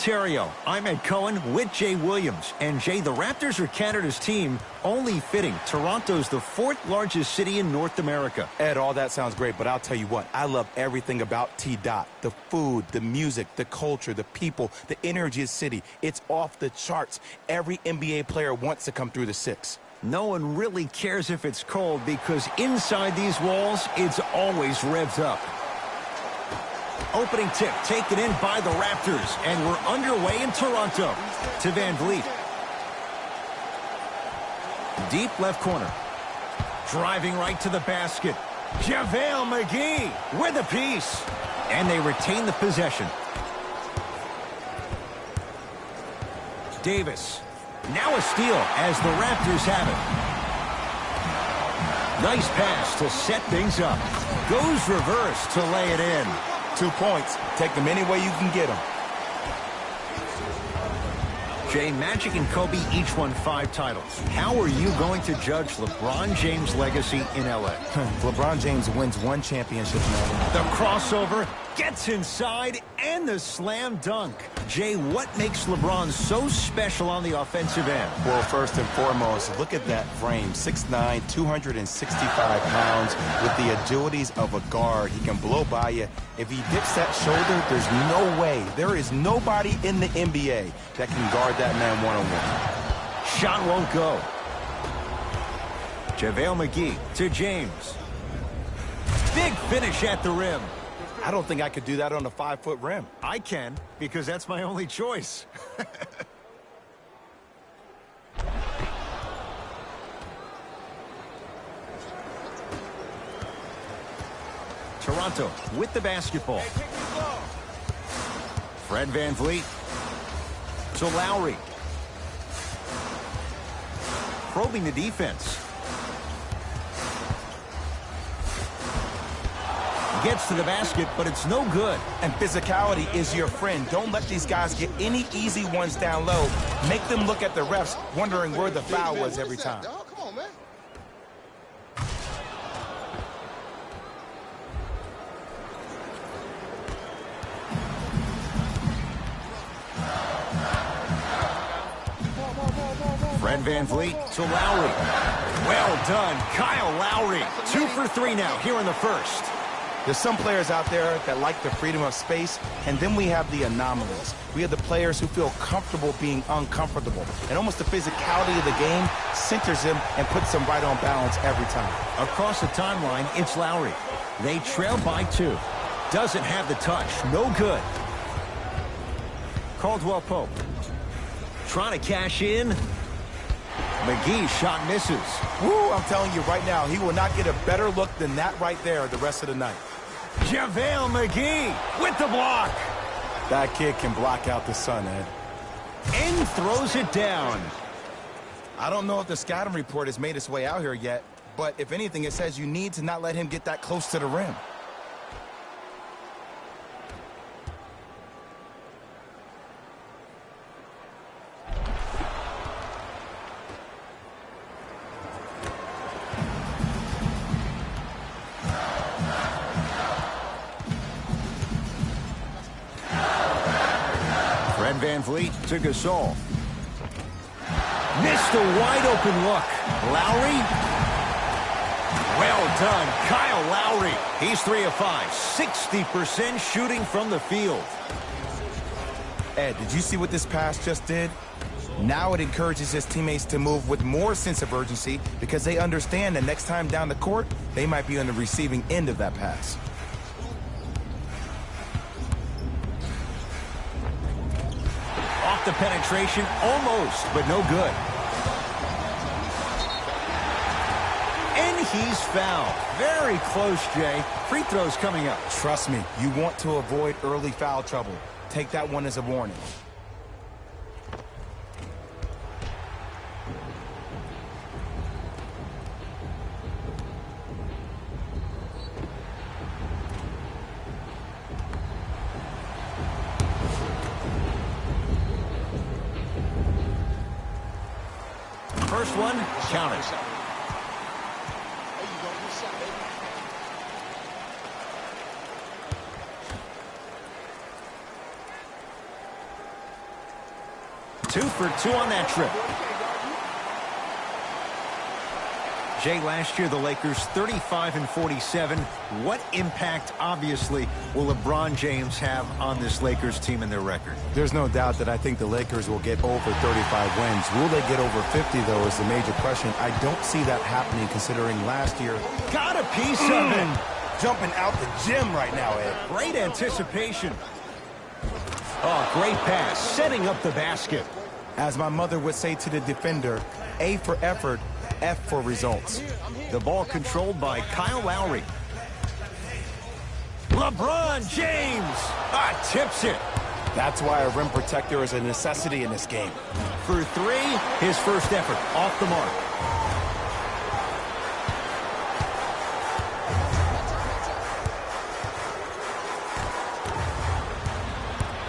Ontario. I'm Ed Cohen with Jay Williams. And Jay, the Raptors are Canada's team. Only fitting. Toronto's the fourth largest city in North America. Ed, all that sounds great, but I'll tell you what. I love everything about T-Dot. The food, the music, the culture, the people, the energy of the city. It's off the charts. Every NBA player wants to come through the six. No one really cares if it's cold because inside these walls, it's always revved up. Opening tip taken in by the Raptors, and we're underway in Toronto. To Van Vliet. Deep left corner. Driving right to the basket. JaVale McGee with a piece. And they retain the possession. Davis. Now a steal as the Raptors have it. Nice pass to set things up. Goes reverse to lay it in. 2 points. Take them any way you can get them. Jay, Magic and Kobe each won 5 titles. How are you going to judge LeBron James' legacy in L.A.? LeBron James wins 1 championship now. The crossover gets inside and the slam dunk. Jay, what makes LeBron so special on the offensive end? Well, first and foremost, look at that frame. 6'9", 265 pounds with the agilities of a guard. He can blow by you. If he dips that shoulder, there's no way. There is nobody in the NBA that can guard that man one-on-one. Shot won't go. JaVale McGee to James. Big finish at the rim. I don't think I could do that on a 5-foot rim. I can, because that's my only choice. Toronto with the basketball. Fred Van Vliet to Lowry. Probing the defense. Gets to the basket, but it's no good. And physicality is your friend. Don't let these guys get any easy ones down low. Make them look at the refs, wondering where the foul was every time. Come on, man. Fred Van Vliet to Lowry. Well done, Kyle Lowry. 2 for 3 now here in the first. There's some players out there that like the freedom of space, and then we have the anomalies. We have the players who feel comfortable being uncomfortable. And almost the physicality of the game centers them and puts them right on balance every time. Across the timeline, it's Lowry. They trail by 2. Doesn't have the touch. No good. Caldwell Pope. Trying to cash in. McGee's shot misses. Woo, I'm telling you right now, he will not get a better look than that right there the rest of the night. JaVale McGee with the block. That kid can block out the sun, Ed. And throws it down. I don't know if the scouting report has made its way out here yet, but if anything, it says you need to not let him get that close to the rim. Van Vliet to Gasol. Missed a wide-open look. Lowry. Well done, Kyle Lowry. He's 3 of 5. 60% shooting from the field. Ed, did you see what this pass just did? Now it encourages his teammates to move with more sense of urgency because they understand that next time down the court, they might be on the receiving end of that pass. The penetration almost, but no good. And he's fouled. Very close, Jay. Free throws coming up. Trust me, you want to avoid early foul trouble. Take that one as a warning. First one, counted. 2 for 2 on that trip. Jay, last year the Lakers 35-47. What impact, obviously, will LeBron James have on this Lakers team and their record? There's no doubt that I think the Lakers will get over 35 wins. Will they get over 50, though, is the major question. I don't see that happening considering last year. Got a piece of it. Jumping out the gym right now, Ed. Great anticipation. Oh, great pass, setting up the basket. As my mother would say to the defender, A for effort, F for results. The ball controlled by Kyle Lowry. LeBron James tips it. That's why a rim protector is a necessity in this game. For 3, his first effort off the mark.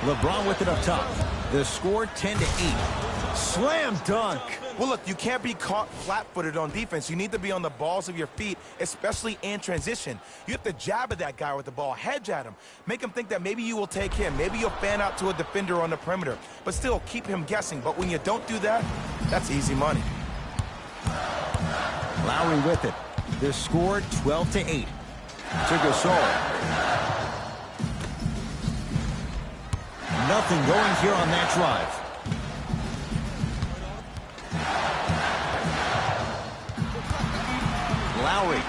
LeBron with it up top. The score 10-8. Slam dunk. Well, look, you can't be caught flat-footed on defense. You need to be on the balls of your feet, especially in transition. You have to jab at that guy with the ball, hedge at him, make him think that maybe you will take him. Maybe you'll fan out to a defender on the perimeter, but still keep him guessing. But when you don't do that, that's easy money. Lowry with it. The score 12-8. To Gasol. Nothing going here on that drive. Lowry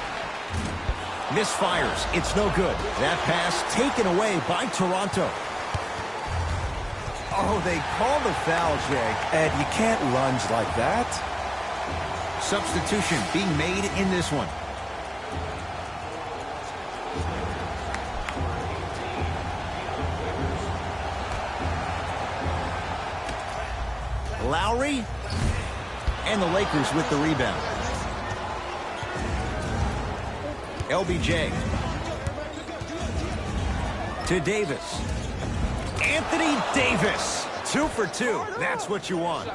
misfires. It's no good. That pass taken away by Toronto. Oh, they called the foul, Jay. Ed, you can't lunge like that. Substitution being made in this one. Lowry, and the Lakers with the rebound. LBJ to Davis. Anthony Davis, 2 for 2. That's what you want.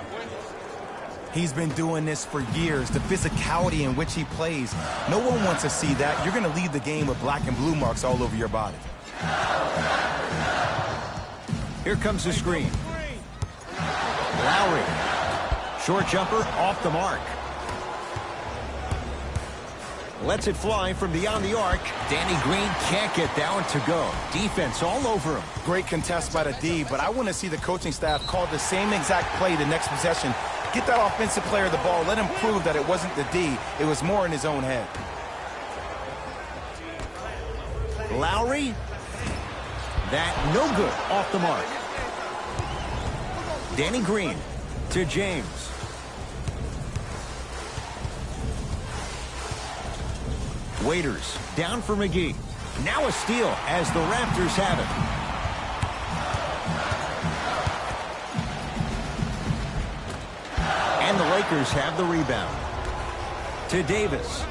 He's been doing this for years, the physicality in which he plays. No one wants to see that. You're going to leave the game with black and blue marks all over your body. Here comes the screen. Lowry. Short jumper off the mark. Lets it fly from beyond the arc. Danny Green can't get that one to go. Defense all over him. Great contest by the D, but I want to see the coaching staff call the same exact play the next possession. Get that offensive player the ball. Let him prove that it wasn't the D. It was more in his own head. Lowry. That no good off the mark. Danny Green to James. Waiters down for McGee. Now a steal as the Raptors have it. And the Lakers have the rebound. To Davis.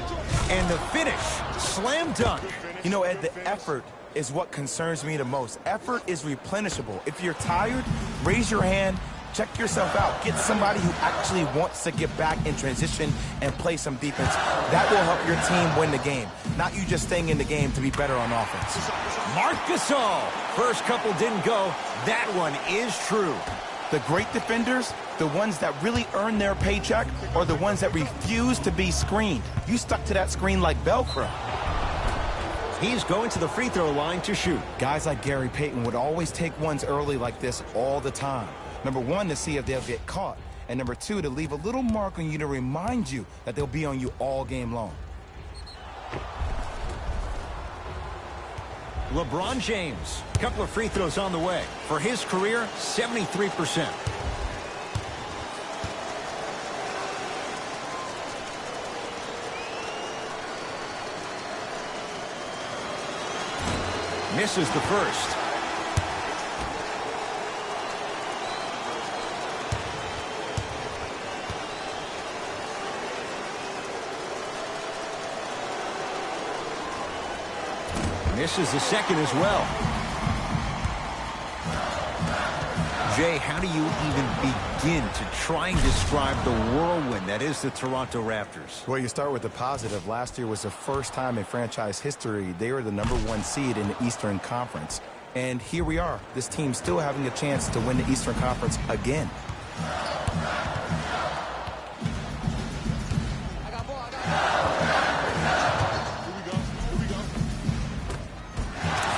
And the finish. Slam dunk. You know, Ed, the effort is what concerns me the most. Effort is replenishable. If you're tired, raise your hand, check yourself out. Get somebody who actually wants to get back in transition and play some defense. That will help your team win the game, not you just staying in the game to be better on offense. Marc Gasol. First couple didn't go. That one is true. The great defenders, the ones that really earn their paycheck, are the ones that refuse to be screened. You stuck to that screen like Velcro. He's going to the free throw line to shoot. Guys like Gary Payton would always take ones early like this all the time. Number one, to see if they'll get caught. And number two, to leave a little mark on you to remind you that they'll be on you all game long. LeBron James, a couple of free throws on the way. For his career, 73%. Misses the first. Misses the second as well. Jay, how do you even begin to try and describe the whirlwind that is the Toronto Raptors? Well, you start with the positive. Last year was the first time in franchise history they were the #1 seed in the Eastern Conference. And here we are, this team still having a chance to win the Eastern Conference again.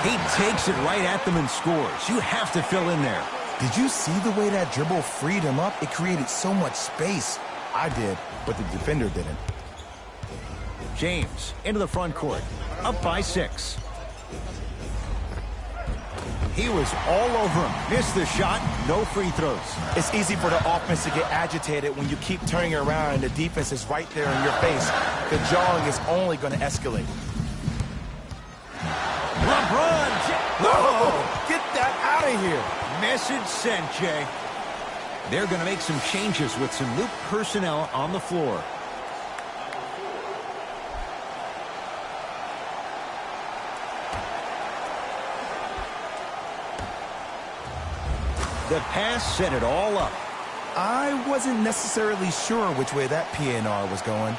He takes it right at them and scores. You have to fill in there. Did you see the way that dribble freed him up? It created so much space. I did, but the defender didn't. James into the front court, up by 6. He was all over him. Missed the shot, no free throws. It's easy for the offense to get agitated when you keep turning around and the defense is right there in your face. The jawing is only going to escalate. LeBron! Oh, get that out of here. Message sent, Jay. They're going to make some changes with some new personnel on the floor. The pass set it all up. I wasn't necessarily sure which way that PNR was going,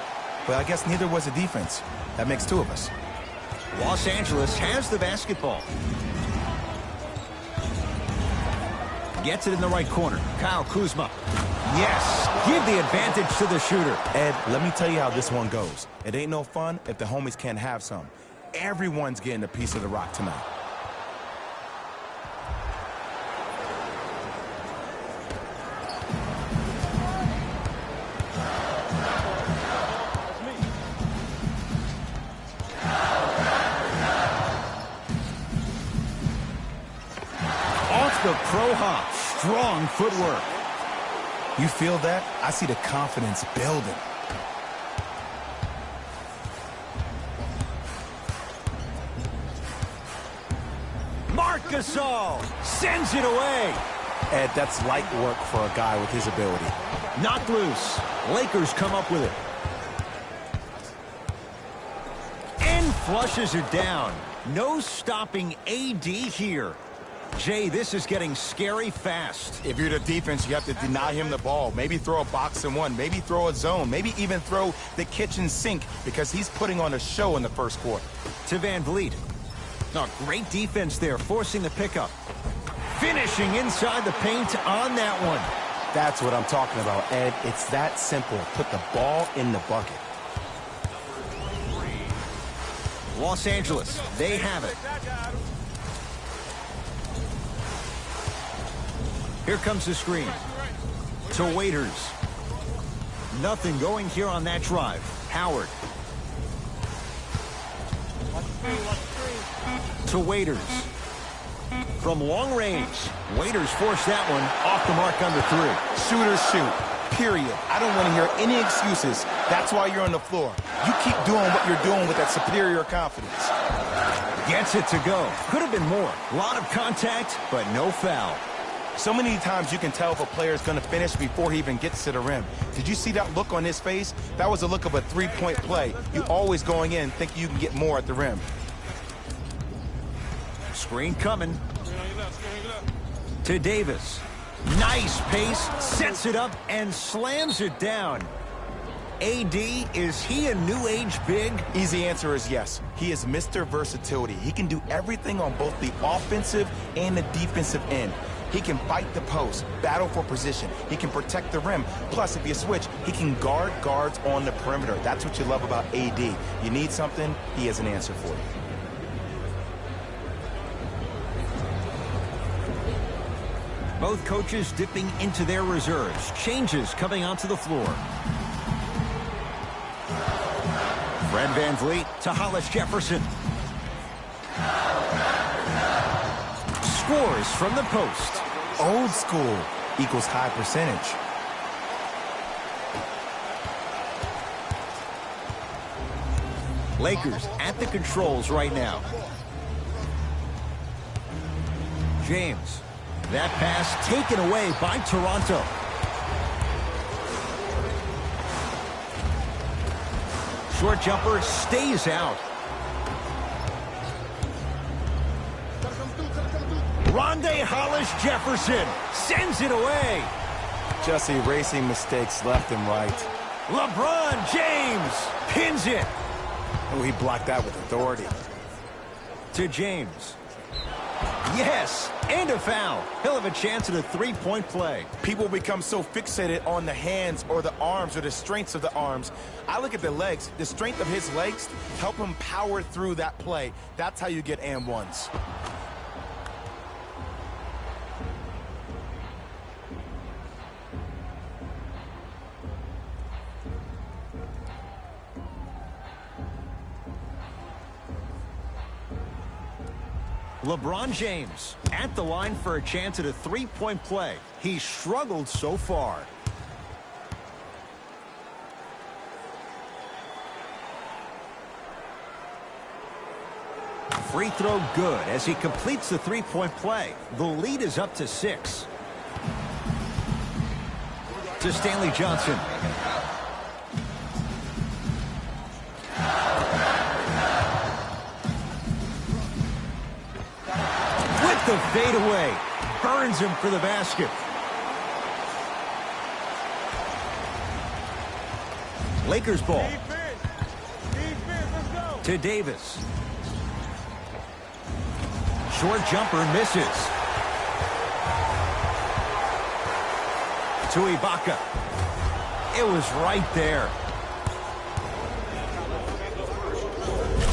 but I guess neither was the defense. That makes 2 of us. Los Angeles has the basketball. Gets it in the right corner. Kyle Kuzma. Yes, give the advantage to the shooter. Ed, let me tell you how this one goes. It ain't no fun if the homies can't have some. Everyone's getting a piece of the rock tonight. The pro hop, strong footwork. You feel that? I see the confidence building. Marc Gasol sends it away. Ed, that's light work for a guy with his ability. Knocked loose. Lakers come up with it. And flushes it down. No stopping AD here. Jay, this is getting scary fast. If you're the defense, you have to deny him the ball. Maybe throw a box and one. Maybe throw a zone. Maybe even throw the kitchen sink because he's putting on a show in the first quarter. To Van Vliet. Oh, great defense there, forcing the pickup. Finishing inside the paint on that one. That's what I'm talking about, Ed. It's that simple. Put the ball in the bucket. Los Angeles, they have it. Here comes the screen. To Waiters. Nothing going here on that drive. Howard. To Waiters. From long range. Waiters forced that one off the mark under 3. Shooters shoot. Period. I don't want to hear any excuses. That's why you're on the floor. You keep doing what you're doing with that superior confidence. Gets it to go. Could have been more. A lot of contact, but no foul. So many times you can tell if a player is going to finish before he even gets to the rim. Did you see that look on his face? That was a look of a three-point play. You always going in thinking you can get more at the rim. Screen coming. To Davis. Nice pace, sets it up, and slams it down. AD, is he a new age big? Easy answer is yes. He is Mr. Versatility. He can do everything on both the offensive and the defensive end. He can fight the post, battle for position. He can protect the rim. Plus, if you switch, he can guard guards on the perimeter. That's what you love about AD. You need something, he has an answer for you. Both coaches dipping into their reserves. Changes coming onto the floor. Fred VanVleet to Hollis Jefferson. Scores from the post. Old school equals high percentage. Lakers at the controls right now. James. That pass taken away by Toronto. Short jumper stays out. Rondé Hollis Jefferson sends it away. Just erasing mistakes left and right. LeBron James pins it. Oh, he blocked that with authority. To James. Yes, and a foul. He'll have a chance at a three-point play. People become so fixated on the hands or the arms or the strengths of the arms. I look at the legs. The strength of his legs help him power through that play. That's how you get and ones. LeBron James at the line for a chance at a three-point play. He's struggled so far. Free throw good as he completes the three-point play. The lead is up to 6. To Stanley Johnson. The fadeaway burns him for the basket. Lakers ball. Let's go. To Davis. Short jumper misses. To Ibaka. It was right there.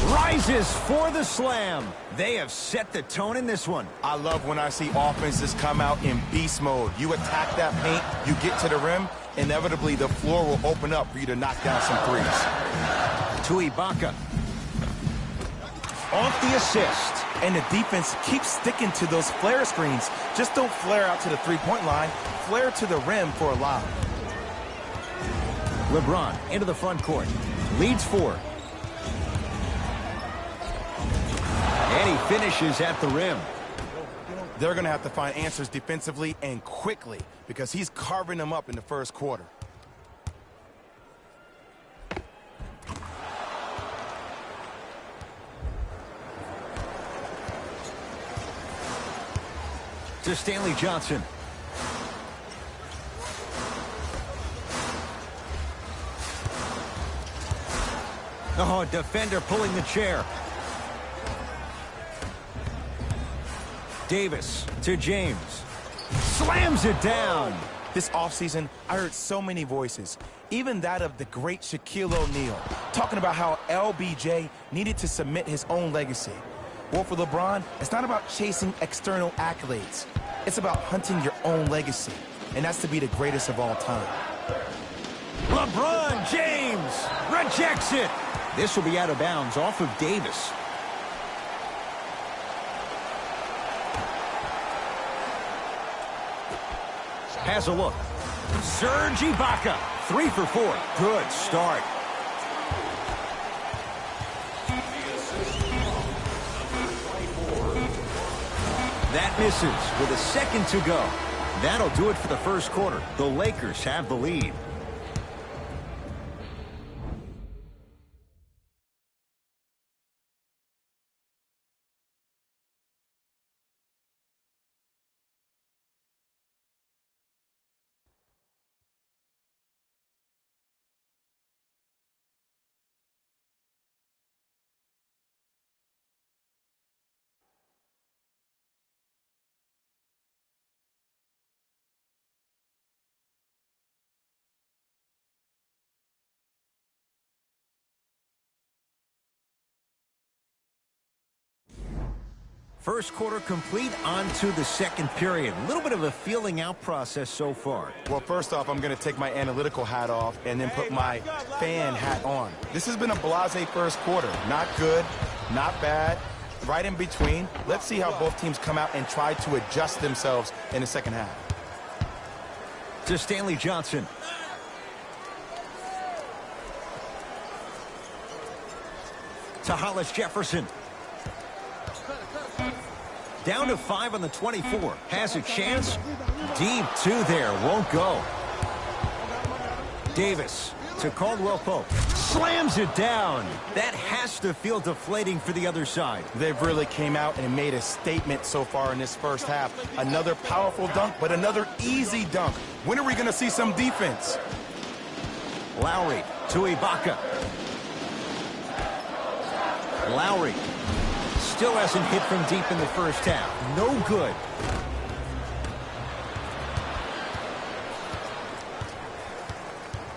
Rises for the slam. They have set the tone in this one. I love when I see offenses come out in beast mode. You attack that paint, you get to the rim, inevitably the floor will open up for you to knock down some threes. To Ibaka. Off the assist. And the defense keeps sticking to those flare screens. Just don't flare out to the three-point line. Flare to the rim for a lob. LeBron into the front court. Leads 4. And he finishes at the rim. They're going to have to find answers defensively and quickly because he's carving them up in the first quarter. To Stanley Johnson. Oh, defender pulling the chair. Davis to James. Slams it down. This offseason, I heard so many voices, even that of the great Shaquille O'Neal, talking about how LBJ needed to submit his own legacy. Well, for LeBron, it's not about chasing external accolades. It's about hunting your own legacy, and that's to be the greatest of all time. LeBron James rejects it. This will be out of bounds off of Davis. Has a look. Serge Ibaka, 3 for 4. Good start. That misses with a second to go. That'll do it for the first quarter. The Lakers have the lead. First quarter complete, on to the second period. A little bit of a feeling out process so far. Well, first off, I'm going to take my analytical hat off and then put my fan hat on. This has been a blasé first quarter. Not good, not bad, right in between. Let's see how both teams come out and try to adjust themselves in the second half. To Stanley Johnson. To Hollis Jefferson. Down to 5 on the 24. Has a chance. Deep 2 there. Won't go. Davis to Caldwell Pope. Slams it down. That has to feel deflating for the other side. They've really came out and made a statement so far in this first half. Another powerful dunk, but another easy dunk. When are we going to see some defense? Lowry to Ibaka. Lowry Still hasn't hit from deep in the first half. No good.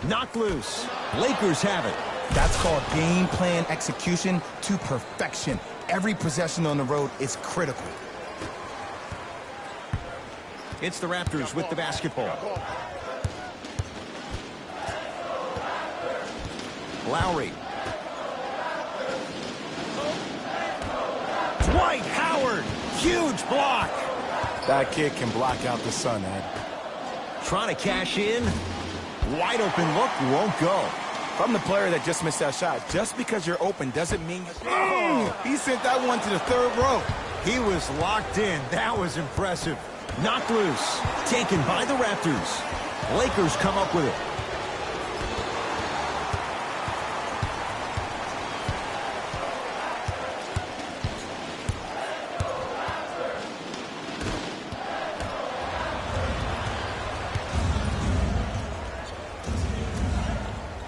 Knocked loose. Lakers have it. That's called game plan execution to perfection. Every possession on the road is critical. It's the Raptors with the basketball. Lowry. Dwight Howard. Huge block. That kid can block out the sun, Ed. Trying to cash in. Wide open look, won't go. From the player that just missed that shot, just because you're open doesn't mean... Oh, he sent that one to the third row. He was locked in. That was impressive. Knocked loose. Taken by the Raptors. Lakers come up with it.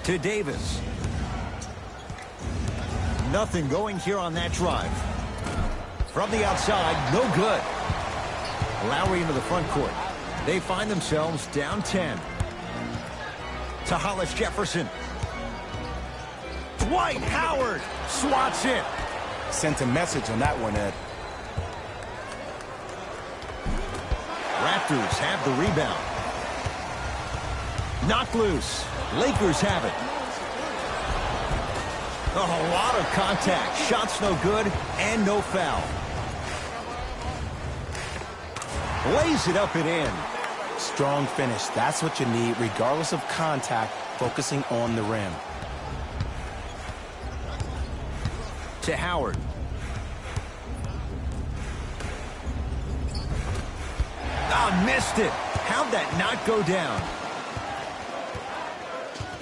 To Davis. Nothing going here on that drive. From the outside, no good. Lowry into the front court. They find themselves down 10. To Hollis Jefferson. Dwight Howard swats it. Sent a message on that one, Ed. Raptors have the rebound. Knocked loose. Lakers have it. Oh, a lot of contact. Shots no good and no foul. Lays it up and in. Strong finish. That's what you need, regardless of contact, focusing on the rim. To Howard. Ah, missed it. How'd that not go down?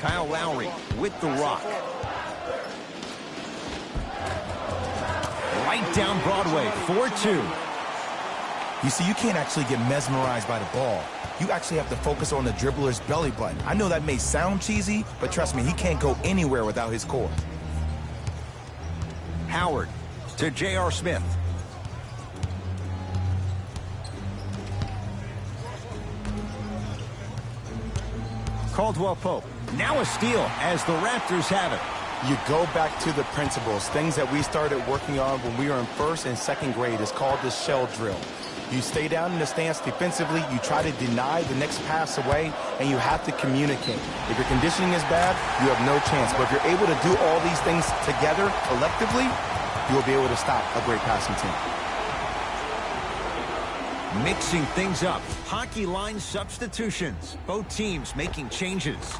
Kyle Lowry with the rock. Right down Broadway, 4-2. You see, you can't actually get mesmerized by the ball. You actually have to focus on the dribbler's belly button. I know that may sound cheesy, but trust me, he can't go anywhere without his core. Howard to J.R. Smith. Caldwell Pope. Now a steal as the Raptors have it. You go back to the principles, things that we started working on when we were in first and second grade. It's called the shell drill. You stay down in the stance defensively, you try to deny the next pass away, and you have to communicate. If your conditioning is bad, you have no chance. But if you're able to do all these things together, collectively, you'll be able to stop a great passing team. Mixing things up. Hockey line substitutions. Both teams making changes.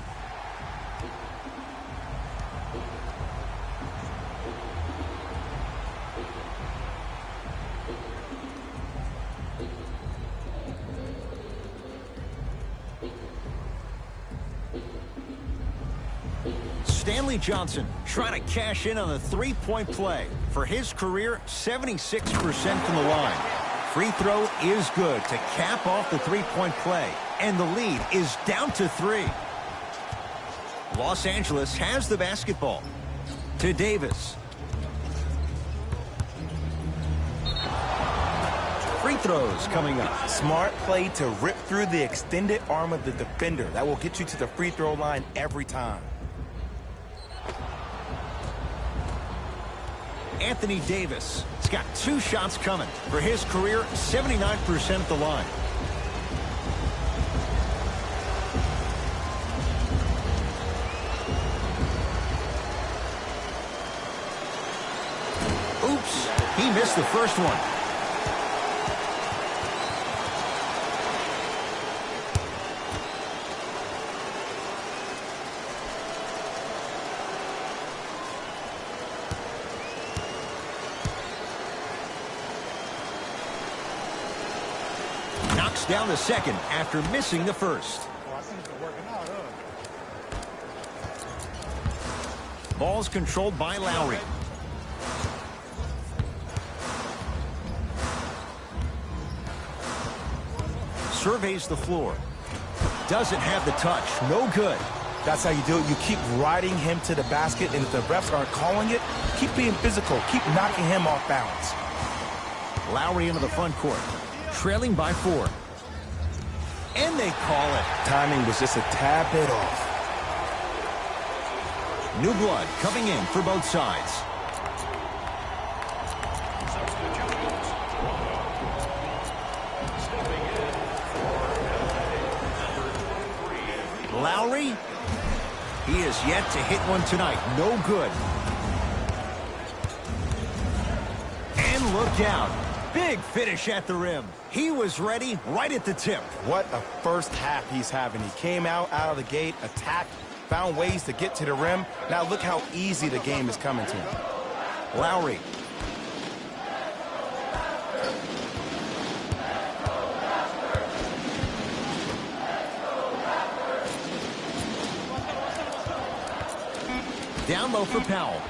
Stanley Johnson trying to cash in on a three-point play. For his career, 76% from the line. Free throw is good to cap off the three-point play. And the lead is down to 3. Los Angeles has the basketball. To Davis. Free throws coming up. Smart play to rip through the extended arm of the defender. That will get you to the free throw line every time. Anthony Davis. He's got 2 shots coming. For his career, 79% at the line. Oops, he missed the first one. Down the second after missing the first. Ball's controlled by Lowry. Surveys the floor. Doesn't have the touch. No good. That's how you do it. You keep riding him to the basket, and if the refs aren't calling it, keep being physical. Keep knocking him off balance. Lowry into the front court, trailing by 4. And they call it. Timing was just a tad bit off. New blood coming in for both sides. Lowry, he is yet to hit one tonight. No good. And look out. Big finish at the rim. He was ready right at the tip. What a first half he's having. He came out of the gate, attacked, found ways to get to the rim. Now look how easy the game is coming to him. Lowry. Down low for Powell.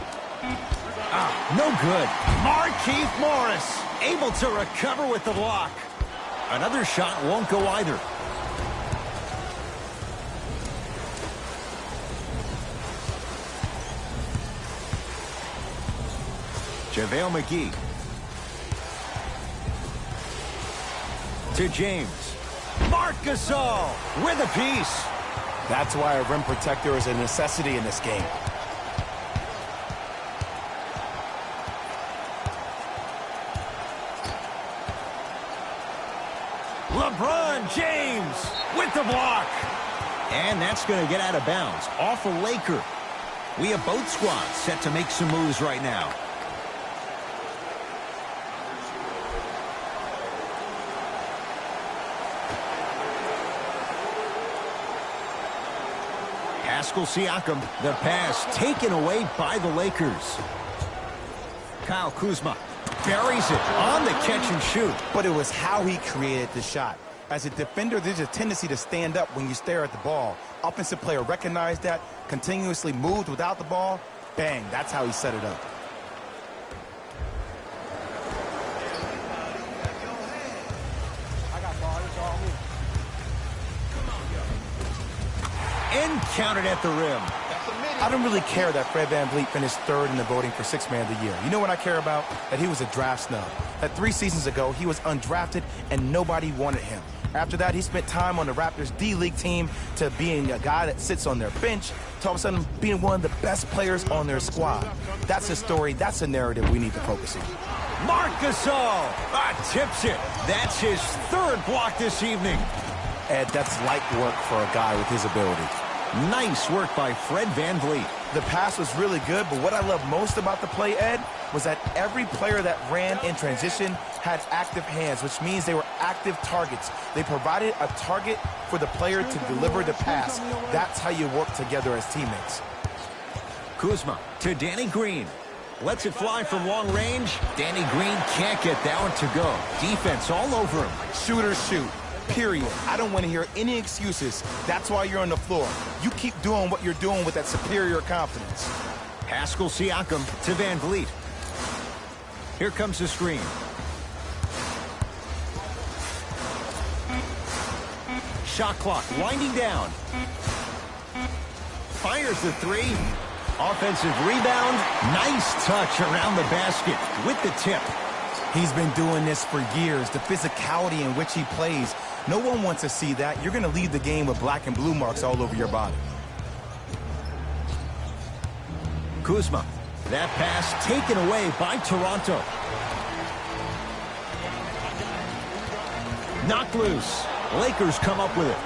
No good. Markieff Morris able to recover with the block. Another shot won't go either. JaVale McGee. To James. Marc Gasol with a piece. That's why a rim protector is a necessity in this game. LeBron James with the block. And that's going to get out of bounds. Off a Laker. We have both squads set to make some moves right now. Pascal Siakam, the pass taken away by the Lakers. Kyle Kuzma buries it on the catch and shoot. But it was how he created the shot. As a defender, there's a tendency to stand up when you stare at the ball. Offensive player recognized that, continuously moved without the ball. Bang, that's how he set it up. And counted at the rim. I don't really care that Fred VanVleet finished third in the voting for Sixth Man of the Year. You know what I care about? That he was a draft snub. That 3 seasons ago, he was undrafted and nobody wanted him. After that, he spent time on the Raptors D-League team to being a guy that sits on their bench to all of a sudden being one of the best players on their squad. That's a story, that's a narrative we need to focus on. Marc Gasol tips it. That's his 3rd block this evening. Ed, that's light work for a guy with his ability. Nice work by Fred VanVleet. The pass was really good, but what I love most about the play, Ed, was that every player that ran in transition had active hands, which means they were active targets. They provided a target for the player to deliver the pass. That's how you work together as teammates. Kuzma to Danny Green. Lets it fly from long range. Danny Green can't get that one to go. Defense all over him. Shooters shoot. Period. I don't want to hear any excuses. That's why you're on the floor. You keep doing what you're doing with that superior confidence. Pascal Siakam to VanVleet. Here comes the screen. Shot clock winding down. Fires the 3. Offensive rebound. Nice touch around the basket with the tip. He's been doing this for years. The physicality in which he plays. No one wants to see that. You're going to leave the game with black and blue marks all over your body. Kuzma. That pass taken away by Toronto. Knocked loose. Lakers come up with it.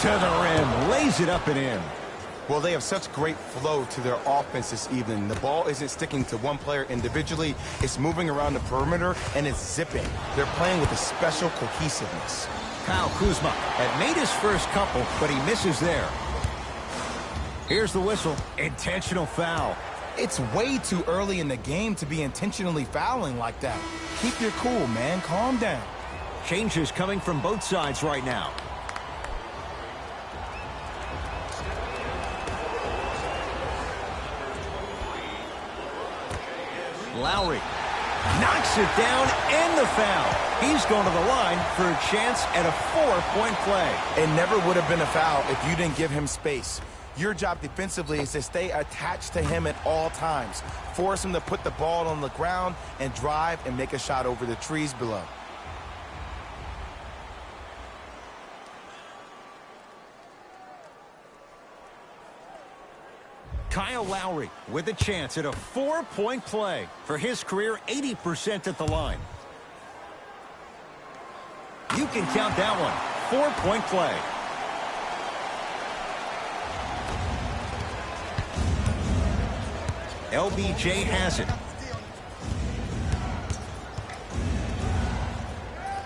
To the rim. Lays it up and in. Well, they have such great flow to their offense this evening. The ball isn't sticking to one player individually. It's moving around the perimeter, and it's zipping. They're playing with a special cohesiveness. Kyle Kuzma had made his first couple, but he misses there. Here's the whistle. Intentional foul. It's way too early in the game to be intentionally fouling like that. Keep your cool, man. Calm down. Changes coming from both sides right now. Lowry Knocks it down and the foul. He's going to the line for a chance at a 4-point play. It never would have been a foul if you didn't give him space. Your job defensively is to stay attached to him at all times. Force him to put the ball on the ground and drive and make a shot over the trees below. Kyle Lowry with a chance at a 4-point play. For his career, 80% at the line. You can count that one. 4-point play. LBJ has it.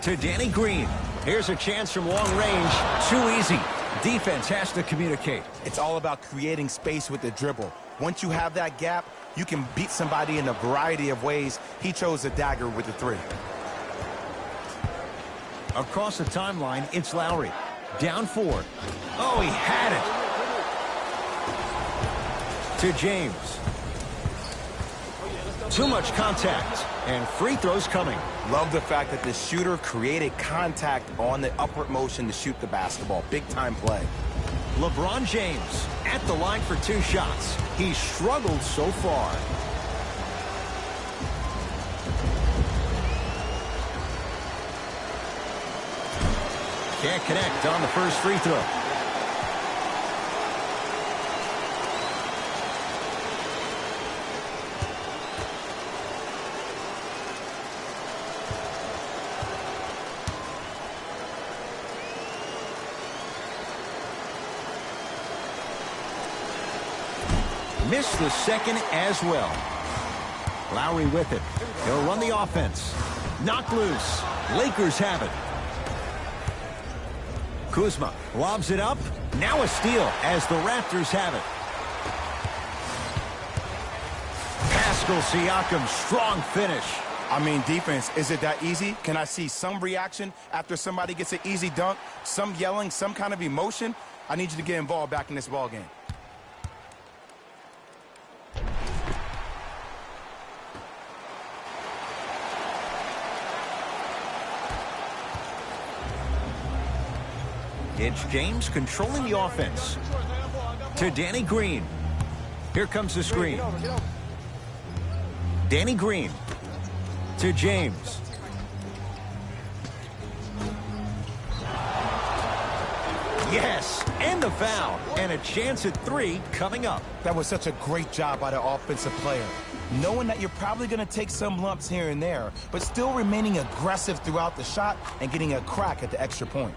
To Danny Green. Here's a chance from long range. Too easy. Defense has to communicate. It's all about creating space with the dribble. Once you have that gap, you can beat somebody in a variety of ways. He chose a dagger with the 3. Across the timeline, it's Lowry. Down 4. Oh, he had it. To James. Too much contact. And free throws coming. Love the fact that the shooter created contact on the upward motion to shoot the basketball. Big time play. LeBron James at the line for 2 shots. He's struggled so far. Can't connect on the first free throw. Missed the second as well. Lowry with it. He'll run the offense. Knocked loose. Lakers have it. Kuzma lobs it up. Now a steal as the Raptors have it. Pascal Siakam, strong finish. I mean, defense, is it that easy? Can I see some reaction after somebody gets an easy dunk? Some yelling, some kind of emotion? I need you to get involved back in this ball game. It's James controlling the offense. To Danny Green. Here comes the screen. Danny Green. To James. Yes, and the foul. And a chance at 3 coming up. That was such a great job by the offensive player. Knowing that you're probably going to take some lumps here and there, but still remaining aggressive throughout the shot and getting a crack at the extra point.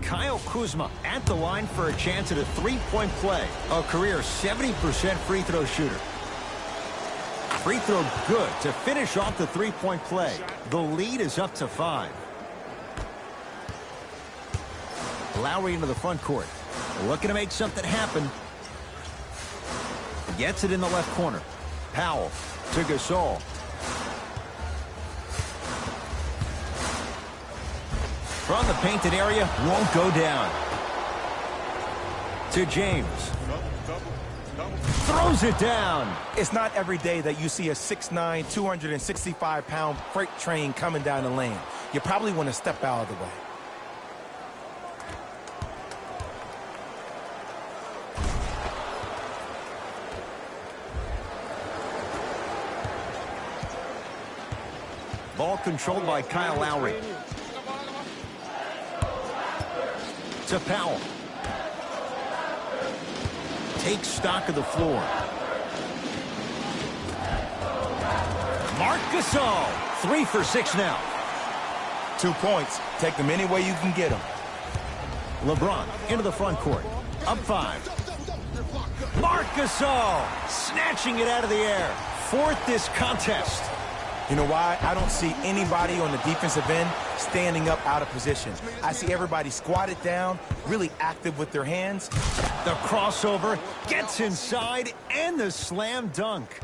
Kyle Kuzma at the line for a chance at a 3-point play. A career 70% free throw shooter. Free throw good to finish off the 3-point play. The lead is up to 5. Lowry into the front court. Looking to make something happen. Gets it in the left corner. Powell to Gasol. From the painted area, won't go down. To James. Throws it down. It's not every day that you see a 6'9", 265-pound freight train coming down the lane. You probably want to step out of the way. Ball controlled by Kyle Lowry. To Powell. Takes stock of the floor. Marc Gasol. 3 for 6 now. 2 points. Take them any way you can get them. LeBron into the front court. Up 5. Marc Gasol snatching it out of the air. 4th this contest. You know why? I don't see anybody on the defensive end standing up out of position. I see everybody squatted down, really active with their hands. The crossover gets inside and the slam dunk.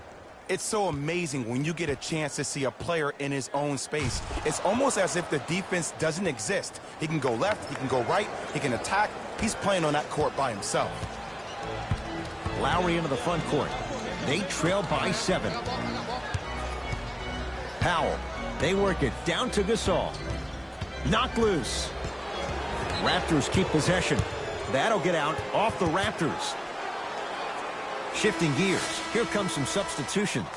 It's so amazing when you get a chance to see a player in his own space. It's almost as if the defense doesn't exist. He can go left, he can go right, he can attack. He's playing on that court by himself. Lowry into the front court. They trail by 7. Powell. They work it down to Gasol. Knocked loose. Raptors keep possession. That'll get out off the Raptors. Shifting gears. Here come some substitutions.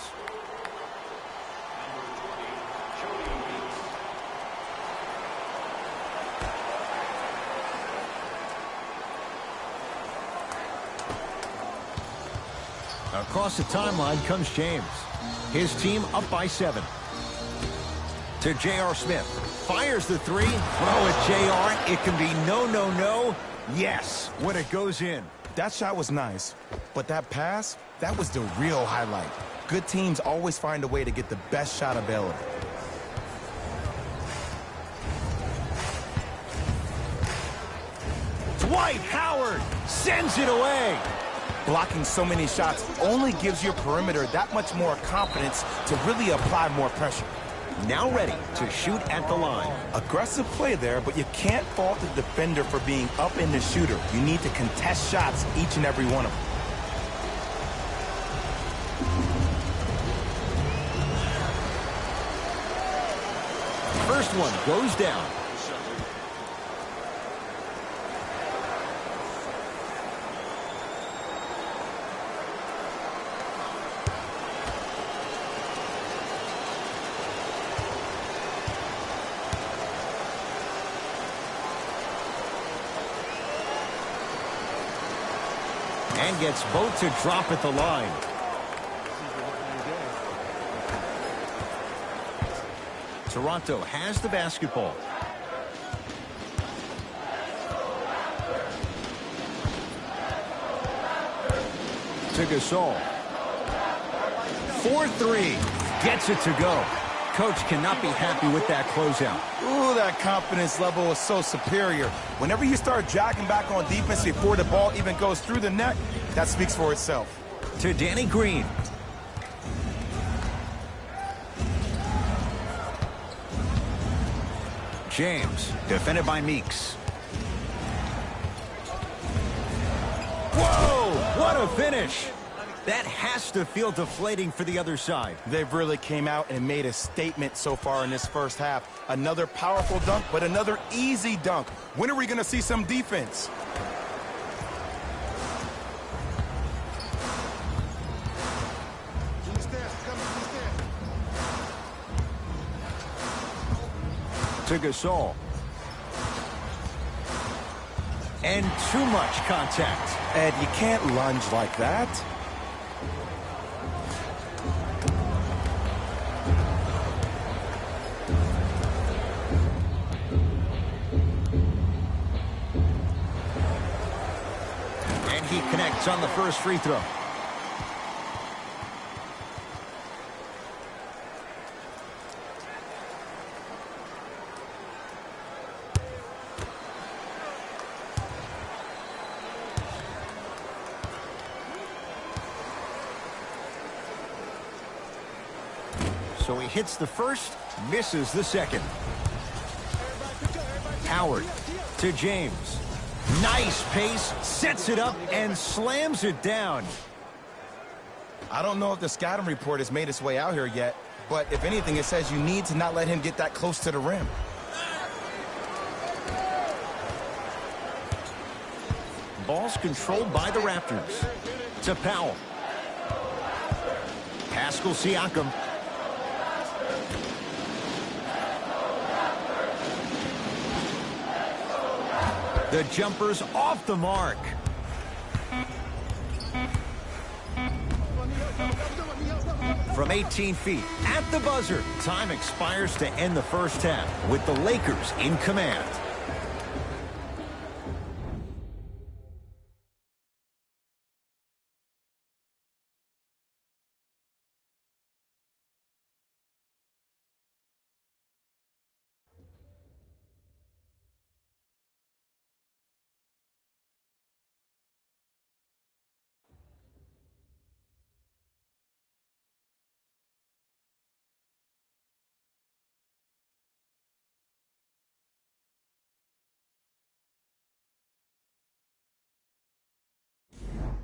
Across the timeline comes James. His team up by 7. To J.R. Smith. Fires the 3. Throw it, J.R. It can be no, no, no. Yes, when it goes in. That shot was nice, but that pass, that was the real highlight. Good teams always find a way to get the best shot available. Dwight Howard sends it away. Blocking so many shots only gives your perimeter that much more confidence to really apply more pressure. Now ready to shoot at the line. Aggressive play there, but you can't fault the defender for being up in the shooter. You need to contest shots, each and every one of them. First one goes down. And gets both to drop at the line. Toronto has the basketball. To Gasol. 4-3. Gets it to go. Coach cannot be happy with that closeout. Ooh, that confidence level is so superior. Whenever you start jogging back on defense before the ball even goes through the net, that speaks for itself. To Danny Green. James, defended by Meeks. Whoa, what a finish. That has to feel deflating for the other side. They've really came out and made a statement so far in this first half. Another powerful dunk, but another easy dunk. When are we going to see some defense? To Gasol. And too much contact. Ed, you can't lunge like that. And he connects on the first free throw. So he hits the first, misses the second. Howard to James. Nice pace, sets it up, and slams it down. I don't know if the scouting report has made its way out here yet, but if anything, it says you need to not let him get that close to the rim. Ball's controlled by the Raptors. To Powell. Pascal Siakam. The jumper's off the mark. From 18 feet at the buzzer. Time expires to end the first half with the Lakers in command.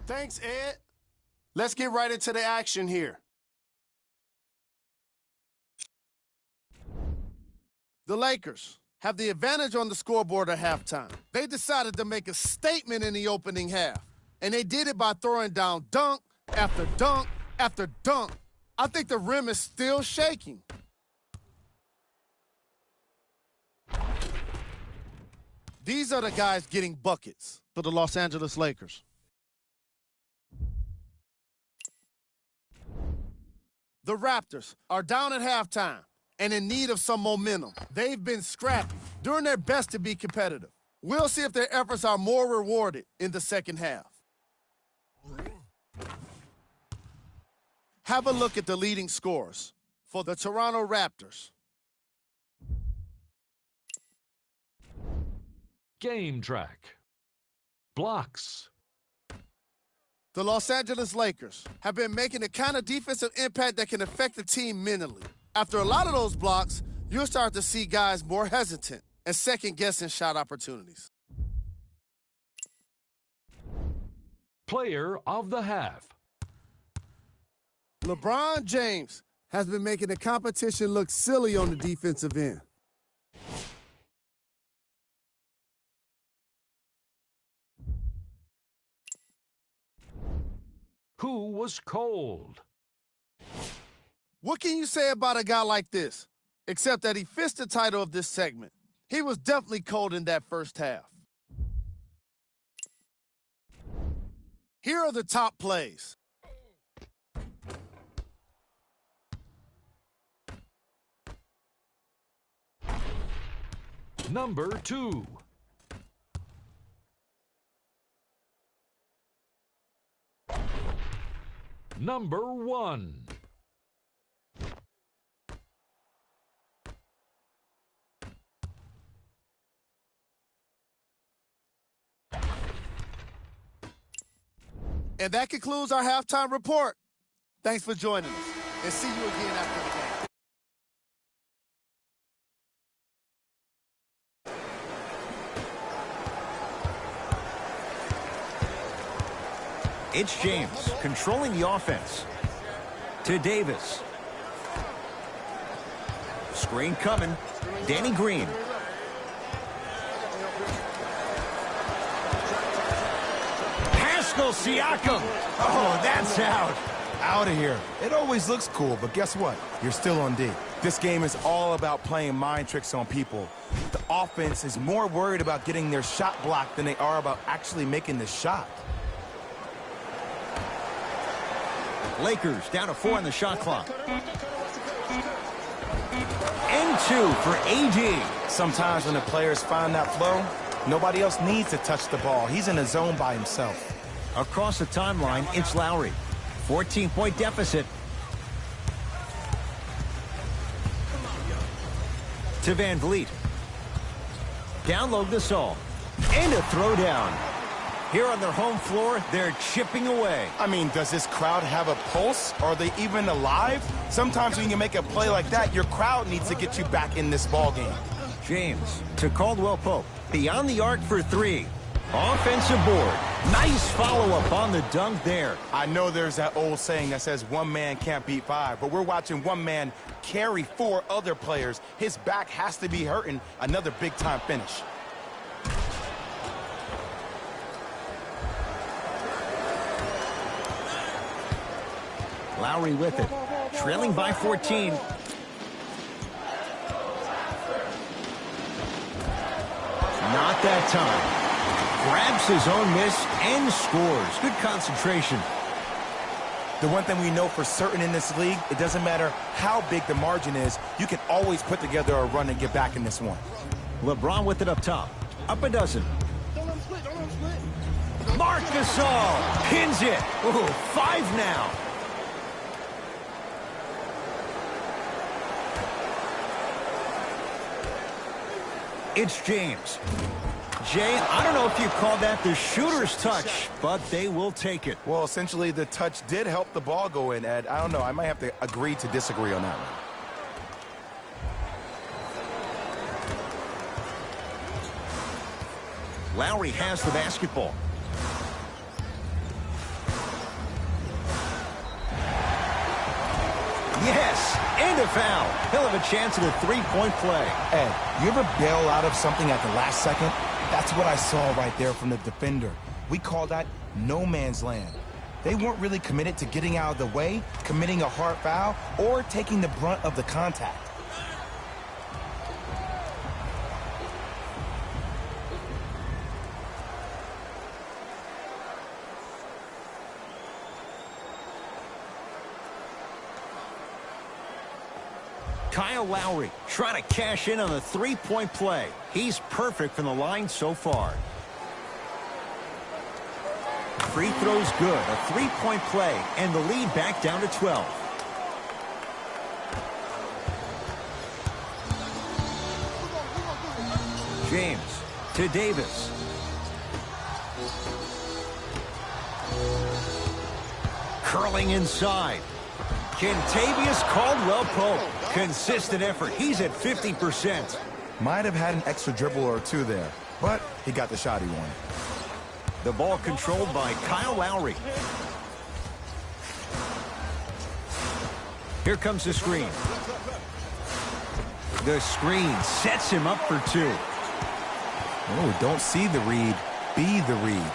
Thanks, Ed. Let's get right into the action here. The Lakers have the advantage on the scoreboard at halftime. They decided to make a statement in the opening half, and they did it by throwing down dunk after dunk after dunk. I think the rim is still shaking. These are the guys getting buckets for the Los Angeles Lakers. The Raptors are down at halftime and in need of some momentum. They've been scrappy, doing their best to be competitive. We'll see if their efforts are more rewarded in the second half. Have a look at the leading scorers for the Toronto Raptors. Game track. Blocks. The Los Angeles Lakers have been making the kind of defensive impact that can affect the team mentally. After a lot of those blocks, you'll start to see guys more hesitant and second-guessing shot opportunities. Player of the half. LeBron James has been making the competition look silly on the defensive end. Who was cold? What can you say about a guy like this, except that he fits the title of this segment? He was definitely cold in that first half. Here are the top plays. Number 2. Number 1. And that concludes our halftime report. Thanks for joining us, and see you again after the game. It's James controlling the offense. To Davis. Screen coming. Danny Green. Pascal Siakam. Oh, that's out. Out of here. It always looks cool, but guess what? You're still on D. This game is all about playing mind tricks on people. The offense is more worried about getting their shot blocked than they are about actually making the shot. Lakers down to 4 on the shot clock. And 2 for AD. Sometimes when the players find that flow, nobody else needs to touch the ball. He's in a zone by himself. Across the timeline, it's Lowry. 14-point deficit. To Van Vliet. Down low Gasol. And a throwdown. Here on their home floor, they're chipping away. I mean, does this crowd have a pulse? Are they even alive? Sometimes when you make a play like that, your crowd needs to get you back in this ball game. James to Caldwell Pope. Beyond the arc for 3. Offensive board. Nice follow-up on the dunk there. I know there's that old saying that says one man can't beat 5, but we're watching one man carry 4 other players. His back has to be hurting. Another big-time finish. Lowry with it. Trailing by 14. Not that time. Grabs his own miss and scores. Good concentration. The one thing we know for certain in this league, it doesn't matter how big the margin is, you can always put together a run and get back in this one. LeBron with it up top. Up a dozen. Marc Gasol pins it. Ooh, 5 now. It's James. Jay, I don't know if you call that the shooter's touch, but they will take it. Well, essentially, the touch did help the ball go in, Ed. I don't know. I might have to agree to disagree on that one. Lowry has the basketball. Yes, and a foul. He'll have a chance at a three-point play. Ed, you ever bail out of something at the last second? That's what I saw right there from the defender. We call that no man's land. They weren't really committed to getting out of the way, committing a hard foul, or taking the brunt of the contact. Kyle Lowry trying to cash in on a three-point play. He's perfect from the line so far. Free throw's good. A three-point play, and the lead back down to 12. James to Davis. Curling inside. Kentavious Caldwell-Pope. Consistent effort. He's at 50%. Might have had an extra dribble or two there, but he got the shot he wanted. The ball controlled by Kyle Lowry. Here comes the screen. The screen sets him up for two. Oh, don't see the read. Be the read.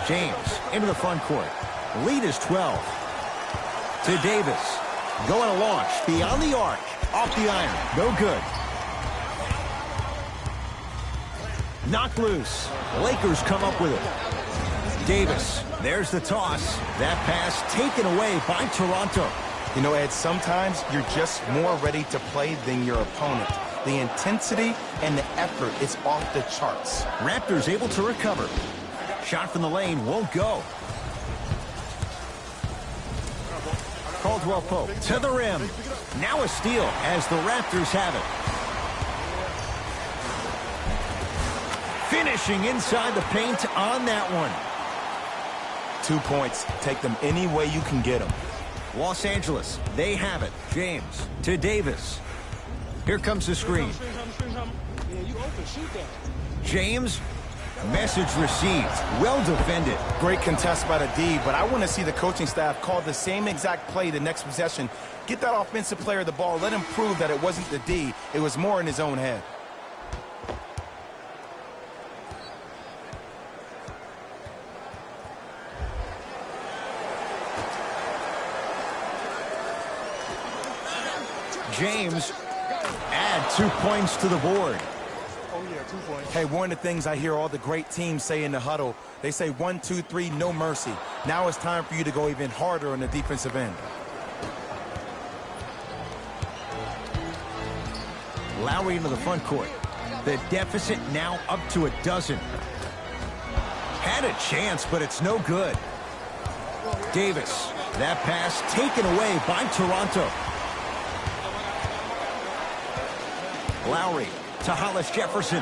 James into the front court. Lead is 12. To Davis. Going to launch beyond the arc. Off the iron. No good. Knocked loose. Lakers come up with it. Davis. There's the toss. That pass taken away by Toronto. You know, Ed, sometimes you're just more ready to play than your opponent. The intensity and the effort is off the charts. Raptors able to recover. Shot from the lane won't go. Caldwell-Pope to the rim. Now a steal as the Raptors have it. Finishing inside the paint on that one. 2 points. Take them any way you can get them. Los Angeles, they have it. James to Davis. Here comes the screen. James. Message received. Well defended. Great contest by the D, but I want to see the coaching staff call the same exact play the next possession. Get that offensive player the ball. Let him prove that it wasn't the D. It was more in his own head. James add 2 points to the board. Hey, one of the things I hear all the great teams say in the huddle, they say 1, 2, 3, no mercy. Now it's time for you to go even harder on the defensive end. Lowry into the front court. The deficit now up to a dozen. Had a chance, but it's no good. Davis. That pass taken away by Toronto. Lowry to Hollis Jefferson.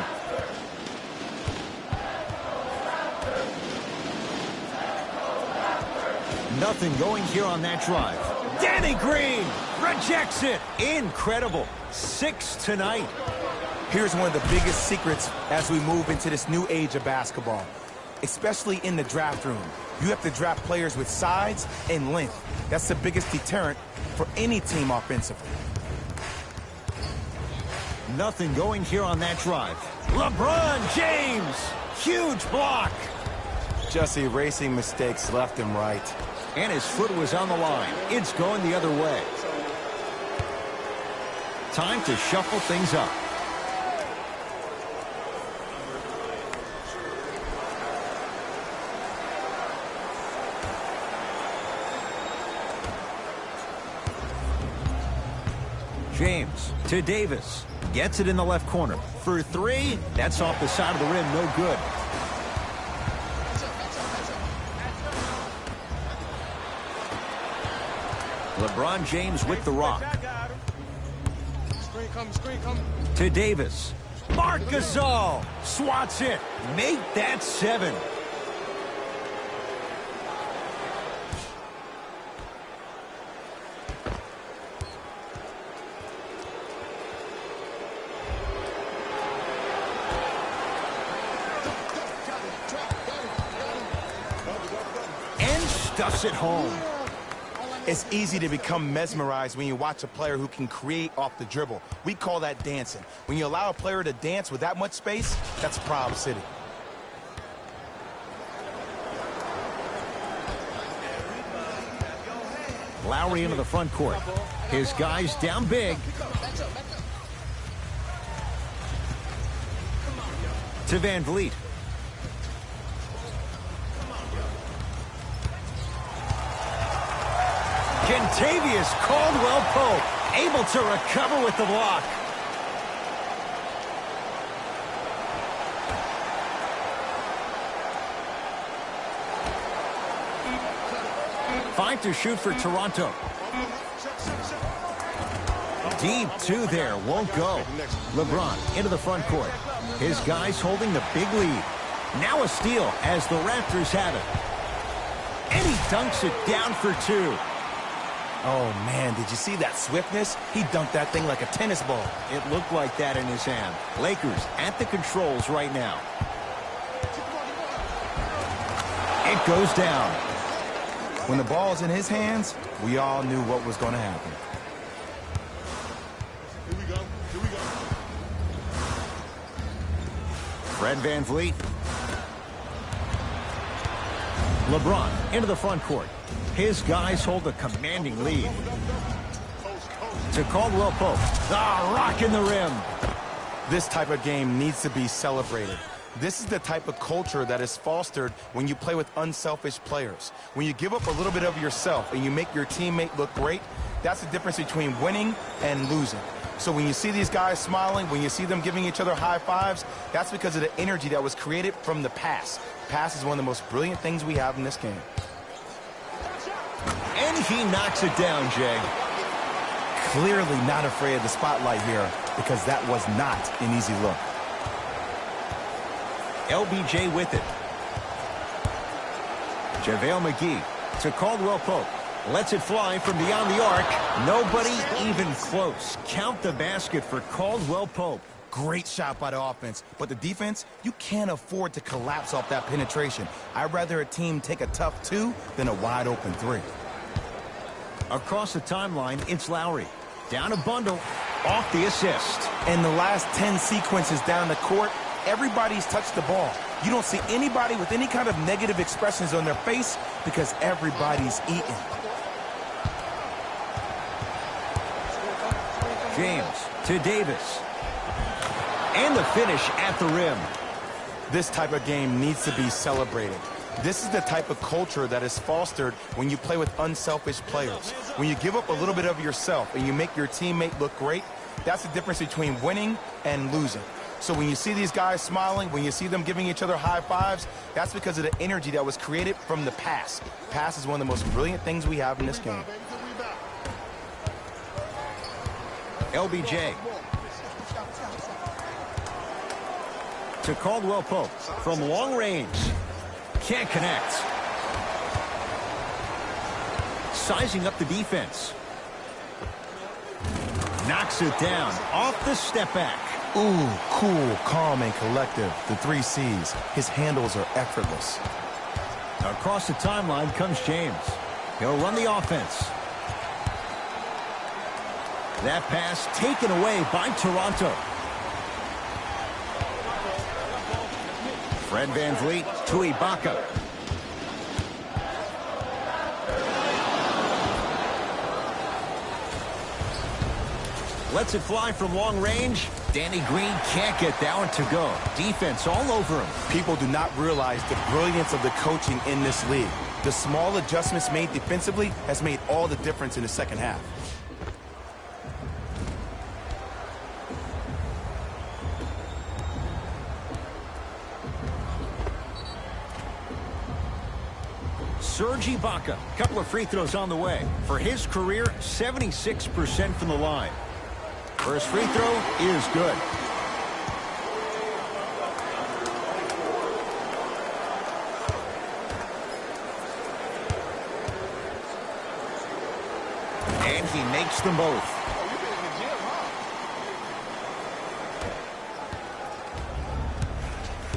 Nothing going here on that drive. Danny Green rejects it. Incredible. 6 tonight. Here's one of the biggest secrets as we move into this new age of basketball, especially in the draft room. You have to draft players with size and length. That's the biggest deterrent for any team offensively. Nothing going here on that drive. LeBron James. Huge block. Just erasing mistakes left and right. And his foot was on the line. It's going the other way. Time to shuffle things up. James to Davis. Gets it in the left corner. For three, that's off the side of the rim. No good. LeBron James with the rock. To Davis. Marc Gasol swats it. Make that 7. stuffs it home. It's easy to become mesmerized when you watch a player who can create off the dribble. We call that dancing. When you allow a player to dance with that much space, that's Proud City. Lowry into the front court. His guys down big. To Van Vliet. Kentavious Caldwell-Pope able to recover with the block. Five to shoot for Toronto. Deep two there, won't go. LeBron into the front court. His guys holding the big lead. Now a steal as the Raptors have it. And he dunks it down for two. Oh, man, did you see that swiftness? He dunked that thing like a tennis ball. It looked like that in his hand. Lakers at the controls right now. It goes down. When the ball's in his hands, we all knew what was going to happen. Here we go. Fred Van Vliet. LeBron into the front court. His guys hold a commanding lead. To Caldwell-Pope. Ah, rocking the rim. This type of game needs to be celebrated. This is the type of culture that is fostered when you play with unselfish players. When you give up a little bit of yourself and you make your teammate look great, that's the difference between winning and losing. So when you see these guys smiling, when you see them giving each other high fives, that's because of the energy that was created from the pass. Pass is one of the most brilliant things we have in this game. And he knocks it down, Jay. Clearly not afraid of the spotlight here because that was not an easy look. LBJ with it. JaVale McGee to Caldwell-Pope. Lets it fly from beyond the arc. Nobody even close. Count the basket for Caldwell-Pope. Great shot by the offense, but the defense, you can't afford to collapse off that penetration. I'd rather a team take a tough two than a wide open three. Across the timeline, it's Lowry. Down a bundle, off the assist. In the last 10 sequences down the court, everybody's touched the ball. You don't see anybody with any kind of negative expressions on their face because everybody's eating. James to Davis. And the finish at the rim. This type of game needs to be celebrated. This is the type of culture that is fostered when you play with unselfish players. When you give up a little bit of yourself and you make your teammate look great, that's the difference between winning and losing. So when you see these guys smiling, when you see them giving each other high fives, that's because of the energy that was created from the pass. Pass is one of the most brilliant things we have in this game. LBJ. To Caldwell-Pope from long range. Can't connect. Sizing up the defense. Knocks it down off the step back. Ooh, cool, calm, and collective. The 3 C's. His handles are effortless. Across the timeline comes James. He'll run the offense. That pass taken away by Toronto. Fred Van Vliet to Ibaka. Lets it fly from long range. Danny Green can't get that one to go. Defense all over him. People do not realize the brilliance of the coaching in this league. The small adjustments made defensively has made all the difference in the second half. Serge Ibaka, couple of free throws on the way. For his career, 76% from the line. First free throw is good. And he makes them both.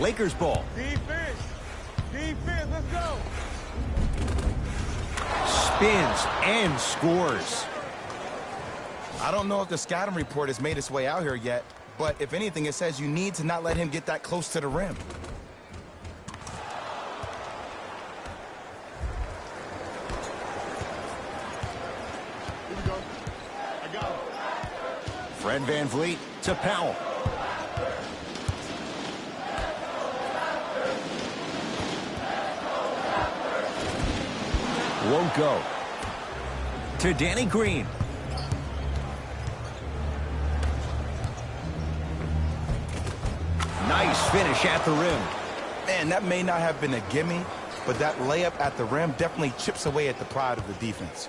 Lakers ball. Defense, let's go. spins and scores. I don't know if the scouting report has made its way out here yet, but if anything, it says you need to not let him get that close to the rim. Here we go. I got him. Fred VanVleet to Powell. Won't go. To Danny Green. Nice finish at the rim. Man, that may not have been a gimme, but that layup at the rim definitely chips away at the pride of the defense.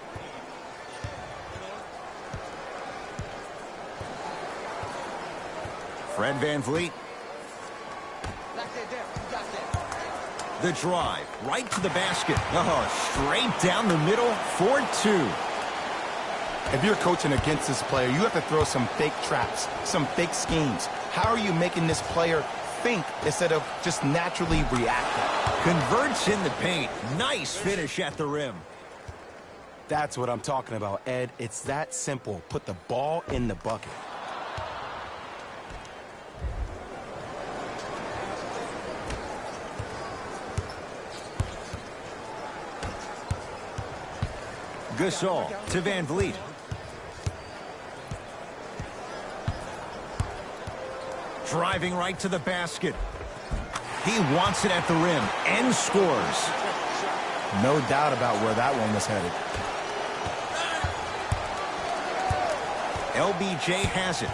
Fred VanVleet. The drive, right to the basket. Oh, straight down the middle, 4-2. If you're coaching against this player, you have to throw some fake traps, some fake schemes. How are you making this player think instead of just naturally reacting? Converts in the paint. Nice finish at the rim. That's what I'm talking about, Ed. It's that simple. Put the ball in the bucket. Gasol to VanVleet. Driving right to the basket. He wants it at the rim and scores. No doubt about where that one was headed. LBJ has it.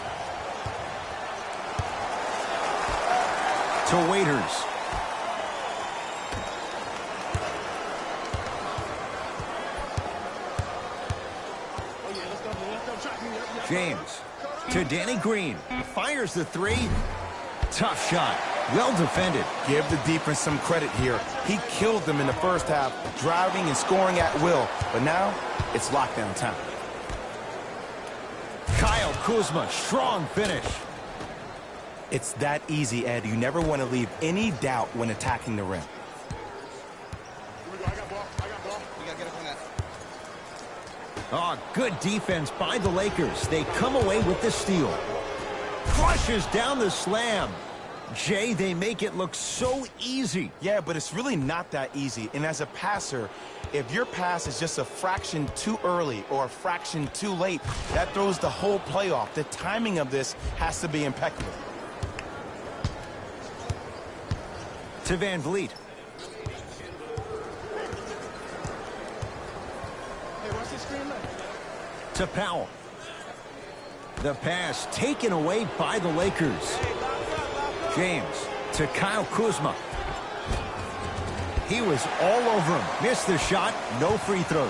To Waiters. James to Danny Green. Fires the three. Tough shot. Well defended. Give the defense some credit here. He killed them in the first half, driving and scoring at will. But now, it's lockdown time. Kyle Kuzma, strong finish. It's that easy, Ed. You never want to leave any doubt when attacking the rim. Here we go. I got ball. You gotta get up on that. Oh, good defense by the Lakers. They come away with the steal. Crushes down the slam. Jay, they make it look so easy. Yeah, but it's really not that easy. And as a passer, if your pass is just a fraction too early or a fraction too late, that throws the whole play off. The timing of this has to be impeccable. To VanVleet. Hey, watch this screen left. To Powell. The pass taken away by the Lakers. James to Kyle Kuzma. He was all over him. Missed the shot. No free throws.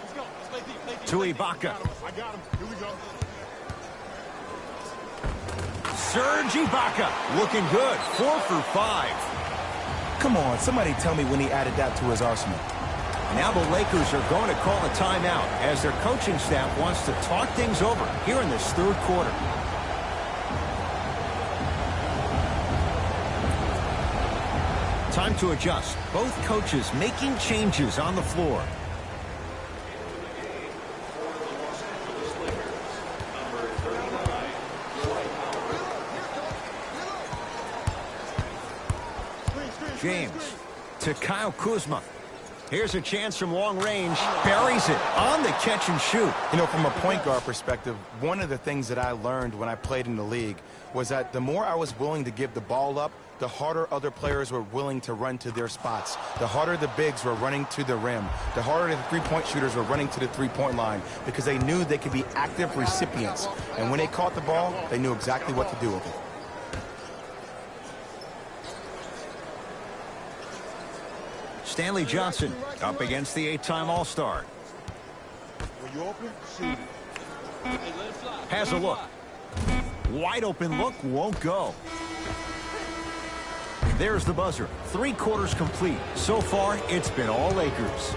Let's go. Let's play deep. To Ibaka. I got him. Here we go. Serge Ibaka. Looking good. 4 for 5. Come on, somebody tell me when he added that to his arsenal. Now the Lakers are going to call a timeout as their coaching staff wants to talk things over here in this third quarter. Time to adjust. Both coaches making changes on the floor. James to Kyle Kuzma. Here's a chance from long range. Buries it on the catch and shoot. You know, from a point guard perspective, one of the things that I learned when I played in the league was that the more I was willing to give the ball up, the harder other players were willing to run to their spots. The harder the bigs were running to the rim. The harder the three-point shooters were running to the three-point line because they knew they could be active recipients. And when they caught the ball, they knew exactly what to do with it. Stanley Johnson up against the 8-time All-Star. When you open, shoot it. Has a look. Wide open look, won't go. There's the buzzer. 3 quarters complete. So far, it's been all Lakers.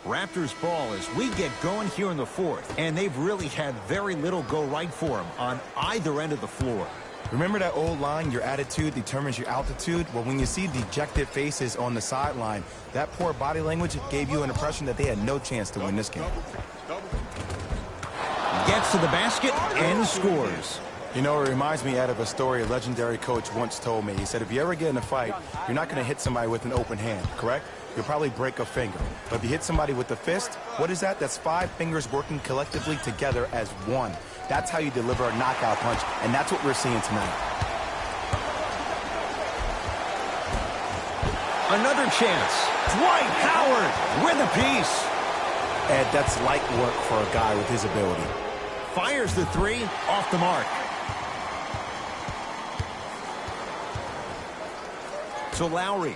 Raptors ball as we get going here in the fourth, and they've really had very little go right for them on either end of the floor. Remember that old line, your attitude determines your altitude? Well, when you see dejected faces on the sideline, that poor body language gave you an impression that they had no chance to win this game. Gets to the basket and scores. You know, it reminds me out of a story a legendary coach once told me. He said, if you ever get in a fight, you're not going to hit somebody with an open hand, correct? You'll probably break a finger. But if you hit somebody with the fist, what is that? That's 5 fingers working collectively together as one. That's how you deliver a knockout punch, and that's what we're seeing tonight. Another chance. Dwight Howard with a piece. Ed, that's light work for a guy with his ability. Fires the three off the mark. To Lowry.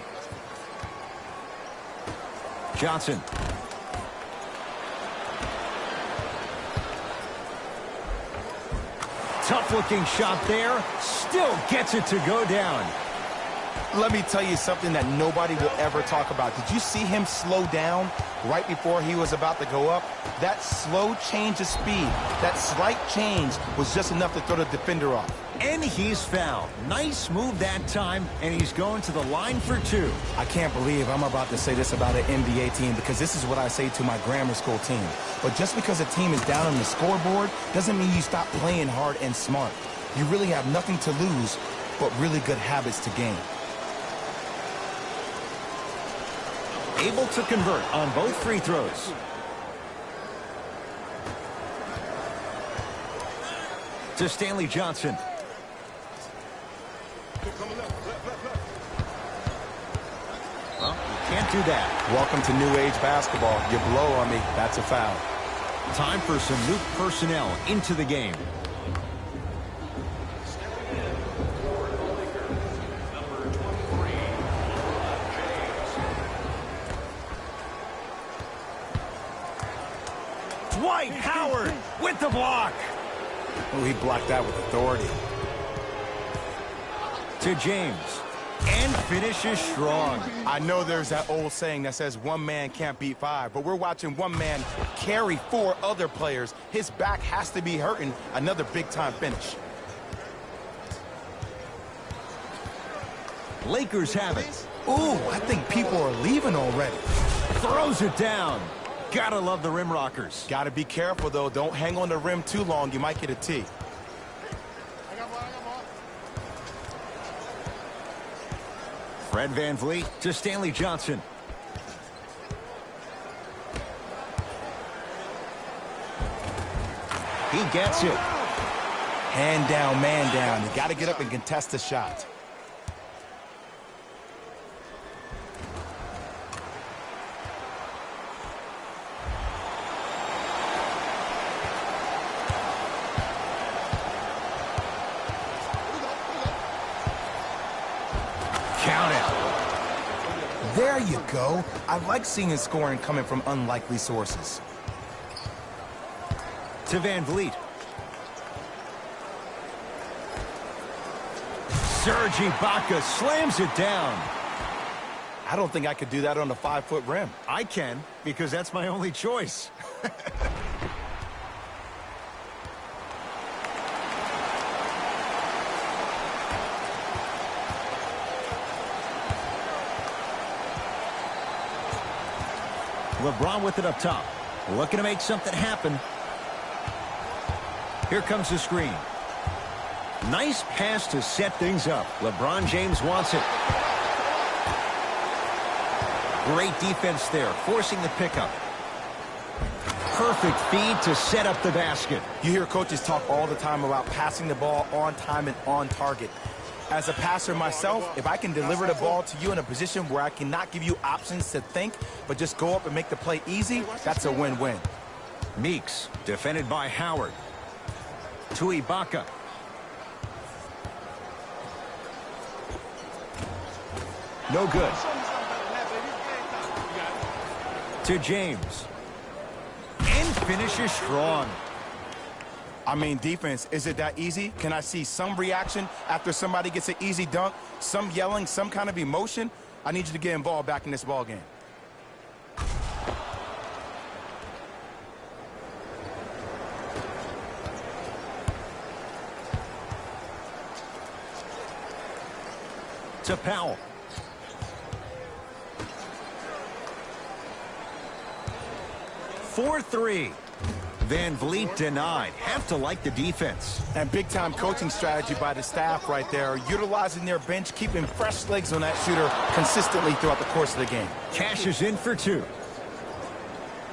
Johnson. Tough-looking shot there. Still gets it to go down. Let me tell you something that nobody will ever talk about. Did you see him slow down right before he was about to go up? That slow change of speed, that slight change was just enough to throw the defender off. And he's fouled. Nice move that time, and he's going to the line for 2. I can't believe I'm about to say this about an NBA team because this is what I say to my grammar school team. But just because a team is down on the scoreboard doesn't mean you stop playing hard and smart. You really have nothing to lose but really good habits to gain. Able to convert on both free throws. To Stanley Johnson. Well, you can't do that. Welcome to new age basketball. You blow on me, that's a foul. Time for some new personnel into the game. Dwight Howard with the block. Oh, he blocked that with authority. To James. And finishes strong. I know there's that old saying that says one man can't beat 5, but we're watching one man carry 4 other players. His back has to be hurting. Another big-time finish. Lakers have it. Ooh, I think people are leaving already. Throws it down. Gotta love the rim rockers. Gotta be careful, though. Don't hang on the rim too long. You might get a tee. Fred VanVleet to Stanley Johnson. He gets it. Hand down, man down. You gotta get up and contest the shot. Count it. There you go. I like seeing his scoring coming from unlikely sources. To VanVleet. Serge Ibaka slams it down. I don't think I could do that on a 5-foot rim. I can, because that's my only choice. LeBron with it up top. Looking to make something happen. Here comes the screen. Nice pass to set things up. LeBron James wants it. Great defense there, forcing the pickup. Perfect feed to set up the basket. You hear coaches talk all the time about passing the ball on time and on target. As a passer myself, if I can deliver the ball to you in a position where I cannot give you options to think, but just go up and make the play easy, that's a win-win. Meeks, defended by Howard. To Ibaka. No good. To James. And finishes strong. I mean, defense, is it that easy? Can I see some reaction after somebody gets an easy dunk? Some yelling, some kind of emotion? I need you to get involved back in this ball game. To Powell. For three. Van Vliet denied. Have to like the defense. And big-time coaching strategy by the staff right there, utilizing their bench, keeping fresh legs on that shooter consistently throughout the course of the game. Cashes in for two.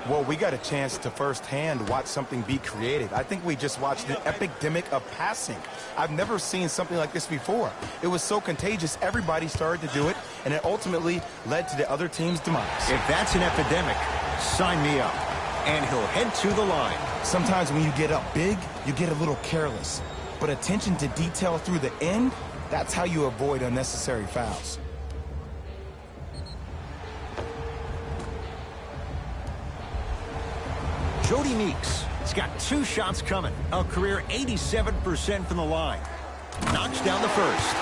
Well, we got a chance to firsthand watch something be created. I think we just watched an epidemic of passing. I've never seen something like this before. It was so contagious, everybody started to do it, and it ultimately led to the other team's demise. If that's an epidemic, sign me up. And he'll head to the line. Sometimes when you get up big, you get a little careless. But attention to detail through the end, that's how you avoid unnecessary fouls. Jody Meeks has got two shots coming. A career 87% from the line. Knocks down the first.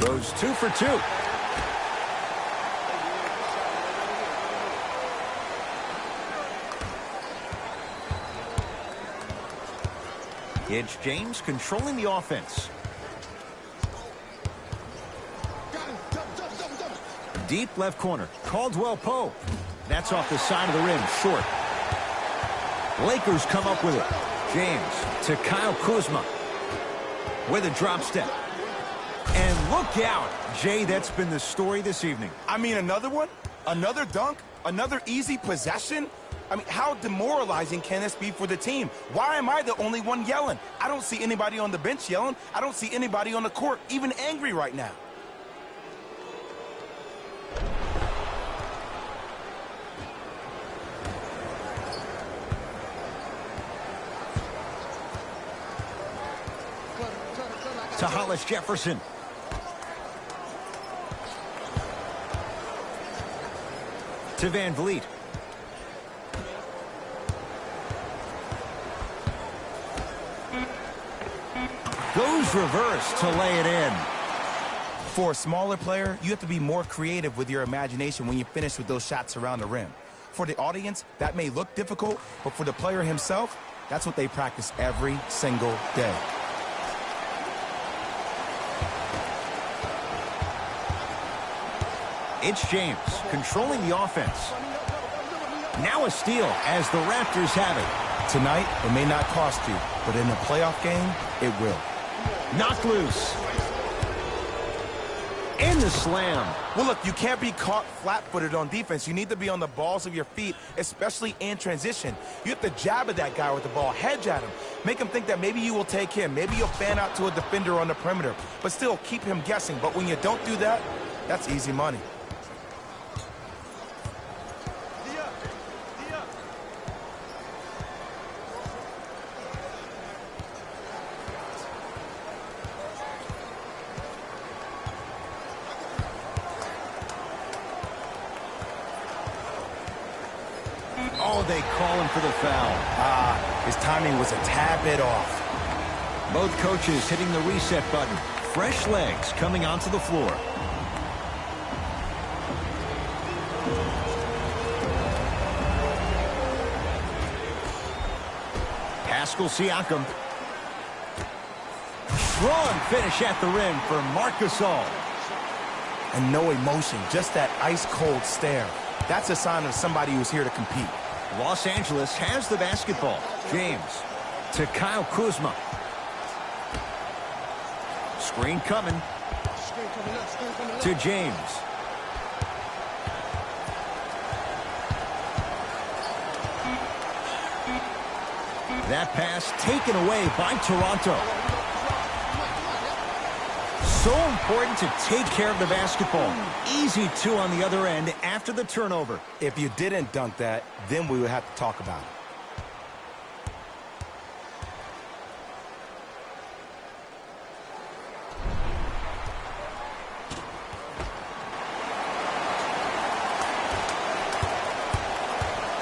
Goes 2 for 2. It's James controlling the offense. Deep left corner. Caldwell Pope. That's off the side of the rim. Short. Lakers come up with it. James to Kyle Kuzma. With a drop step. And look out. Jay, that's been the story this evening. I mean, another one? Another dunk? Another easy possession? I mean, how demoralizing can this be for the team? Why am I the only one yelling? I don't see anybody on the bench yelling. I don't see anybody on the court even angry right now. To Hollis Jefferson. To Van Vliet. Goes reverse to lay it in. For a smaller player, you have to be more creative with your imagination when you finish with those shots around the rim. For the audience, that may look difficult, but for the player himself, that's what they practice every single day. It's James controlling the offense. Now a steal as the Raptors have it. Tonight, it may not cost you, but in a playoff game, it will. Knocked loose. And the slam. Well, look, you can't be caught flat-footed on defense. You need to be on the balls of your feet, especially in transition. You have to jab at that guy with the ball, hedge at him, make him think that maybe you will take him. Maybe you'll fan out to a defender on the perimeter, but still keep him guessing. But when you don't do that, that's easy money. Oh, they call him for the foul. His timing was a tad bit off. Both coaches hitting the reset button. Fresh legs coming onto the floor. Pascal Siakam. Strong finish at the rim for Marc Gasol. And no emotion, just that ice-cold stare. That's a sign of somebody who's here to compete. Los Angeles has the basketball. James to Kyle Kuzma. Screen coming. To James. That pass taken away by Toronto. So important to take care of the basketball. Easy two on the other end after the turnover. If you didn't dunk that, then we would have to talk about it.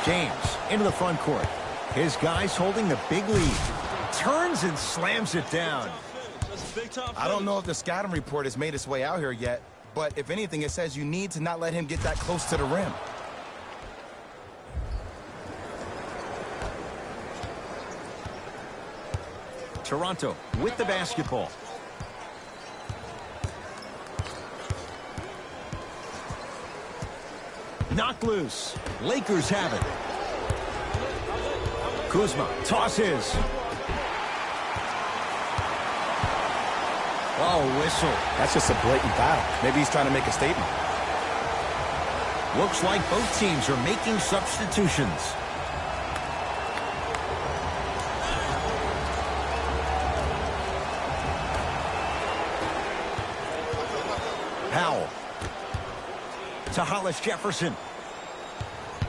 James into the front court. His guys holding the big lead. Turns and slams it down. I don't know if the scouting report has made its way out here yet, But if anything, it says you need to not let him get that close to the rim. Toronto with the basketball. Knocked loose. Lakers have it. Kuzma tosses. Oh, whistle. That's just a blatant foul. Maybe he's trying to make a statement. Looks like both teams are making substitutions. Powell. To Hollis Jefferson.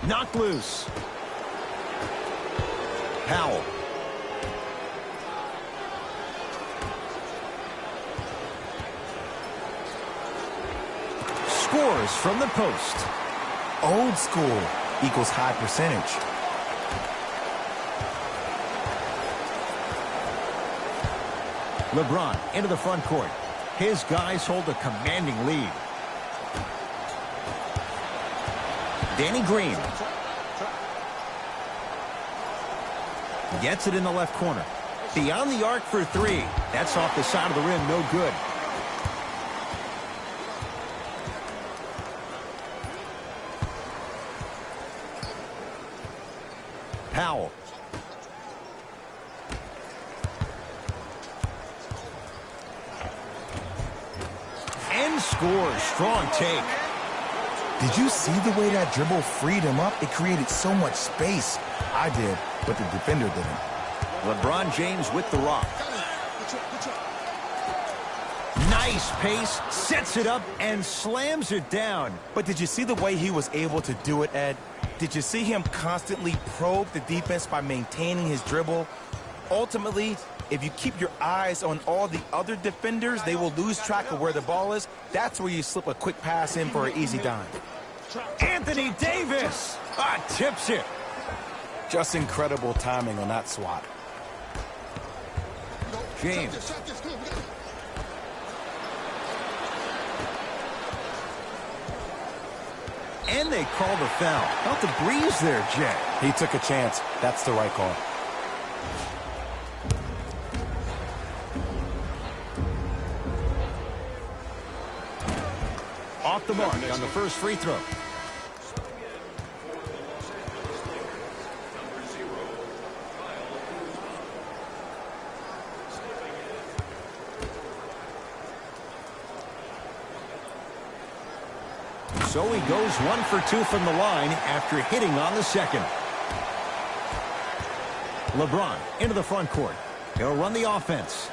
Knocked loose. Powell. Scores from the post. Old school equals high percentage. LeBron into the front court. His guys hold a commanding lead. Danny Green. Gets it in the left corner. Beyond the arc for three. That's off the side of the rim, no good. Powell. And scores. Strong take. Did you see the way that dribble freed him up? It created so much space. I did, but the defender didn't. LeBron James with the rock. Nice pace, sets it up, and slams it down. But did you see the way he was able to do it, Ed? Did you see him constantly probe the defense by maintaining his dribble? Ultimately, if you keep your eyes on all the other defenders, they will lose track of where the ball is. That's where you slip a quick pass in for an easy dime. Anthony Davis tips it. Just incredible timing on that swat. James. And they call the foul. Felt the breeze there, Jay. He took a chance. That's the right call. Off the mark on the first free throw. So he goes 1 for 2 from the line after hitting on the second. LeBron into the front court. He'll run the offense.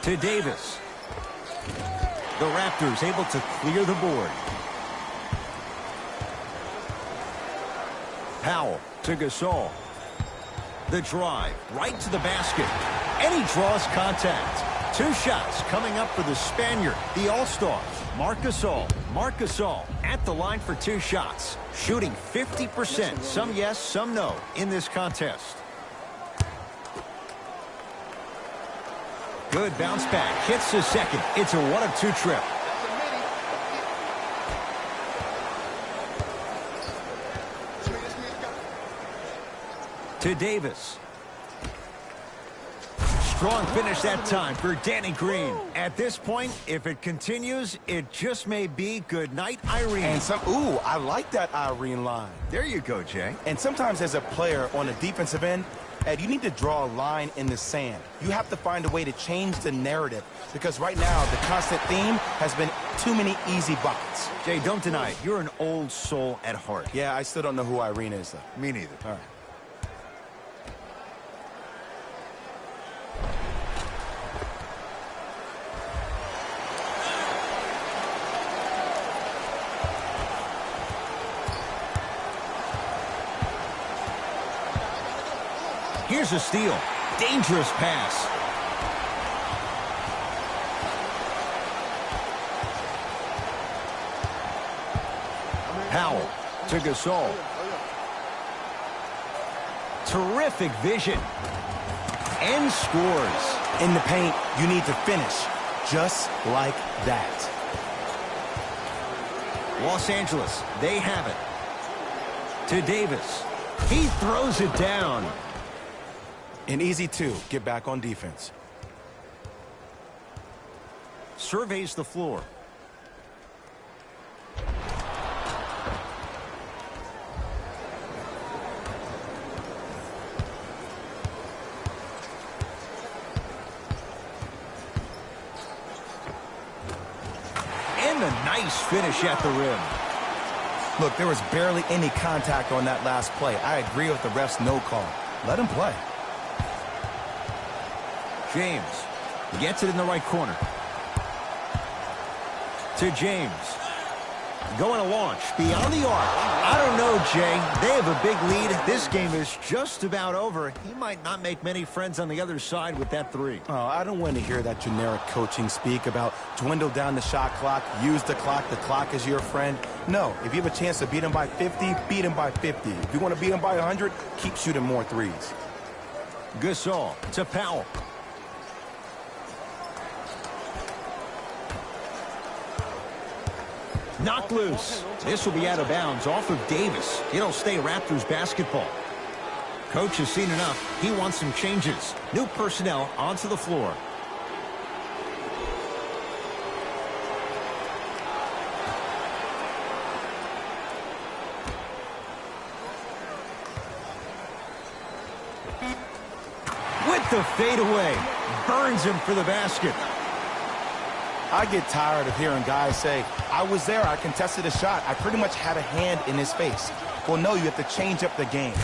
To Davis. The Raptors able to clear the board. Powell to Gasol. The drive right to the basket. And he draws contact. 2 shots coming up for the Spaniard, the All-Star, Marc Gasol. Marc Gasol at the line for 2 shots. Shooting 50%. Some yes, some no in this contest. Good bounce back. Hits the second. It's a 1 of 2 trip. To Davis. Strong finish that time for Danny Green. At this point, if it continues, it just may be good night, Irene. And ooh, I like that Irene line. There you go, Jay. And sometimes as a player on the defensive end, Ed, you need to draw a line in the sand. You have to find a way to change the narrative because right now the constant theme has been too many easy buckets. Jay, don't deny it. You're an old soul at heart. Yeah, I still don't know who Irene is, though. Me neither. All right. Here's a steal. Dangerous pass. Powell to Gasol. Terrific vision. And scores. In the paint, you need to finish just like that. Los Angeles, they have it. To Davis. He throws it down. An easy two. Get back on defense. Surveys the floor. And a nice finish at the rim. Look, there was barely any contact on that last play. I agree with the ref's no call. Let him play. James gets it in the right corner. To James. Going to launch beyond the arc. I don't know, Jay. They have a big lead. This game is just about over. He might not make many friends on the other side with that three. Oh, I don't want to hear that generic coaching speak about dwindle down the shot clock, use the clock is your friend. No, if you have a chance to beat him by 50, beat him by 50. If you want to beat him by 100, keep shooting more threes. Gasol to Powell. Knocked loose. This will be out of bounds off of Davis. It'll stay Raptors basketball. Coach has seen enough. He wants some changes. New personnel onto the floor. With the fadeaway. Burns him for the basket. I get tired of hearing guys say, I was there, I contested a shot, I pretty much had a hand in his face. Well, no, you have to change up the game.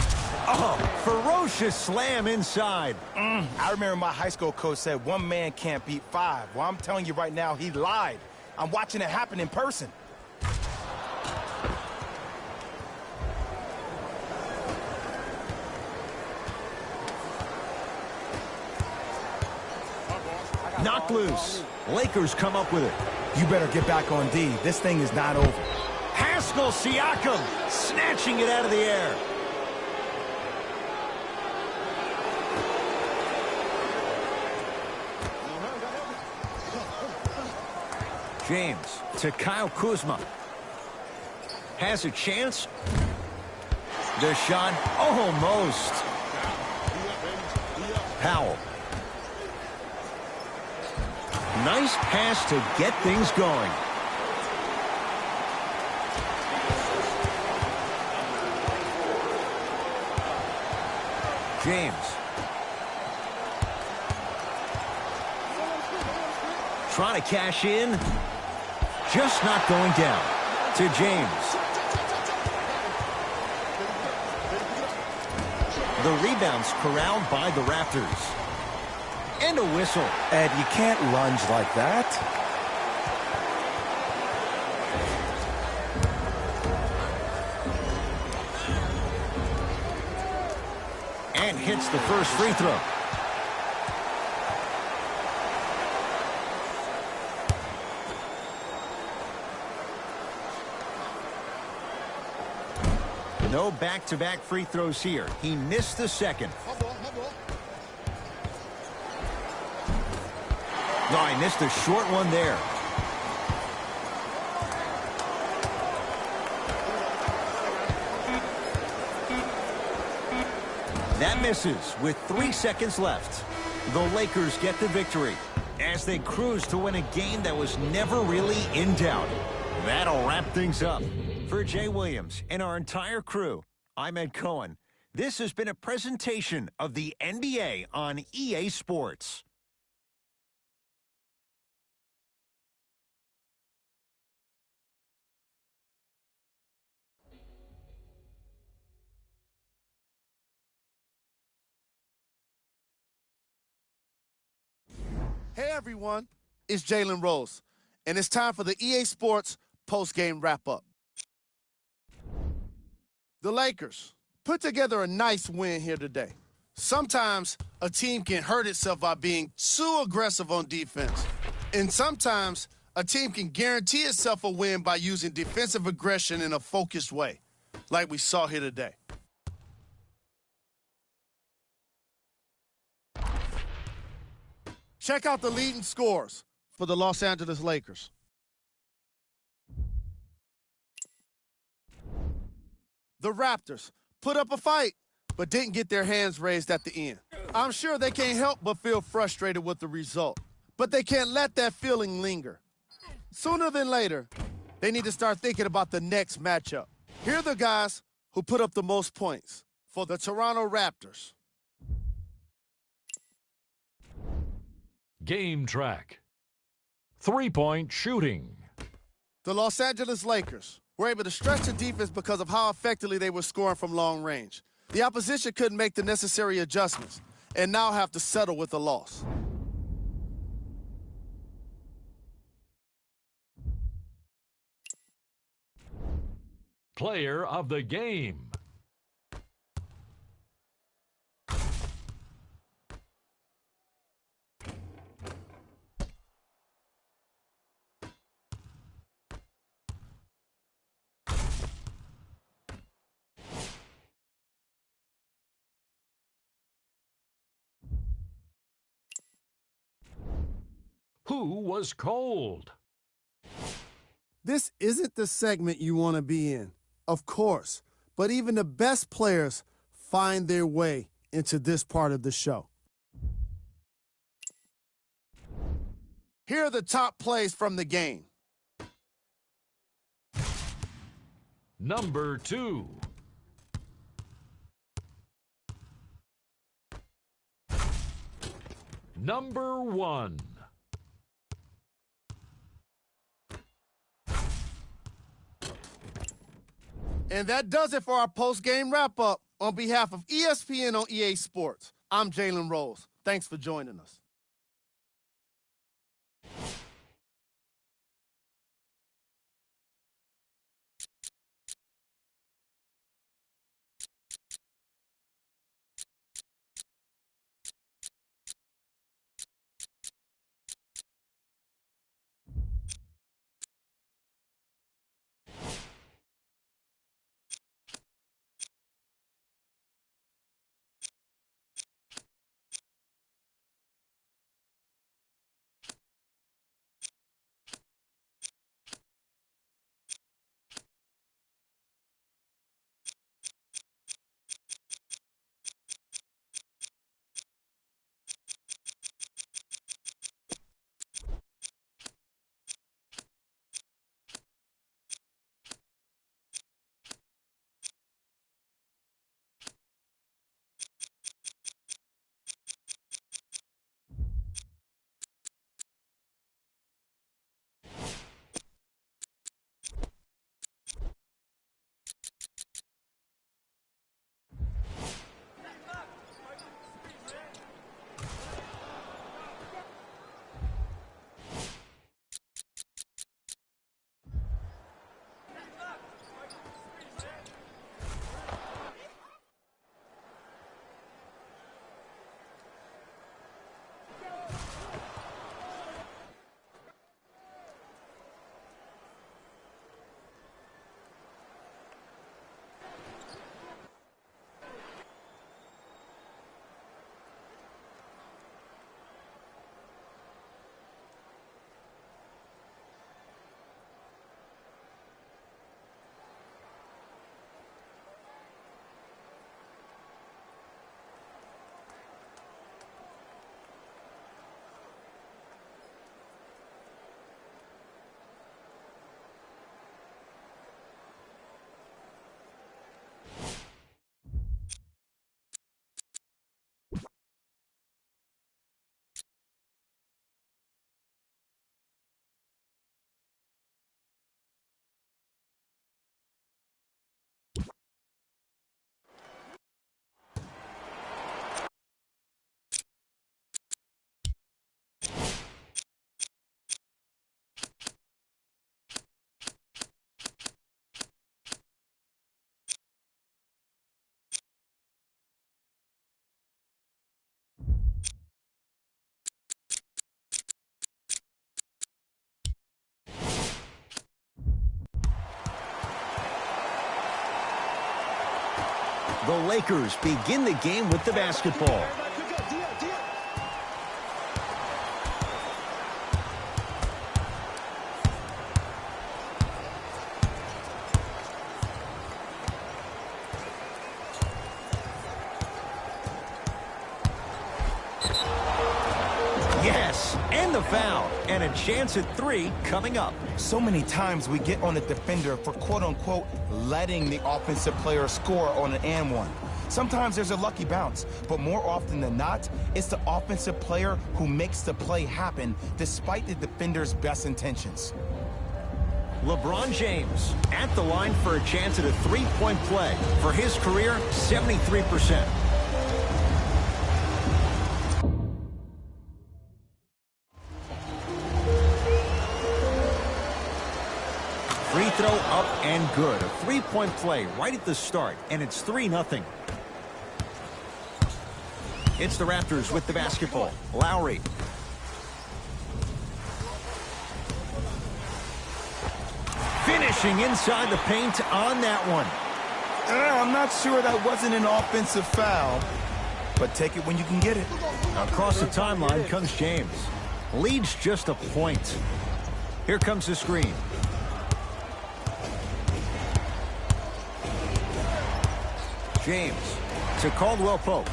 Oh, ferocious slam inside. I remember my high school coach said one man can't beat five. Well, I'm telling you right now, he lied. I'm watching it happen in person. Knocked loose. Lakers come up with it. You better get back on D. This thing is not over. Pascal Siakam snatching it out of the air. James to Kyle Kuzma. Has a chance. The shot almost. Powell. Nice pass to get things going. James. Trying to cash in. Just not going down. To James. The rebound's corralled by the Raptors. And a whistle. Ed, you can't lunge like that. And hits the first free throw. No back-to-back free throws here. He missed the second. No, he missed a short one there. That misses with 3 seconds left. The Lakers get the victory as they cruise to win a game that was never really in doubt. That'll wrap things up. For Jay Williams and our entire crew, I'm Ed Cohen. This has been a presentation of the NBA on EA Sports. Hey everyone, it's Jalen Rose, and it's time for the EA Sports post-game wrap-up. The Lakers put together a nice win here today. Sometimes a team can hurt itself by being too aggressive on defense, and sometimes a team can guarantee itself a win by using defensive aggression in a focused way, like we saw here today. Check out the leading scores for the Los Angeles Lakers. The Raptors put up a fight, but didn't get their hands raised at the end. I'm sure they can't help but feel frustrated with the result, but they can't let that feeling linger. Sooner than later, they need to start thinking about the next matchup. Here are the guys who put up the most points for the Toronto Raptors. Game track. 3-point shooting. The Los Angeles Lakers were able to stretch the defense because of how effectively they were scoring from long range. The opposition couldn't make the necessary adjustments and now have to settle with a loss. Player of the game. Who was cold? This isn't the segment you want to be in, of course, but even the best players find their way into this part of the show. Here are the top plays from the game. Number 2. Number 1. And that does it for our post-game wrap-up. On behalf of ESPN on EA Sports, I'm Jalen Rose. Thanks for joining us. The Lakers begin the game with the basketball. and the foul. And a chance at 3 coming up. So many times we get on the defender for quote-unquote letting the offensive player score on an and one. Sometimes there's a lucky bounce, but more often than not, it's the offensive player who makes the play happen despite the defender's best intentions. LeBron James at the line for a chance at a 3-point play. For his career, 73%. Free throw up and good. A 3-point play right at the start, and it's 3-0. It's the Raptors with the basketball. Lowry. Finishing inside the paint on that one. I'm not sure that wasn't an offensive foul, but take it when you can get it. Across the timeline comes James. Leads just a point. Here comes the screen. James to Caldwell Pope.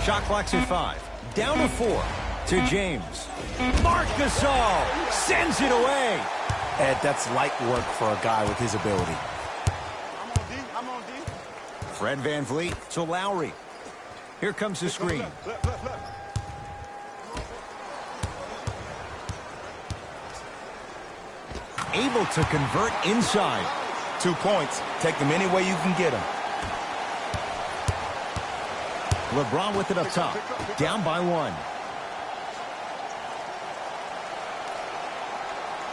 Shot clock's at 5. Down to 4 to James. Marc Gasol sends it away. Ed, that's light work for a guy with his ability. I'm on D. Fred VanVleet to Lowry. Here comes the screen. Able to convert inside. 2 points. Take them any way you can get them. LeBron with it up top. Down by 1.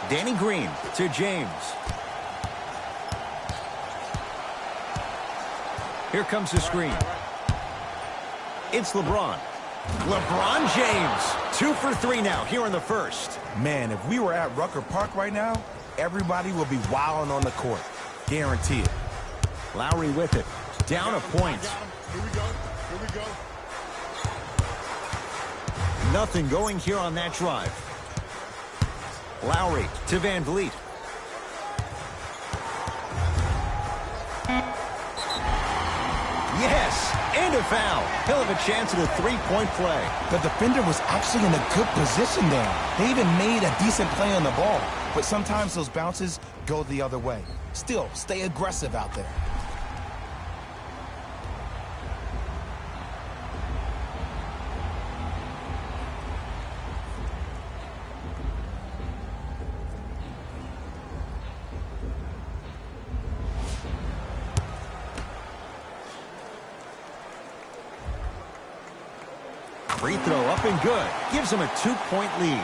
Danny Green to James. Here comes the screen. It's LeBron. LeBron James. 2 for 3 now here in the first. Man, if we were at Rucker Park right now, everybody will be wilding on the court. Guarantee it. Lowry with it. Down a point. Here we go. Here we go. Nothing going here on that drive. Lowry to VanVleet. Yes, and a foul. He'll have a chance at a 3-point play. The defender was actually in a good position there. They even made a decent play on the ball. But sometimes those bounces go the other way. Still, stay aggressive out there. Free throw up and good. Gives him a 2-point lead.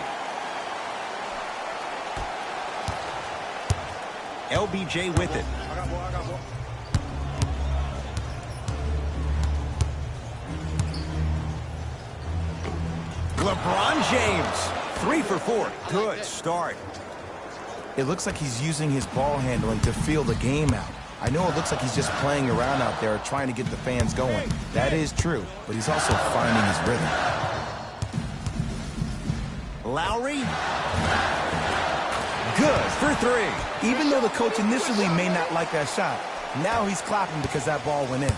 LBJ with it. I got more. LeBron James. 3 for 4. Good start. It looks like he's using his ball handling to feel the game out. I know it looks like he's just playing around out there trying to get the fans going. That is true, but he's also finding his rhythm. Lowry. Good for 3. Even though the coach initially may not like that shot, now he's clapping because that ball went in.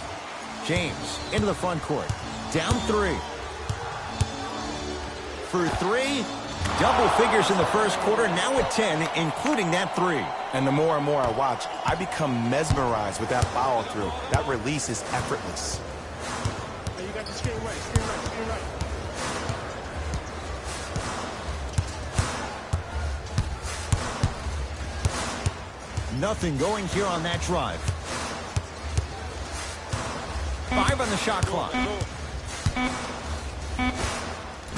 James into the front court. Down 3. For 3. Double figures in the first quarter, now at 10, including that 3. And the more and more I watch, I become mesmerized with that follow through. That release is effortless. Hey, you got the skin right. Nothing going here on that drive. 5 on the shot clock.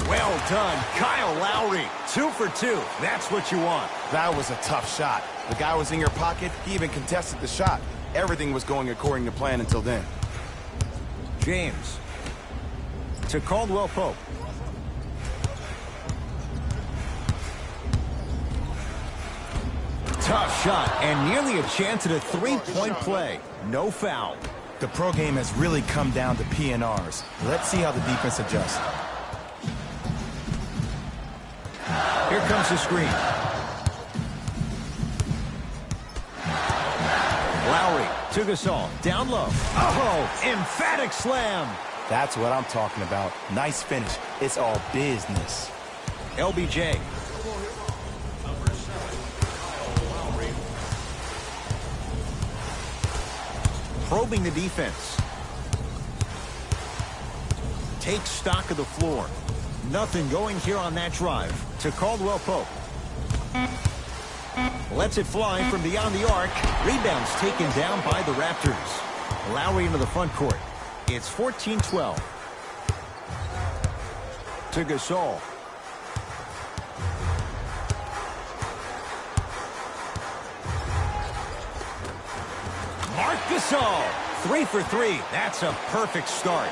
Well done, Kyle Lowry. 2 for 2. That's what you want. That was a tough shot. The guy was in your pocket. He even contested the shot. Everything was going according to plan until then. James to Caldwell Pope. Tough shot and nearly a chance at a 3-point play. No foul. The pro game has really come down to PNRs. Let's see how the defense adjusts. Here comes the screen. Lowry to Gasol. Down low. Oh, emphatic slam. That's what I'm talking about. Nice finish. It's all business. LBJ. Probing the defense. Takes stock of the floor. Nothing going here on that drive to Caldwell Pope. Lets it fly from beyond the arc. Rebounds taken down by the Raptors. Lowry into the front court. It's 14-12. To Gasol. Marc Gasol. 3 for 3. That's a perfect start.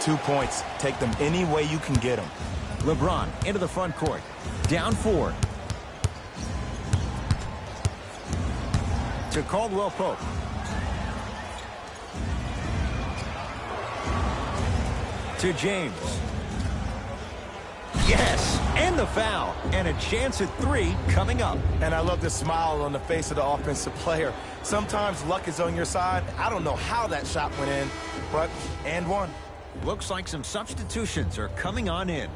2 points. Take them any way you can get them. LeBron into the front court. Down 4. To Caldwell Pope. To James. Yes, and the foul. And a chance at 3 coming up. And I love the smile on the face of the offensive player. Sometimes luck is on your side. I don't know how that shot went in, but and one. Looks like some substitutions are coming on in.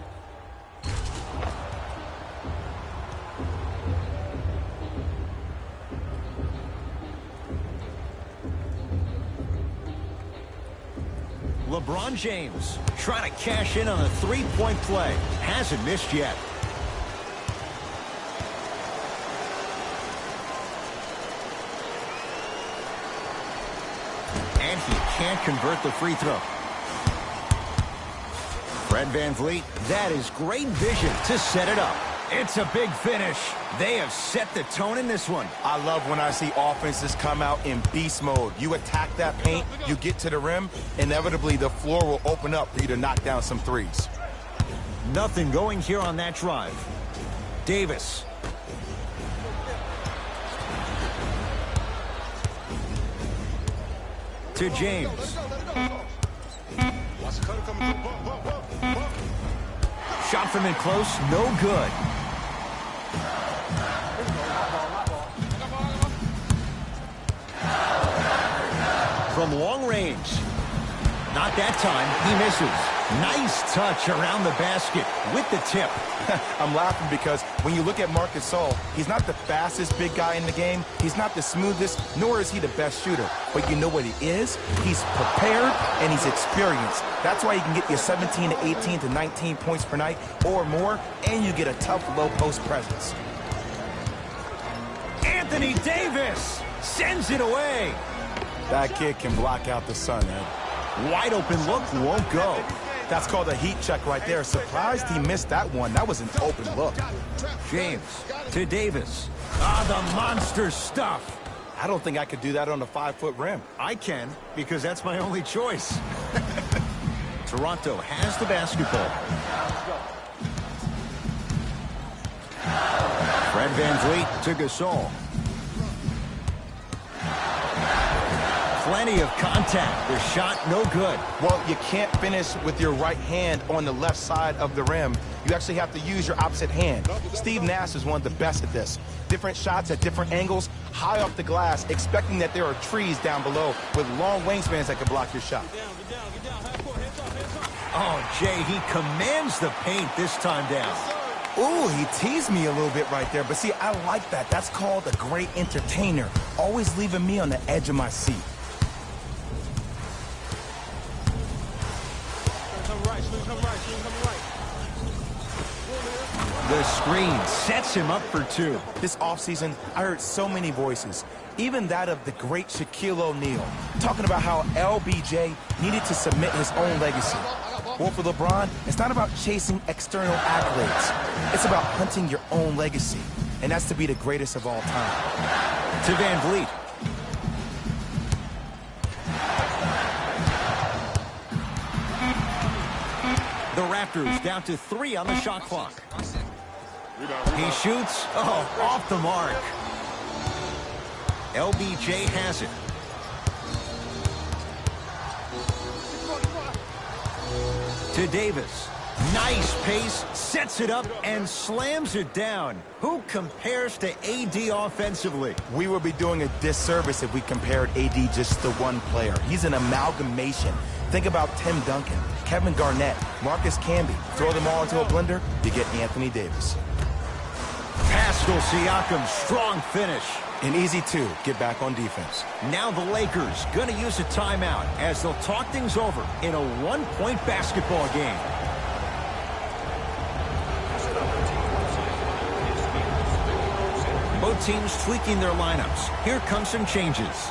LeBron James trying to cash in on a three-point play. Hasn't missed yet. And he can't convert the free throw. Fred VanVleet, that is great vision to set it up. It's a big finish. They have set the tone in this one. I love when I see offenses come out in beast mode. You attack that paint, you get to the rim, inevitably the floor will open up for you to knock down some threes. Nothing going here on that drive. Davis. To James. Shot from in close, no good. From long range. Not that time, he misses. Nice touch around the basket with the tip. I'm laughing because when you look at Marc Gasol, he's not the fastest big guy in the game. He's not the smoothest, nor is he the best shooter. But you know what he is? He's prepared and he's experienced. That's why he can get you 17 to 18 to 19 points per night or more, and you get a tough low post presence. Anthony Davis sends it away. That kid can block out the sun, Ed. Wide open look won't go. That's called a heat check right there. Surprised he missed that one. That was an open look. James to Davis. Ah, the monster stuff. I don't think I could do that on a 5-foot rim. I can, because that's my only choice. Toronto has the basketball. Fred VanVleet to Gasol. Plenty of contact. The shot no good. Well, you can't finish with your right hand on the left side of the rim. You actually have to use your opposite hand. Steve Nash is one of the best at this. Different shots at different angles, high off the glass, expecting that there are trees down below with long wingspans that can block your shot. Oh, Jay, he commands the paint this time down. Ooh, he teased me a little bit right there. But see, I like that. That's called a great entertainer. Always leaving me on the edge of my seat. The screen sets him up for 2. This offseason, I heard so many voices, even that of the great Shaquille O'Neal, talking about how LBJ needed to submit his own legacy. Well, for LeBron, it's not about chasing external accolades. It's about hunting your own legacy, and that's to be the greatest of all time. To VanVleet. The Raptors down to 3 on the shot clock. He shoots. Oh, off the mark. LBJ has it. To Davis. Nice pace, sets it up, and slams it down. Who compares to AD offensively? We would be doing a disservice if we compared AD just to one player. He's an amalgamation. Think about Tim Duncan, Kevin Garnett, Marcus Camby. Throw them all into a blender, you get Anthony Davis. Pascal Siakam, strong finish. And easy too, get back on defense. Now the Lakers going to use a timeout as they'll talk things over in a one-point basketball game. Both teams tweaking their lineups. Here come some changes.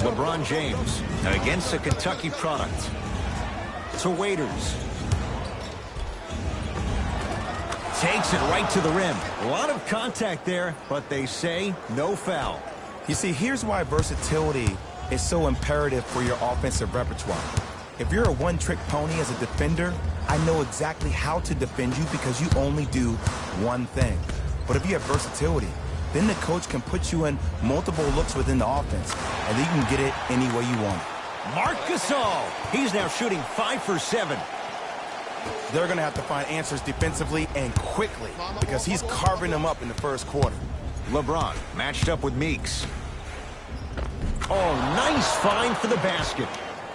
LeBron James against a Kentucky product. To Waiters. Takes it right to the rim. A lot of contact there, but they say no foul. You see, here's why versatility is so imperative for your offensive repertoire. If you're a one-trick pony as a defender, I know exactly how to defend you because you only do one thing. But if you have versatility, then the coach can put you in multiple looks within the offense, and then you can get it any way you want. Marc Gasol. He's now shooting 5 for 7. They're going to have to find answers defensively and quickly because he's carving them up in the first quarter. LeBron matched up with Meeks. Oh, nice find for the basket.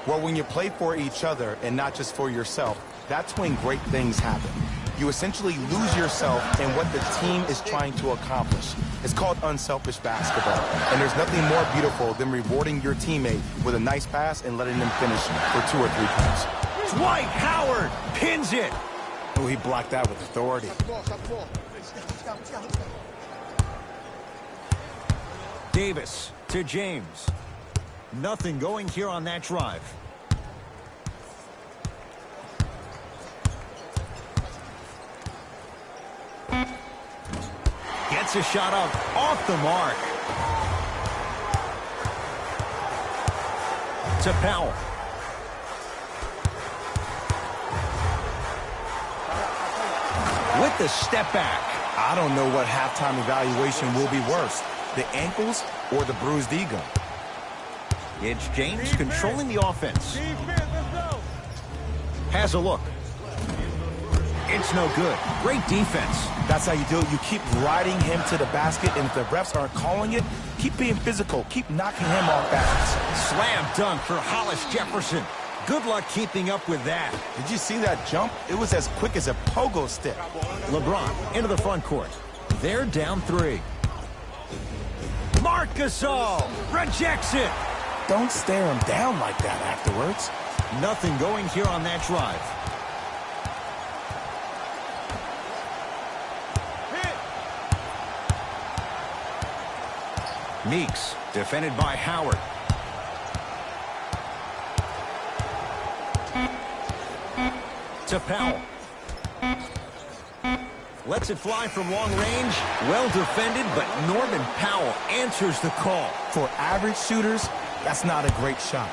Well, when you play for each other and not just for yourself, that's when great things happen. You essentially lose yourself in what the team is trying to accomplish. It's called unselfish basketball. And there's nothing more beautiful than rewarding your teammate with a nice pass and letting them finish for 2 or 3 points. Dwight Howard pins it. Oh, he blocked that with authority. Davis to James. Nothing going here on that drive. Gets a shot up off the mark. To Powell. With the step back. I don't know what halftime evaluation will be worse, the ankles or the bruised ego. It's James controlling the offense. Has a look. It's no good. Great defense. That's how you do it. You keep riding him to the basket, and if the refs aren't calling it, keep being physical. Keep knocking him off balance. Slam dunk for Hollis Jefferson. Good luck keeping up with that. Did you see that jump? It was as quick as a pogo stick. LeBron into the front court. They're down 3. Marc Gasol rejects it. Don't stare him down like that afterwards. Nothing going here on that drive. Meeks defended by Howard. To Powell. Lets it fly from long range. Well defended, but Norman Powell answers the call. For average shooters, that's not a great shot.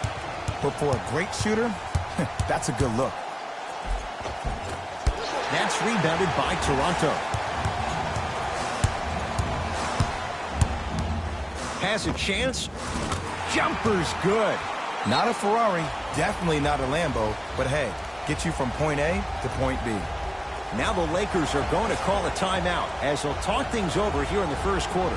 But for a great shooter, that's a good look. That's rebounded by Toronto. Has a chance. Jumper's good. Not a Ferrari, definitely not a Lambo, but hey, get you from point A to point B. Now the Lakers are going to call a timeout as they'll talk things over here in the first quarter.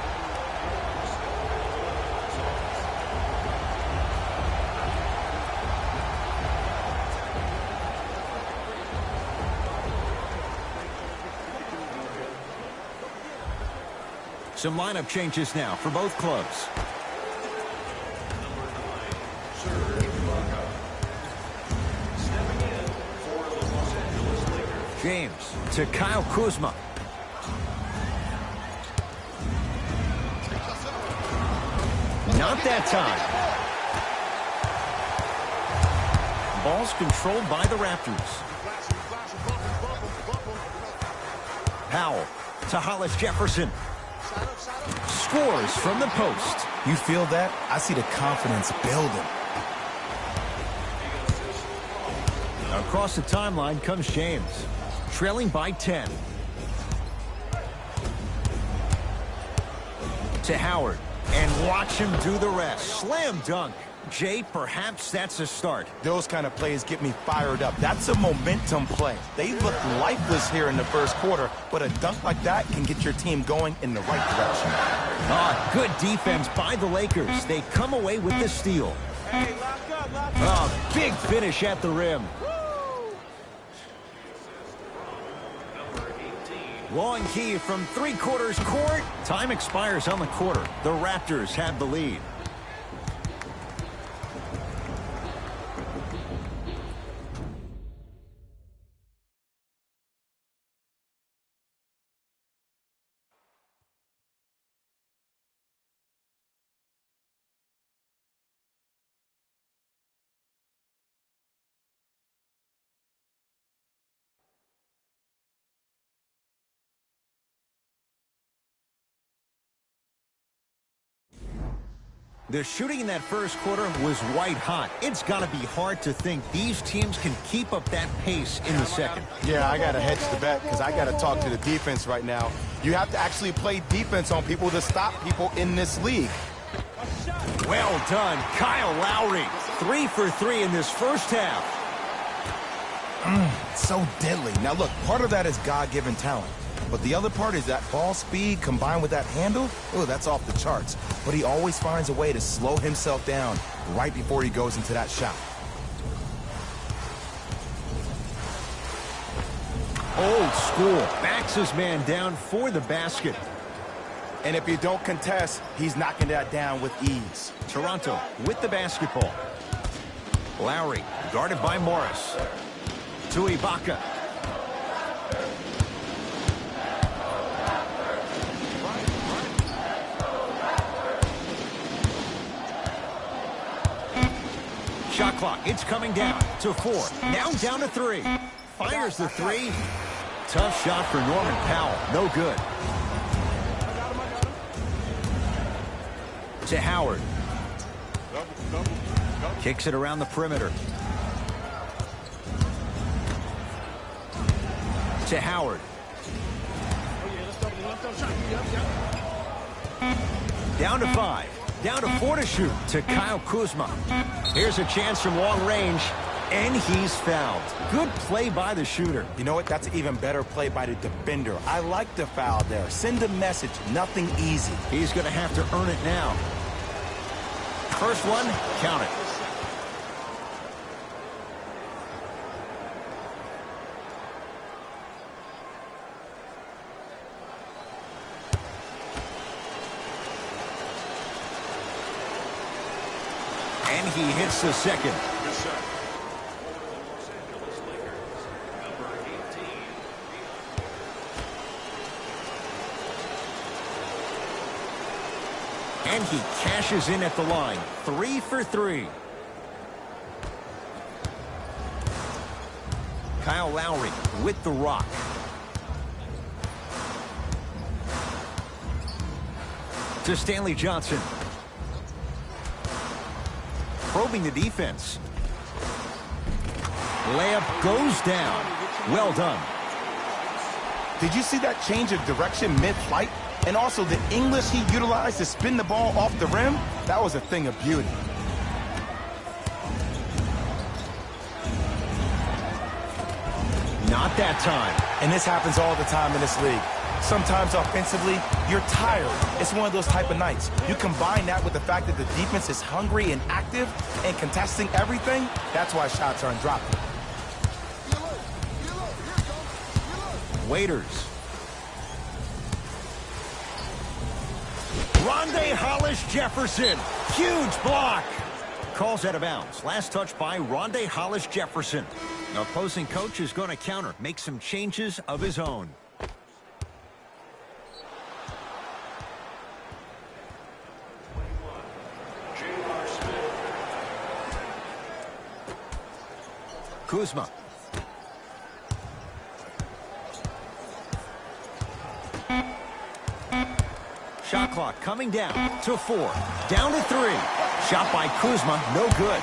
Some lineup changes now for both clubs. James to Kyle Kuzma. Not that time. Ball's controlled by the Raptors. Powell to Hollis Jefferson. Scores from the post. You feel that? I see the confidence building. Across the timeline comes James, trailing by 10. To Howard, and watch him do the rest. Slam dunk. Jay, perhaps that's a start. Those kind of plays get me fired up. That's a momentum play. They look lifeless here in the first quarter, but a dunk like that can get your team going in the right direction. Ah, good defense by the Lakers. They come away with the steal. Hey, lock up, lock up. Ah, big finish at the rim. Long key from three-quarters court. Time expires on the quarter. The Raptors have the lead. The shooting in that first quarter was white hot. It's got to be hard to think these teams can keep up that pace in the second. Yeah, I got to hedge the bet because I got to talk to the defense right now. You have to actually play defense on people to stop people in this league. Well done, Kyle Lowry. 3 for 3 in this first half. So deadly. Now, look, part of that is God-given talent. But the other part is that ball speed combined with that handle. Oh, that's off the charts. But he always finds a way to slow himself down right before he goes into that shot. Old school. Backs his man down for the basket. And if you don't contest, he's knocking that down with ease. Toronto with the basketball. Lowry guarded by Morris. To Ibaka. Shot clock, it's coming down to 4. Now down to 3. Fires the 3. Tough shot for Norman Powell. No good. To Howard. Kicks it around the perimeter. To Howard. Down to 5. Down to 4 to shoot to Kyle Kuzma. Here's a chance from long range, and he's fouled. Good play by the shooter. You know what? That's an even better play by the defender. I like the foul there. Send a message. Nothing easy. He's going to have to earn it now. First one, count it. And he hits the second. And he cashes in at the line. 3 for 3. Kyle Lowry with the rock. To Stanley Johnson. Probing the defense. Layup goes down. Well done. Did you see that change of direction mid-flight? And also the English he utilized to spin the ball off the rim? That was a thing of beauty. Not that time. And this happens all the time in this league. Sometimes offensively, you're tired. It's one of those type of nights. You combine that with the fact that the defense is hungry and active and contesting everything, that's why shots aren't dropping. Waiters. Rondé Hollis-Jefferson. Huge block. Calls out of bounds. Last touch by Rondé Hollis-Jefferson. The opposing coach is going to counter. Make some changes of his own. Kuzma. Shot clock coming down to 4. Down to 3. Shot by Kuzma. No good.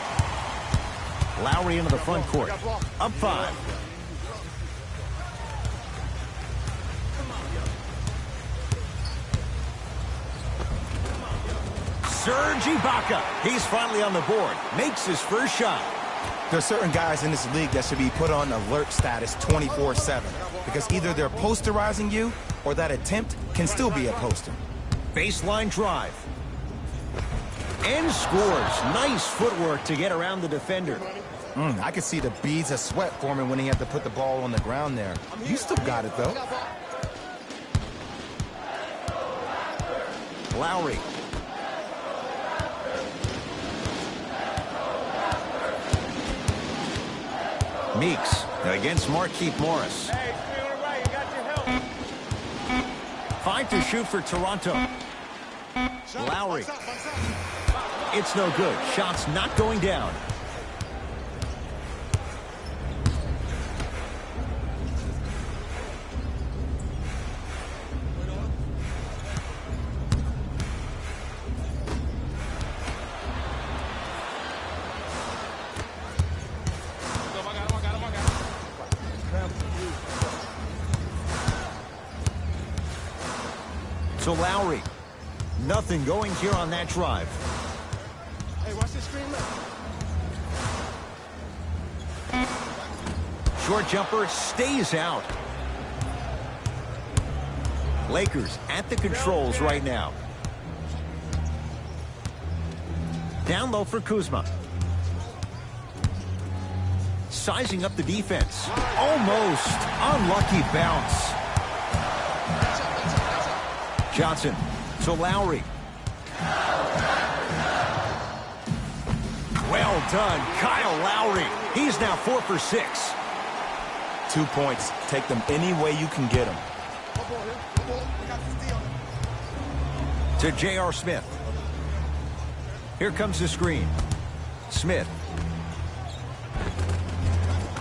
Lowry into the front court. Up 5. Serge Ibaka. He's finally on the board. Makes his first shot. There are certain guys in this league that should be put on alert status 24/7 because either they're posterizing you or that attempt can still be a poster. Baseline drive. And scores. Nice footwork to get around the defender. I could see the beads of sweat forming when he had to put the ball on the ground there. You still got it, though. Lowry. Meeks against Markieff Morris. 5 to shoot for Toronto. Lowry. It's no good. Shot's not going down. So Lowry, nothing going here on that drive. Hey, watch this screen. Short jumper stays out. Lakers at the controls right now. Down low for Kuzma. Sizing up the defense. Almost. Unlucky bounce. Johnson to Lowry. Well done, Kyle Lowry. He's now 4 for 6. 2 points. Take them any way you can get them. To J.R. Smith. Here comes the screen. Smith.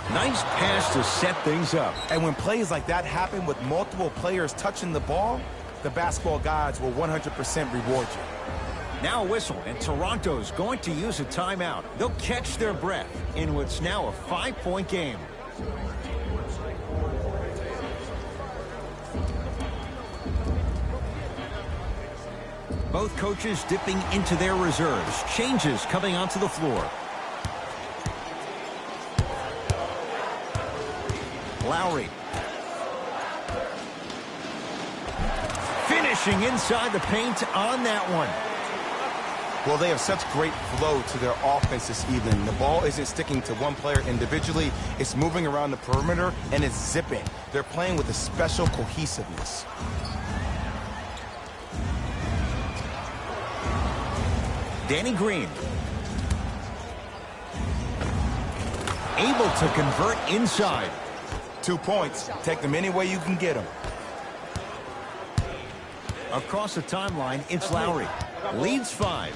Nice pass to set things up. And when plays like that happen with multiple players touching the ball, the basketball gods will 100% reward you. Now a whistle, and Toronto's going to use a timeout. They'll catch their breath in what's now a 5-point game. Both coaches dipping into their reserves. Changes coming onto the floor. Lowry. Finishing inside the paint on that one. Well, they have such great flow to their offense this evening. The ball isn't sticking to one player individually. It's moving around the perimeter, and it's zipping. They're playing with a special cohesiveness. Danny Green. Able to convert inside. 2 points. Take them any way you can get them. Across the timeline, it's Lowry. Leads 5.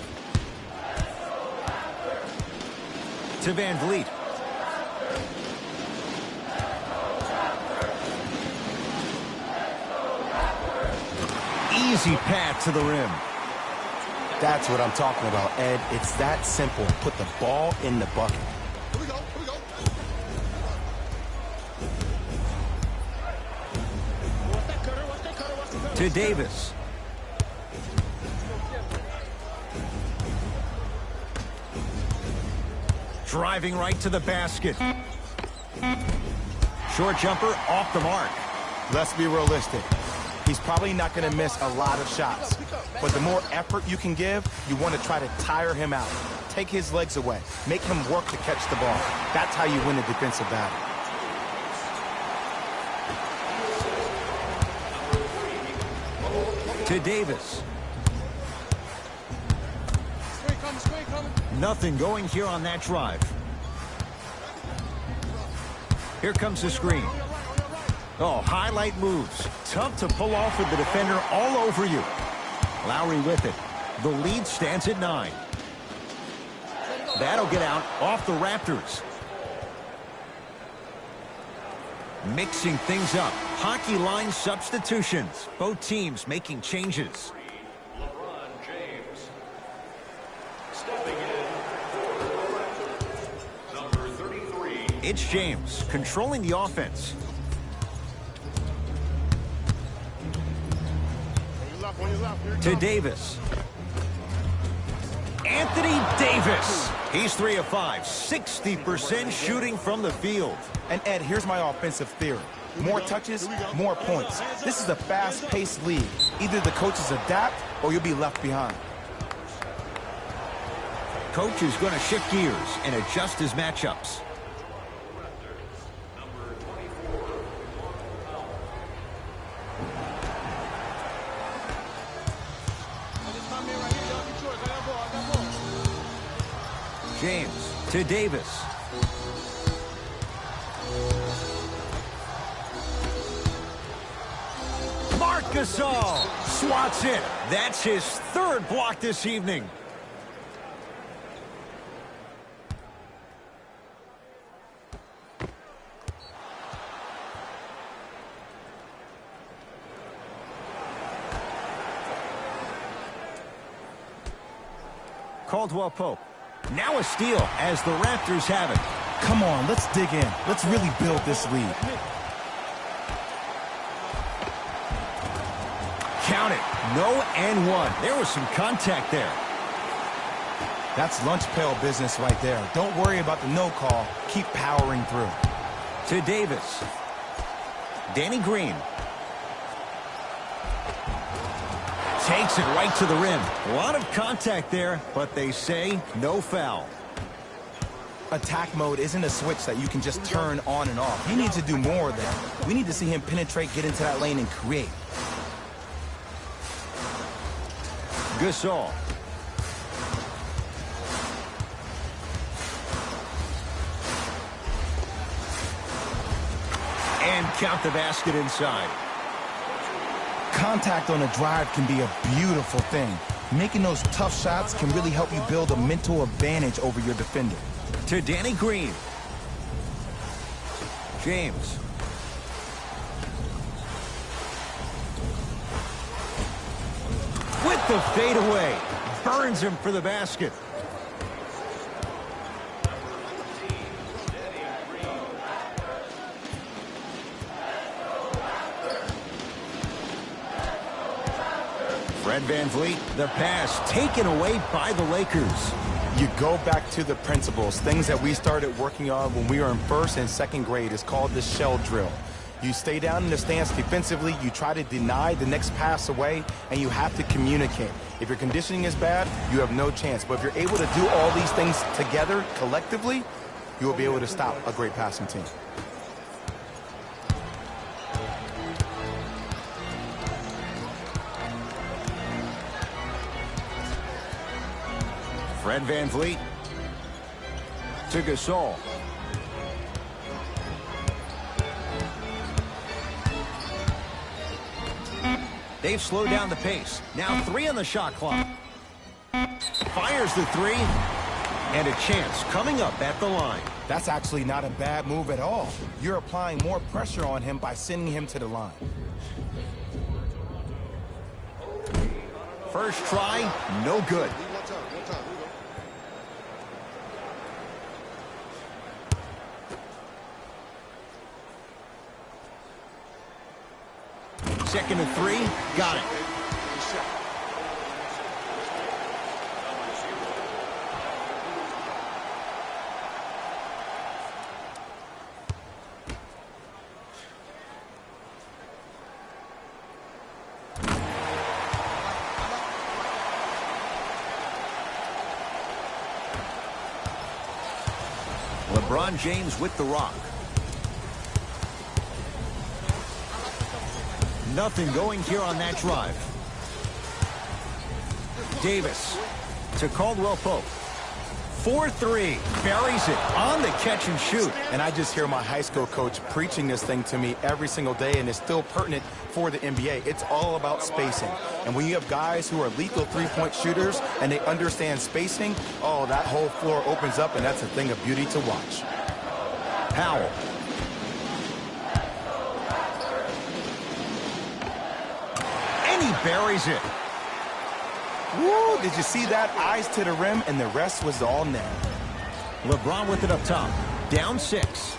To Van Vliet. Easy path to the rim. That's what I'm talking about, Ed. It's that simple. Put the ball in the bucket. Here we go. Here we go. To Davis. Driving right to the basket. Short jumper off the mark. Let's be realistic. He's probably not going to miss a lot of shots. But the more effort you can give, you want to try to tire him out. Take his legs away. Make him work to catch the ball. That's how you win a defensive battle. To Davis. Nothing going here on that drive. Here comes the screen. Oh, highlight moves. Tough to pull off with the defender all over you. Lowry with it. The lead stands at 9. That'll get out off the Raptors. Mixing things up. Hockey line substitutions. Both teams making changes. LeBron James. Stepping in for number 33. It's James controlling the offense. To Davis. Anthony Davis. He's 3 of 5, 60% shooting from the field. And Ed, here's my offensive theory. More touches, more points. This is a fast-paced league. Either the coaches adapt or you'll be left behind. Coach is going to shift gears and adjust his matchups. James to Davis. Marc Gasol swats it. That's his 3rd block this evening. Caldwell Pope. Now a steal as the Raptors have it. Come on, let's dig in. Let's really build this lead. Count it. No and one. There was some contact there. That's lunch pail business right there. Don't worry about the no call. Keep powering through. To Davis. Danny Green. Takes it right to the rim. A lot of contact there, but they say no foul. Attack mode isn't a switch that you can just turn on and off. He needs to do more of that. We need to see him penetrate, get into that lane, and create. Gasol. And count the basket inside. Contact on a drive can be a beautiful thing. Making those tough shots can really help you build a mental advantage over your defender. To Danny Green. James. With the fadeaway. Burns him for the basket. Fred VanVleet, the pass taken away by the Lakers. You go back to the principles, things that we started working on when we were in 1st and 2nd grade. It's called the shell drill. You stay down in the stance defensively, you try to deny the next pass away, and you have to communicate. If your conditioning is bad, you have no chance. But if you're able to do all these things together, collectively, you will be able to stop a great passing team. Fred VanVleet to Gasol. They've slowed down the pace. Now 3 on the shot clock. Fires the 3. And a chance coming up at the line. That's actually not a bad move at all. You're applying more pressure on him by sending him to the line. First try, no good. Second and 3, got it. LeBron James with the rock. Nothing going here on that drive. Davis to Caldwell Pope. 4-3. Buries it on the catch and shoot. And I just hear my high school coach preaching this thing to me every single day, and it's still pertinent for the NBA. It's all about spacing. And when you have guys who are lethal three-point shooters and they understand spacing, oh, that whole floor opens up, and that's a thing of beauty to watch. Powell. And he buries it. Woo, did you see that? Eyes to the rim, and the rest was all net. LeBron with it up top. Down 6.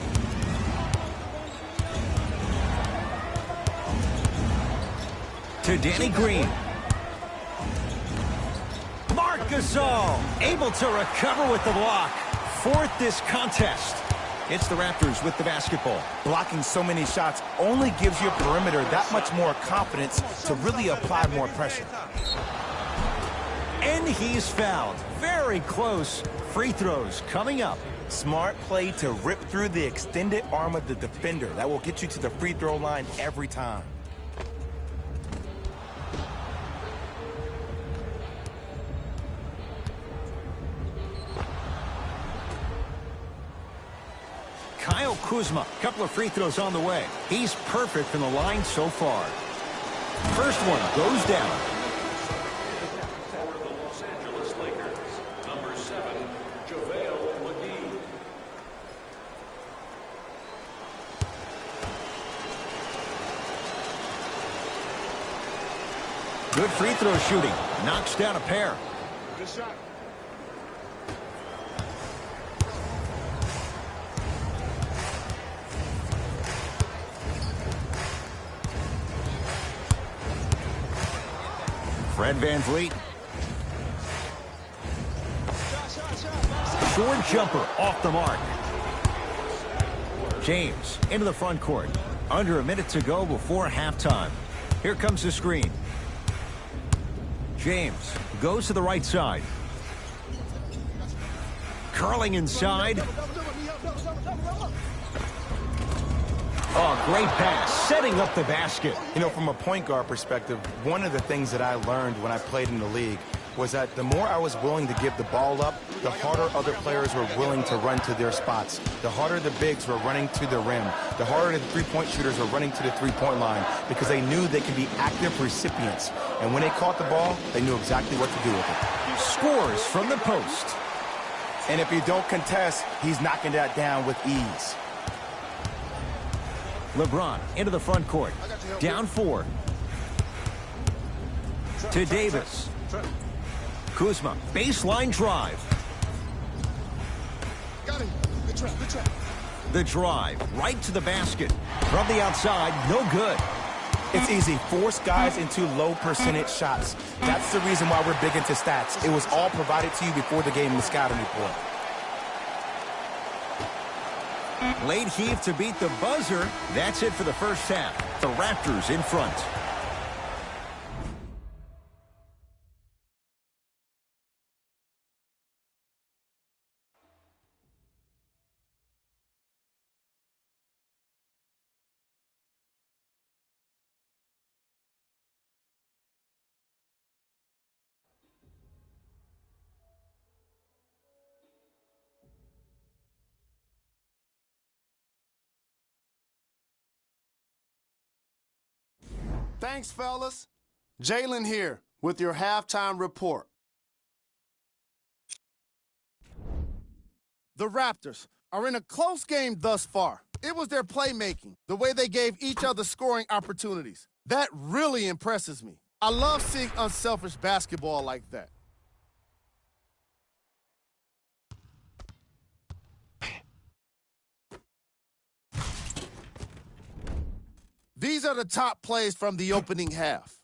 To Danny Green. Marc Gasol able to recover with the block. Fourth this contest. It's the Raptors with the basketball. Blocking so many shots only gives your perimeter that much more confidence to really apply more pressure. And he's fouled. Very close. Free throws coming up. Smart play to rip through the extended arm of the defender. That will get you to the free throw line every time. Kyle Kuzma, a couple of free throws on the way. He's perfect from the line so far. First one goes down. For the Los Angeles Lakers, number 7, JaVale McGee. Good free throw shooting. Knocks down a pair. Good shot. Fred VanVleet. Short jumper off the mark. James into the front court. Under a minute to go before halftime. Here comes the screen. James goes to the right side. Curling inside. Oh, great pass, setting up the basket. You know, from a point guard perspective, one of the things that I learned when I played in the league was that the more I was willing to give the ball up, the harder other players were willing to run to their spots. The harder the bigs were running to the rim. The harder the three-point shooters were running to the three-point line because they knew they could be active recipients. And when they caught the ball, they knew exactly what to do with it. Scores from the post. And if you don't contest, he's knocking that down with ease. LeBron into the front court. Down 4. To Davis. Kuzma, baseline drive. Got him. Good trap, good trap. The drive, right to the basket. From the outside, no good. It's easy. Force guys into low percentage shots. That's the reason why we're big into stats. It was all provided to you before the game in the scouting report. Late heave to beat the buzzer. That's it for the first half. The Raptors in front. Thanks, fellas. Jalen here with your halftime report. The Raptors are in a close game thus far. It was their playmaking, the way they gave each other scoring opportunities. That really impresses me. I love seeing unselfish basketball like that. These are the top plays from the opening half.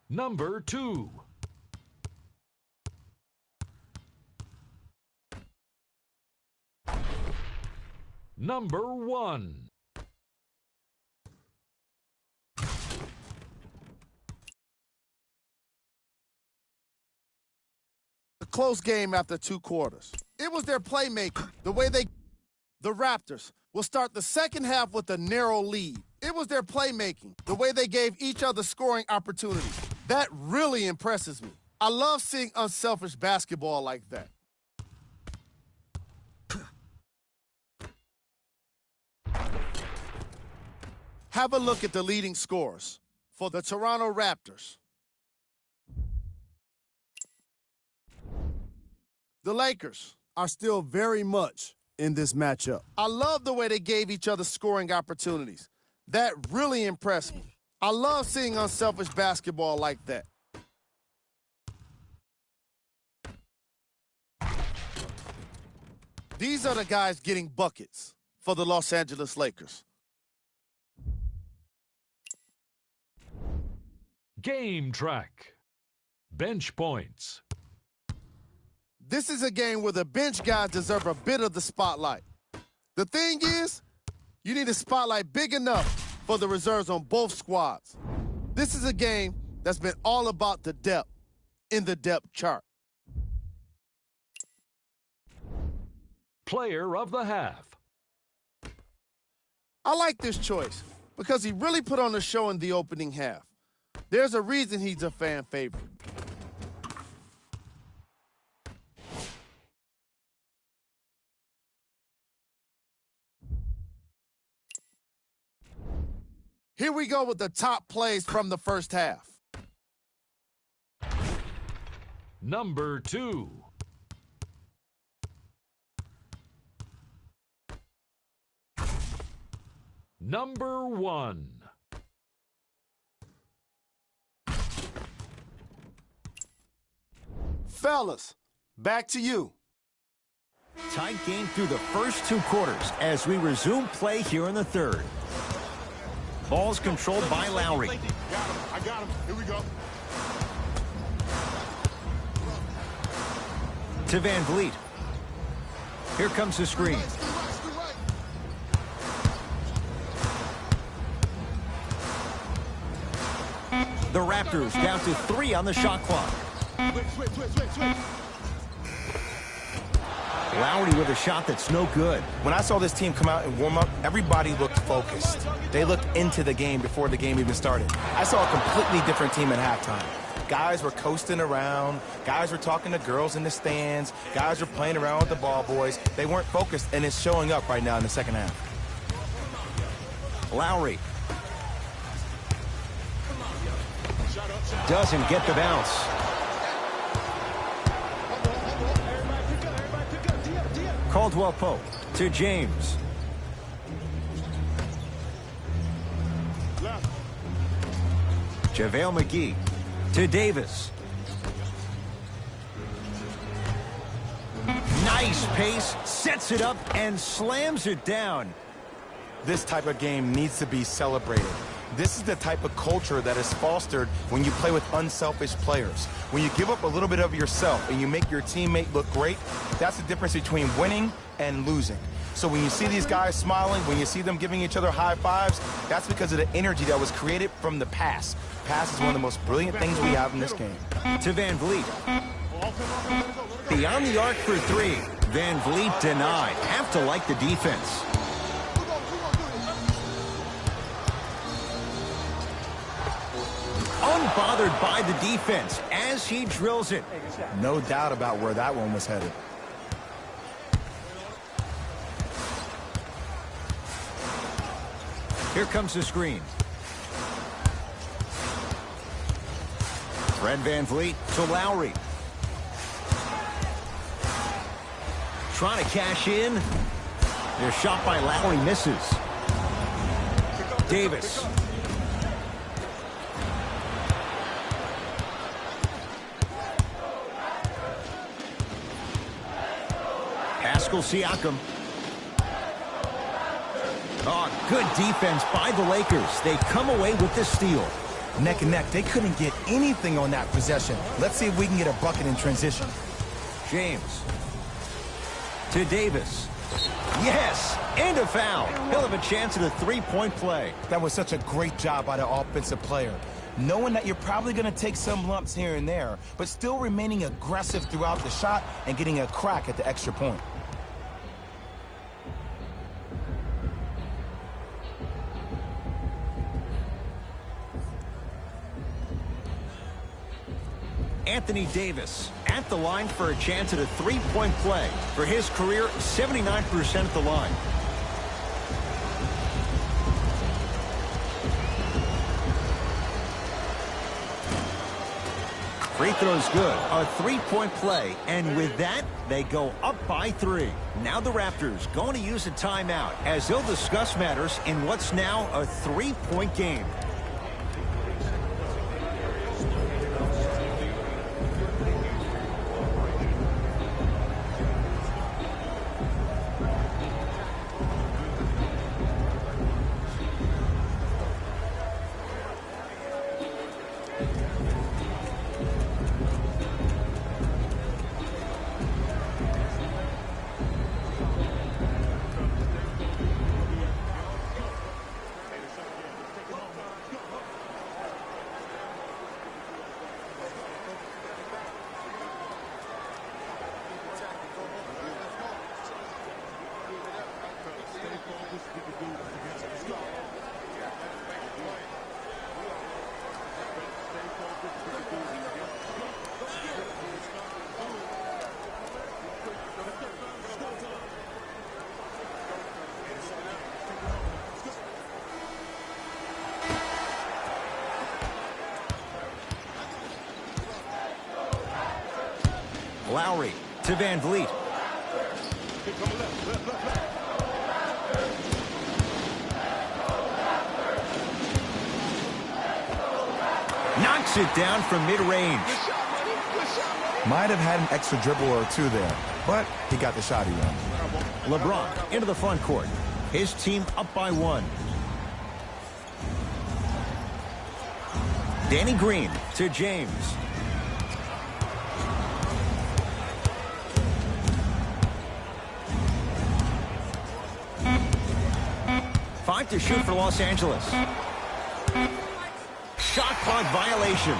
Number 2. Number 1. A close game after 2 quarters. It was their playmaking, the way they... The Raptors will start the second half with a narrow lead. It was their playmaking, the way they gave each other scoring opportunities. That really impresses me. I love seeing unselfish basketball like that. Have a look at the leading scorers for the Toronto Raptors. The Lakers are still very much in this matchup. I love the way they gave each other scoring opportunities. That really impressed me. I love seeing unselfish basketball like that. These are the guys getting buckets for the Los Angeles Lakers. Game track. bench points. This is a game where the bench guys deserve a bit of the spotlight. The thing is, you need a spotlight big enough for the reserves on both squads. This is a game that's been all about the depth in the depth chart. Player of the half. I like this choice because he really put on a show in the opening half. There's a reason he's a fan favorite. Here we go with the top plays from the first half. Number 2. Number 1. Fellas, back to you. Tight game through the first 2 quarters as we resume play here in the third. Ball's controlled by Lowry. I got him. Here we go. To Van Vliet. Here comes the screen. The Raptors down to 3 on the shot clock. Switch. Lowry with a shot that's no good. When I saw this team come out and warm up, everybody looked focused. They looked into the game before the game even started. I saw a completely different team at halftime. Guys were coasting around. Guys were talking to girls in the stands. Guys were playing around with the ball boys. They weren't focused, and it's showing up right now in the second half. Lowry. Doesn't get the bounce. Caldwell Pope to James. JaVale McGee to Davis. Nice pace, sets it up and slams it down. This type of game needs to be celebrated. This is the type of culture that is fostered when you play with unselfish players. When you give up a little bit of yourself and you make your teammate look great, that's the difference between winning and losing. So when you see these guys smiling, when you see them giving each other high fives, that's because of the energy that was created from the pass. Pass is one of the most brilliant things we have in this game. To Van Vliet. Beyond the arc for 3. Van Vliet denied. Have to like the defense. Unbothered by the defense as he drills it. No doubt about where that one was headed. Here comes the screen. Fred Van Vliet to Lowry. Trying to cash in. Their shot by Lowry misses. Davis. Pascal Siakam. Oh, good defense by the Lakers. They come away with the steal. Neck and neck. They couldn't get anything on that possession. Let's see if we can get a bucket in transition. James. To Davis. Yes! And a foul. He'll have a chance at a three-point play. That was such a great job by the offensive player. Knowing that you're probably going to take some lumps here and there, but still remaining aggressive throughout the shot and getting a crack at the extra point. Anthony Davis at the line for a chance at a three-point play. For his career, 79% at the line. Free throw's good. A three-point play. And with that, they go up by 3. Now the Raptors going to use a timeout as they'll discuss matters in what's now a three-point game. Lowry to Van Vliet. Knocks it down from mid-range. Might have had an extra dribble or two there, but he got the shot he wanted. LeBron into the front court. His team up by 1. Danny Green to James. Five to shoot for Los Angeles. Shot clock violation.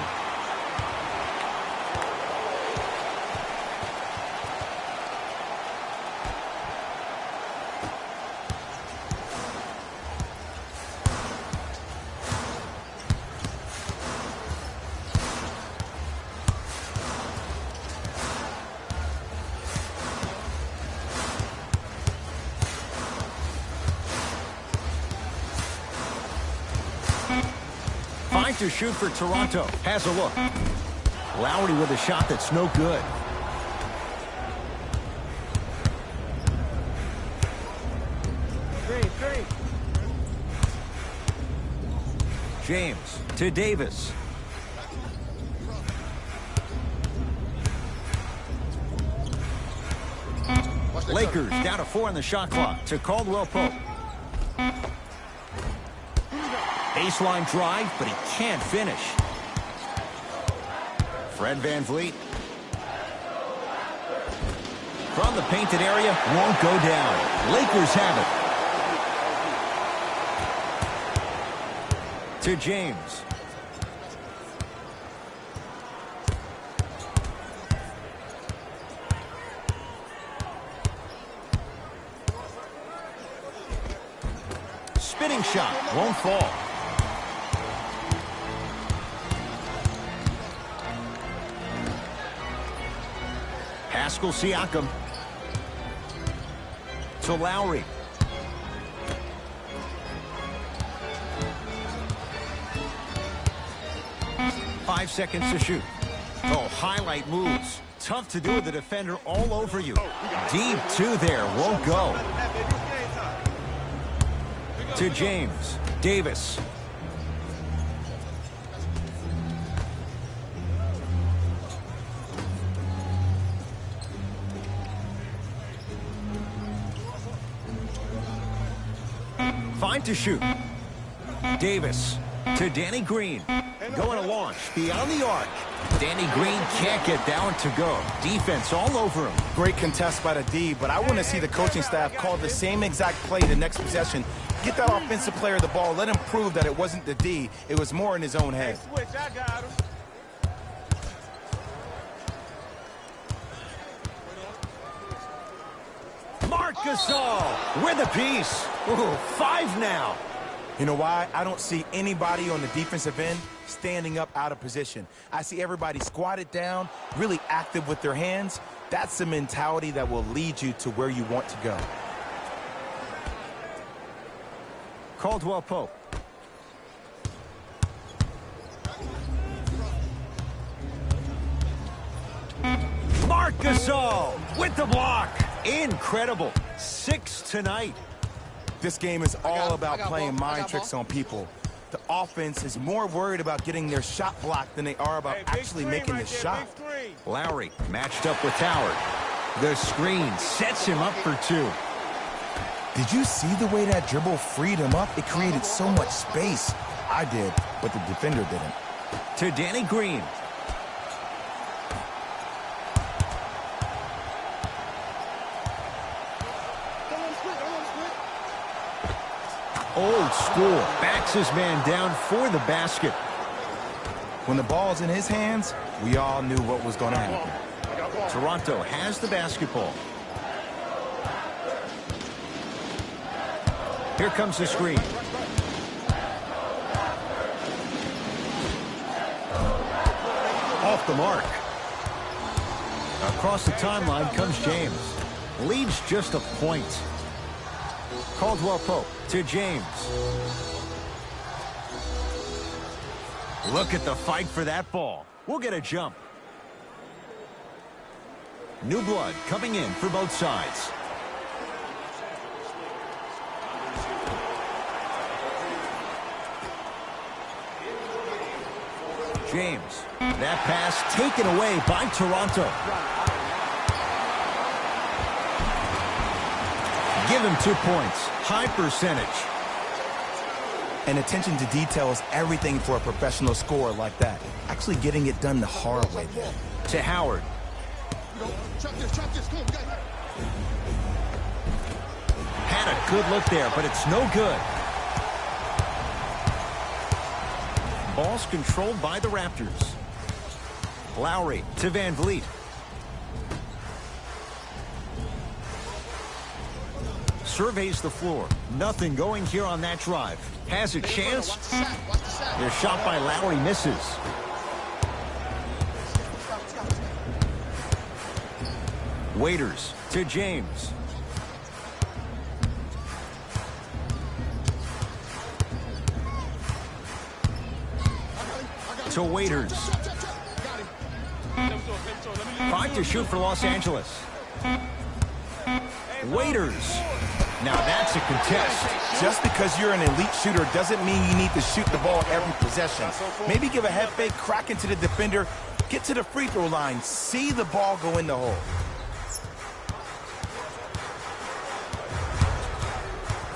To shoot for Toronto. Has a look. Lowry with a shot that's no good. James to Davis. Lakers down to 4 on the shot clock to Caldwell Pope. Baseline drive, but he can't finish. Fred Van Vliet. From the painted area, won't go down. Lakers have it. To James. Spinning shot, won't fall. Pascal Siakam to Lowry. Five seconds to shoot. Oh, highlight moves. Tough to do with the defender all over you. Deep two there, won't go. To James. Davis. Fine to shoot. Davis to Danny Green. Going to launch beyond the arc. Danny Green can't get down to go. Defense all over him. Great contest by the D, but I want to see the coaching staff call the same exact play the next possession. Get that offensive player the ball. Let him prove that it wasn't the D. It was more in his own head. Switch, I got him. Marc Gasol with a piece. Ooh, 5 now. You know why? I don't see anybody on the defensive end standing up out of position. I see everybody squatted down, really active with their hands. That's the mentality that will lead you to where you want to go. Caldwell Pope. Marc Gasol with the block. Incredible. 6 tonight. This game is all about playing mind tricks on people. The offense is more worried about getting their shot blocked than they are about actually making the shot. Lowry matched up with Howard. The screen sets him up for 2. Did you see the way that dribble freed him up? It created so much space. I did, but the defender didn't. To Danny Green. Old school. Backs his man down for the basket. When the ball's in his hands, we all knew what was going to happen. Toronto has the basketball. Here comes the screen. Off the mark. Across the timeline comes James. Leads just a point. Caldwell Pope to James. Look at the fight for that ball. We'll get a jump. New blood coming in for both sides. James. That pass taken away by Toronto. Give him 2 points. High percentage. And attention to detail is everything for a professional scorer like that. Actually getting it done the hard way there. To Howard. Had a good look there, but it's no good. Ball's controlled by the Raptors. Lowry to Van Vliet. Surveys the floor. Nothing going here on that drive. Has a chance. Their shot by Lowry misses. Waiters to James. To Waiters. 5 to shoot for Los Angeles. Waiters. Now that's a contest. Just because you're an elite shooter doesn't mean you need to shoot the ball every possession. Maybe give a head fake, crack into the defender, get to the free throw line, see the ball go in the hole.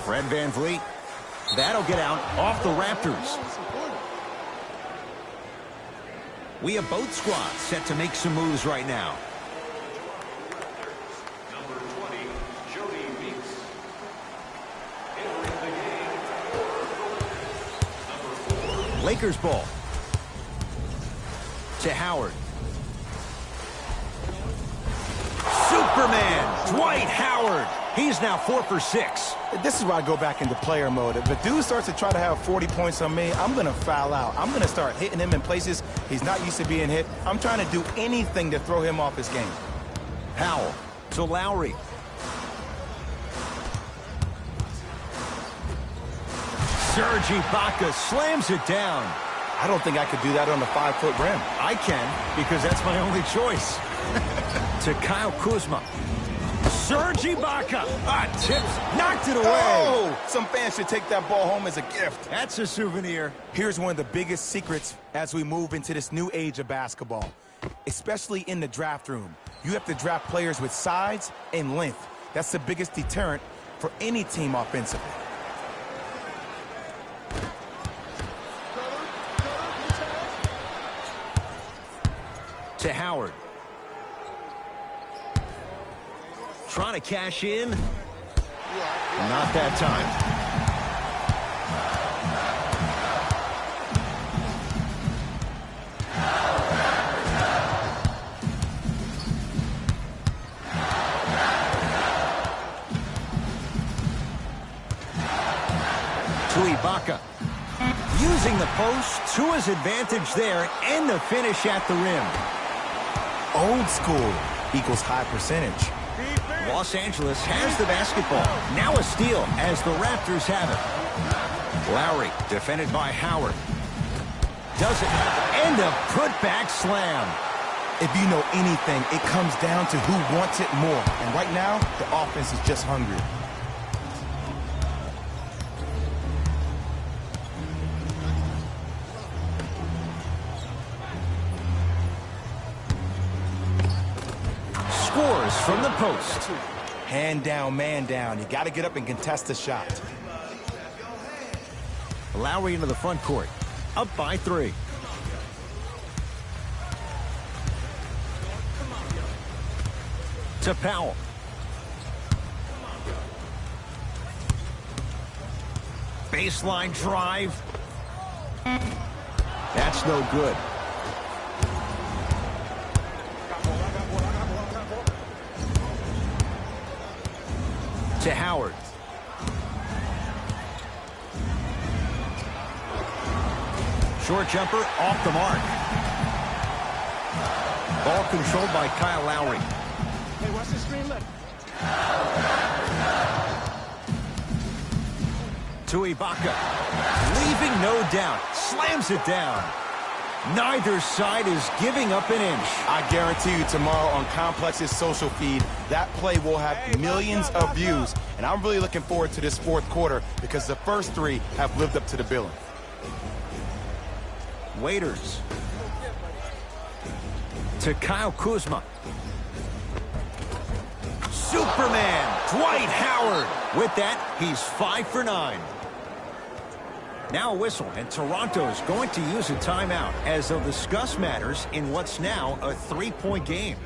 Fred Van Vliet. That'll get out off the Raptors. We have both squads set to make some moves right now. Number 20, Jody Meeks. Entering the game. Number 4. Lakers ball. To Howard. Superman, Dwight Howard. He's now 4 for 6. This is where I go back into player mode. If a dude starts to try to have 40 points on me, I'm going to foul out. I'm going to start hitting him in places he's not used to being hit. I'm trying to do anything to throw him off his game. Powell to Lowry. Serge Ibaka slams it down. I don't think I could do that on the 5-foot rim. I can, because that's my only choice. To Kyle Kuzma. Serge Ibaka. Tips. Knocked it away. Oh! Some fans should take that ball home as a gift. That's a souvenir. Here's one of the biggest secrets as we move into this new age of basketball, especially in the draft room. You have to draft players with size and length. That's the biggest deterrent for any team offensively. To Howard. Trying to cash in. Not that time. To Ibaka. Using the post to his advantage there and the finish at the rim. Old school equals high percentage. Los Angeles has the basketball. Now a steal as the Raptors have it. Lowry defended by Howard. Does it. And a putback slam. If you know anything, it comes down to who wants it more. And right now, the offense is just hungry. Scores from the post. Hand down, man down. You got to get up and contest the shot. Lowry into the front court. Up by 3. To Powell. Baseline drive. That's no good. To Howard. Short jumper off the mark. Ball controlled by Kyle Lowry. Hey, watch the screen left. To Ibaka. Leaving no doubt. Slams it down. Neither side is giving up an inch. I guarantee you tomorrow on Complex's social feed, that play will have millions of views. And I'm really looking forward to this fourth quarter because the first three have lived up to the billing. Waiters. To Kyle Kuzma. Superman, Dwight Howard. With that, he's 5 for 9. Now a whistle, and Toronto is going to use a timeout as they'll discuss matters in what's now a 3-point game.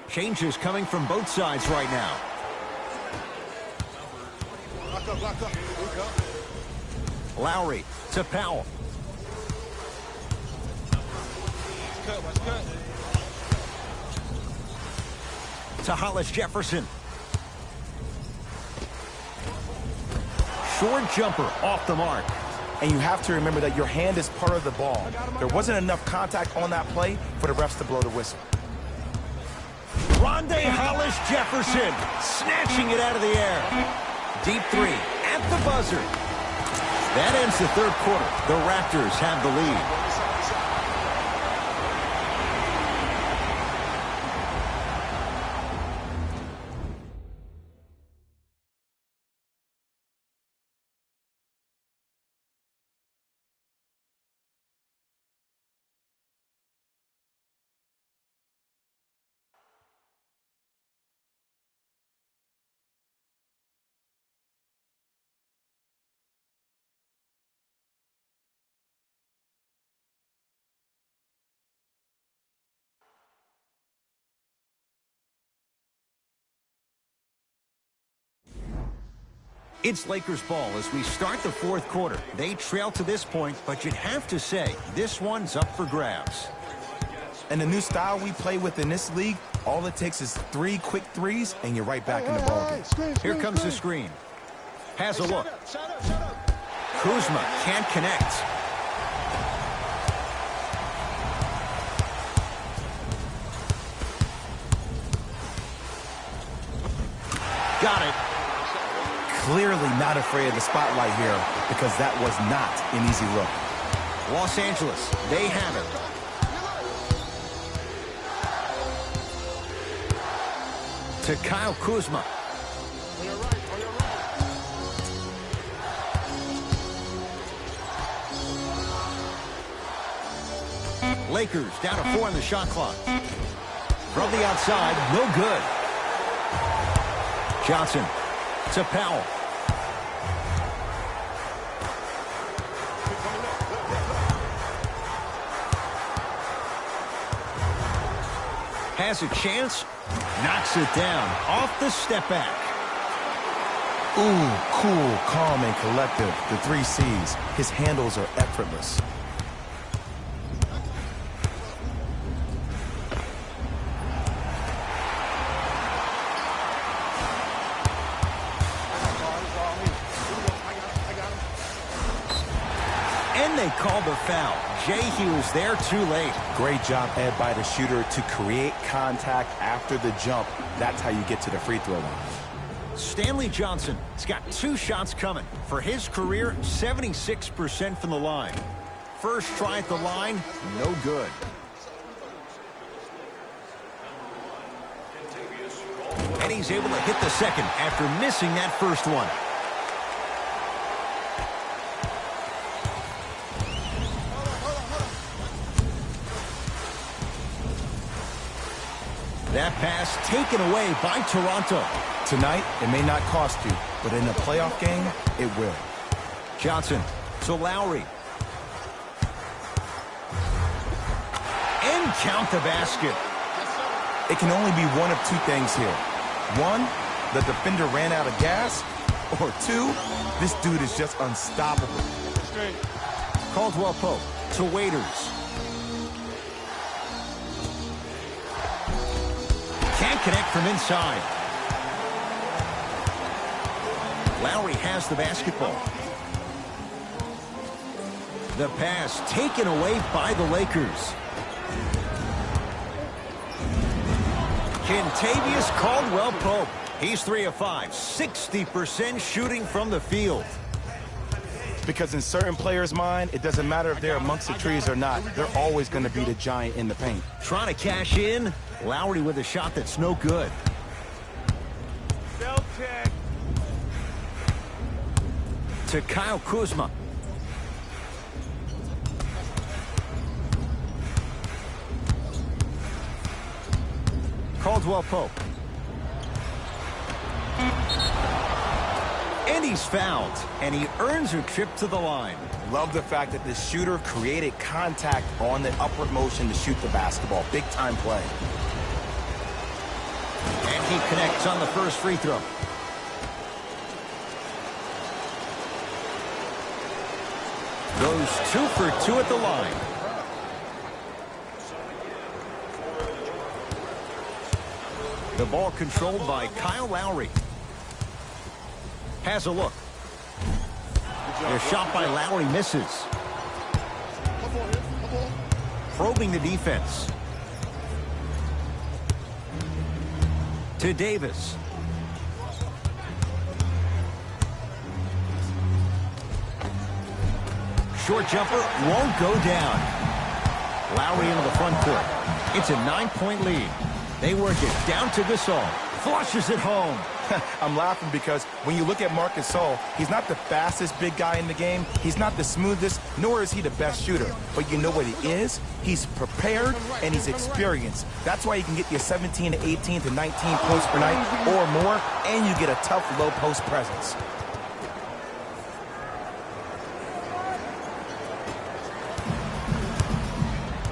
Changes coming from both sides right now. Lock up. Lowry to Powell. To Hollis Jefferson. Short jumper off the mark. And you have to remember that your hand is part of the ball. There wasn't enough contact on that play for the refs to blow the whistle. Rondé Hollis Jefferson snatching it out of the air. Deep three at the buzzer. That ends the third quarter. The Raptors have the lead. It's Lakers ball as we start the fourth quarter. They trail to this point, but you'd have to say this one's up for grabs. And the new style we play with in this league, all it takes is 3 quick threes, and you're right back in the ballgame. Here comes the screen. Has a look. Kuzma can't connect. Got it. Clearly not afraid of the spotlight here because that was not an easy look. Los Angeles, they have it. To Kyle Kuzma. Lakers down to 4 on the shot clock. From the outside, no good. Johnson to Powell. Has a chance, knocks it down off the step back. Ooh, cool, calm, and collective. The 3 C's. His handles are effortless. And they called the foul. Jay, he was there too late. Great job, Ed, by the shooter to create contact after the jump. That's how you get to the free throw line. Stanley Johnson has got 2 shots coming. For his career, 76% from the line. First try at the line, no good. And he's able to hit the second after missing that first one. That pass taken away by Toronto. Tonight, it may not cost you, but in a playoff game, it will. Johnson to Lowry. And count the basket. It can only be one of two things here. One, the defender ran out of gas. Or two, this dude is just unstoppable. Caldwell Pope to Waiters. Can't connect from inside. Lowry has the basketball. The pass taken away by the Lakers. Kentavious Caldwell Pope. He's 3 of 5, 60% shooting from the field. Because in certain players' mind, it doesn't matter if they're amongst the trees or not. They're always going to be the giant in the paint. Trying to cash in. Lowry with a shot that's no good. To Kyle Kuzma. Caldwell Pope. And he's fouled, and he earns a trip to the line. Love the fact that the shooter created contact on the upward motion to shoot the basketball. Big-time play. And he connects on the first free throw. Goes 2 for 2 at the line. The ball controlled by Kyle Lowry. Has a look. The shot by Lowry misses. Probing the defense. To Davis. Short jumper won't go down. Lowry into the front court. It's a 9-point lead. They work it down to Gasol. Flushes it home. I'm laughing because when you look at Marc Gasol, he's not the fastest big guy in the game. He's not the smoothest, nor is he the best shooter. But you know what he is? He's prepared and he's experienced. That's why you can get your 17 to 18 to 19 points per night or more, and you get a tough low post presence.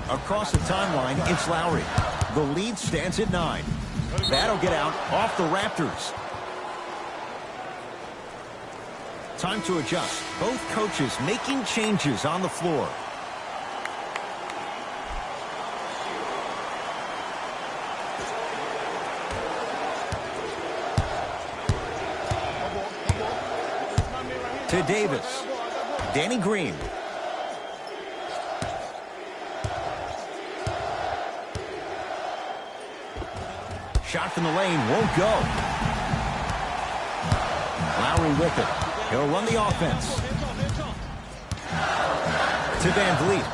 Across the timeline, it's Lowry. The lead stands at 9. That'll get out off the Raptors. Time to adjust. Both coaches making changes on the floor. To Davis. Danny Green. Shot from the lane won't go. Lowry with it. He'll run the offense. To Van Vliet.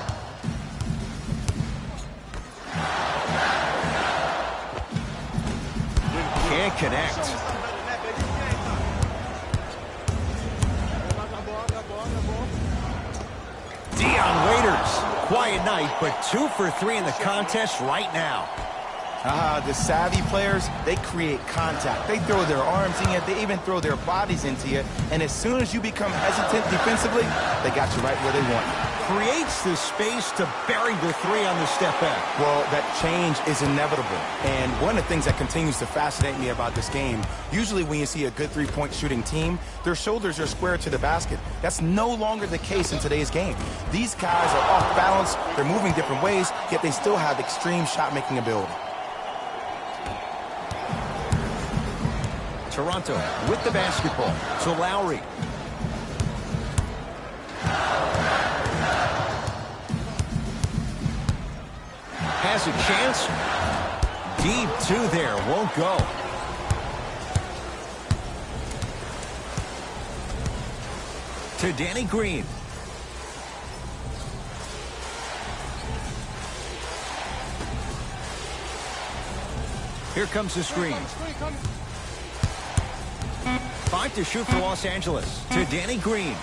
Can't connect. Dion Waiters. Quiet night, but 2 for 3 in the contest right now. The savvy players, they create contact. They throw their arms in you. They even throw their bodies into you. And as soon as you become hesitant defensively, they got you right where they want you. Creates the space to bury the 3 on the step back. Well, that change is inevitable. And one of the things that continues to fascinate me about this game, usually when you see a good three-point shooting team, their shoulders are square to the basket. That's no longer the case in today's game. These guys are off balance. They're moving different ways, yet they still have extreme shot-making ability. Toronto with the basketball. To Lowry. Has a chance. Deep 2 there. Won't go. To Danny Green. Here comes the screen. 5 to shoot for Los Angeles. To Danny Green.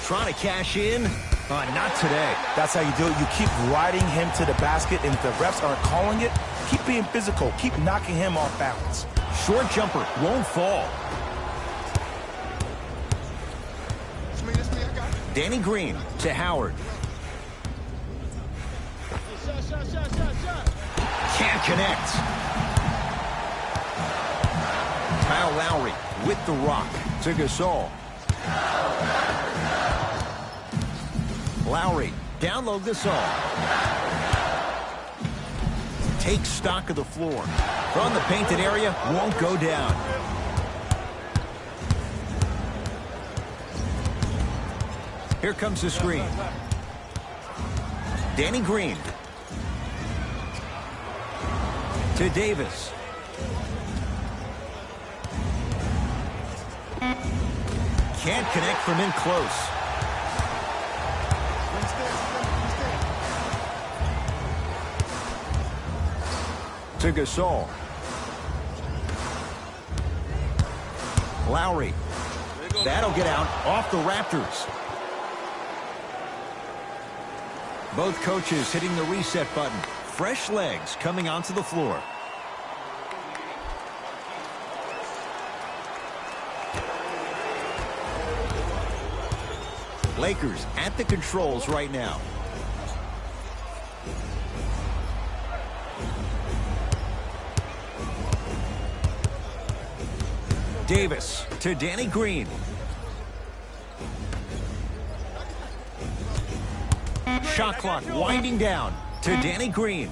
Trying to cash in. Not today. That's how you do it. You keep riding him to the basket, and if the refs aren't calling it, keep being physical. Keep knocking him off balance. Short jumper won't fall. Danny Green to Howard. Can't connect. Kyle Lowry with the rock to Gasol. Lowry, down low Gasol. Takes stock of the floor. From the painted area, won't go down. Here comes the screen. Danny Green. To Davis. Can't connect from in close. To Gasol. Lowry. That'll get out off the Raptors. Both coaches hitting the reset button. Fresh legs coming onto the floor. Lakers at the controls right now. Davis to Danny Green. Shot clock winding down to Danny Green.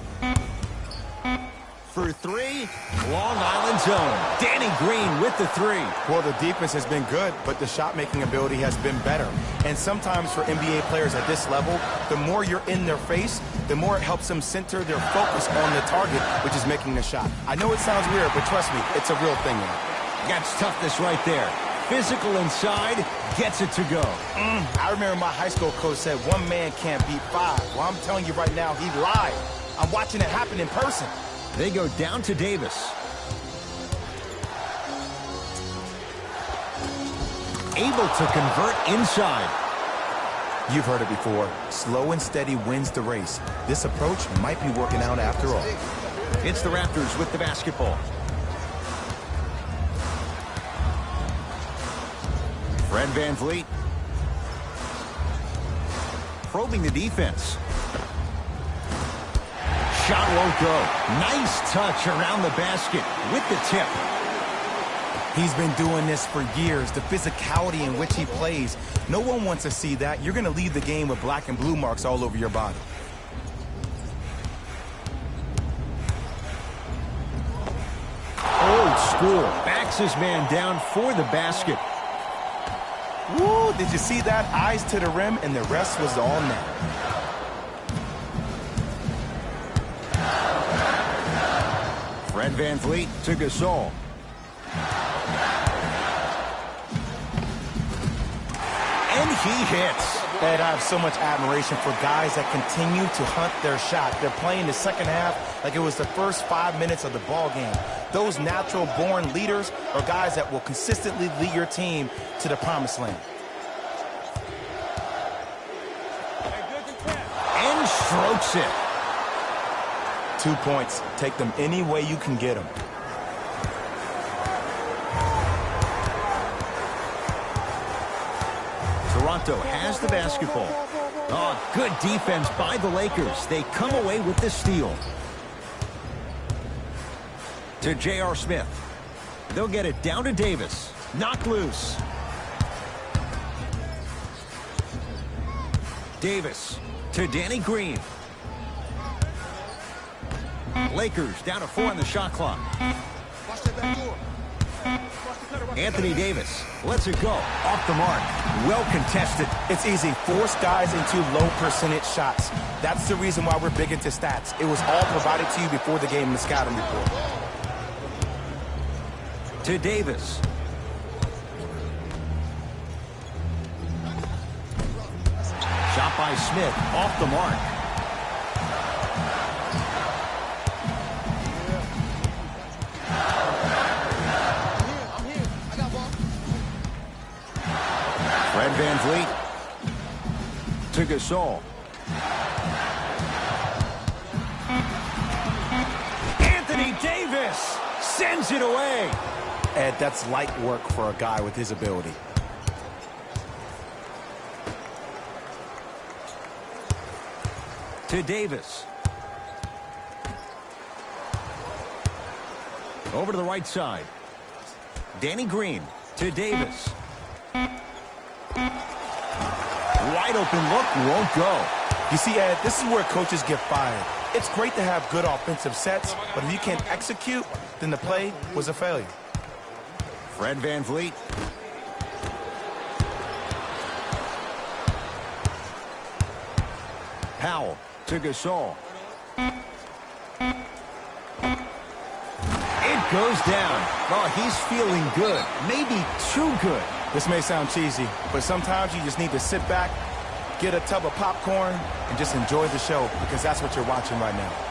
For three, Long Island zone. Danny Green with the three. Well, the defense has been good, but the shot-making ability has been better. And sometimes for NBA players at this level, the more you're in their face, the more it helps them center their focus on the target, which is making the shot. I know it sounds weird, but trust me, it's a real thing now. That's toughness right there. Physical inside, gets it to go. I remember my high school coach said one man can't beat five. Well, I'm telling you right now, he lied. I'm watching it happen in person. They go down to Davis. Able to convert inside. You've heard it before. Slow and steady wins the race. This approach might be working out after all. It's the Raptors with the basketball. Fred VanVleet. Probing the defense. Shot won't go. Nice touch around the basket with the tip. He's been doing this for years. The physicality in which he plays. No one wants to see that. You're going to leave the game with black and blue marks all over your body. Old school. Backs his man down for the basket. Woo! Did you see that? Eyes to the rim, and the rest was all net. Fred VanVleet to Gasol. And he hits. Ed, I have so much admiration for guys that continue to hunt their shot. They're playing the second half like it was the first 5 minutes of the ball game. Those natural-born leaders are guys that will consistently lead your team to the promised land. And strokes it. 2 points. Take them any way you can get them. Toronto has the basketball. Oh, good defense by the Lakers. They come away with the steal. To J.R. Smith. They'll get it down to Davis. Knocked loose. Davis to Danny Green. Lakers down to 4 on the shot clock. Anthony Davis lets it go. Off the mark. Well contested. It's easy. Force guys into low percentage shots. That's the reason why we're big into stats. It was all provided to you before the game in the scouting report. To Davis. Shot by Smith. Off the mark. Fred VanVleet to to Gasol. Anthony Davis sends it away. Ed, that's light work for a guy with his ability. To Davis. Over to the right side. Danny Green to Davis. Wide open look, won't go. You see, Ed, this is where coaches get fired. It's great to have good offensive sets, but if you can't execute, then the play was a failure. Fred VanVleet. Powell to Gasol. It goes down. Oh, he's feeling good. Maybe too good. This may sound cheesy, but sometimes you just need to sit back, get a tub of popcorn, and just enjoy the show, because that's what you're watching right now.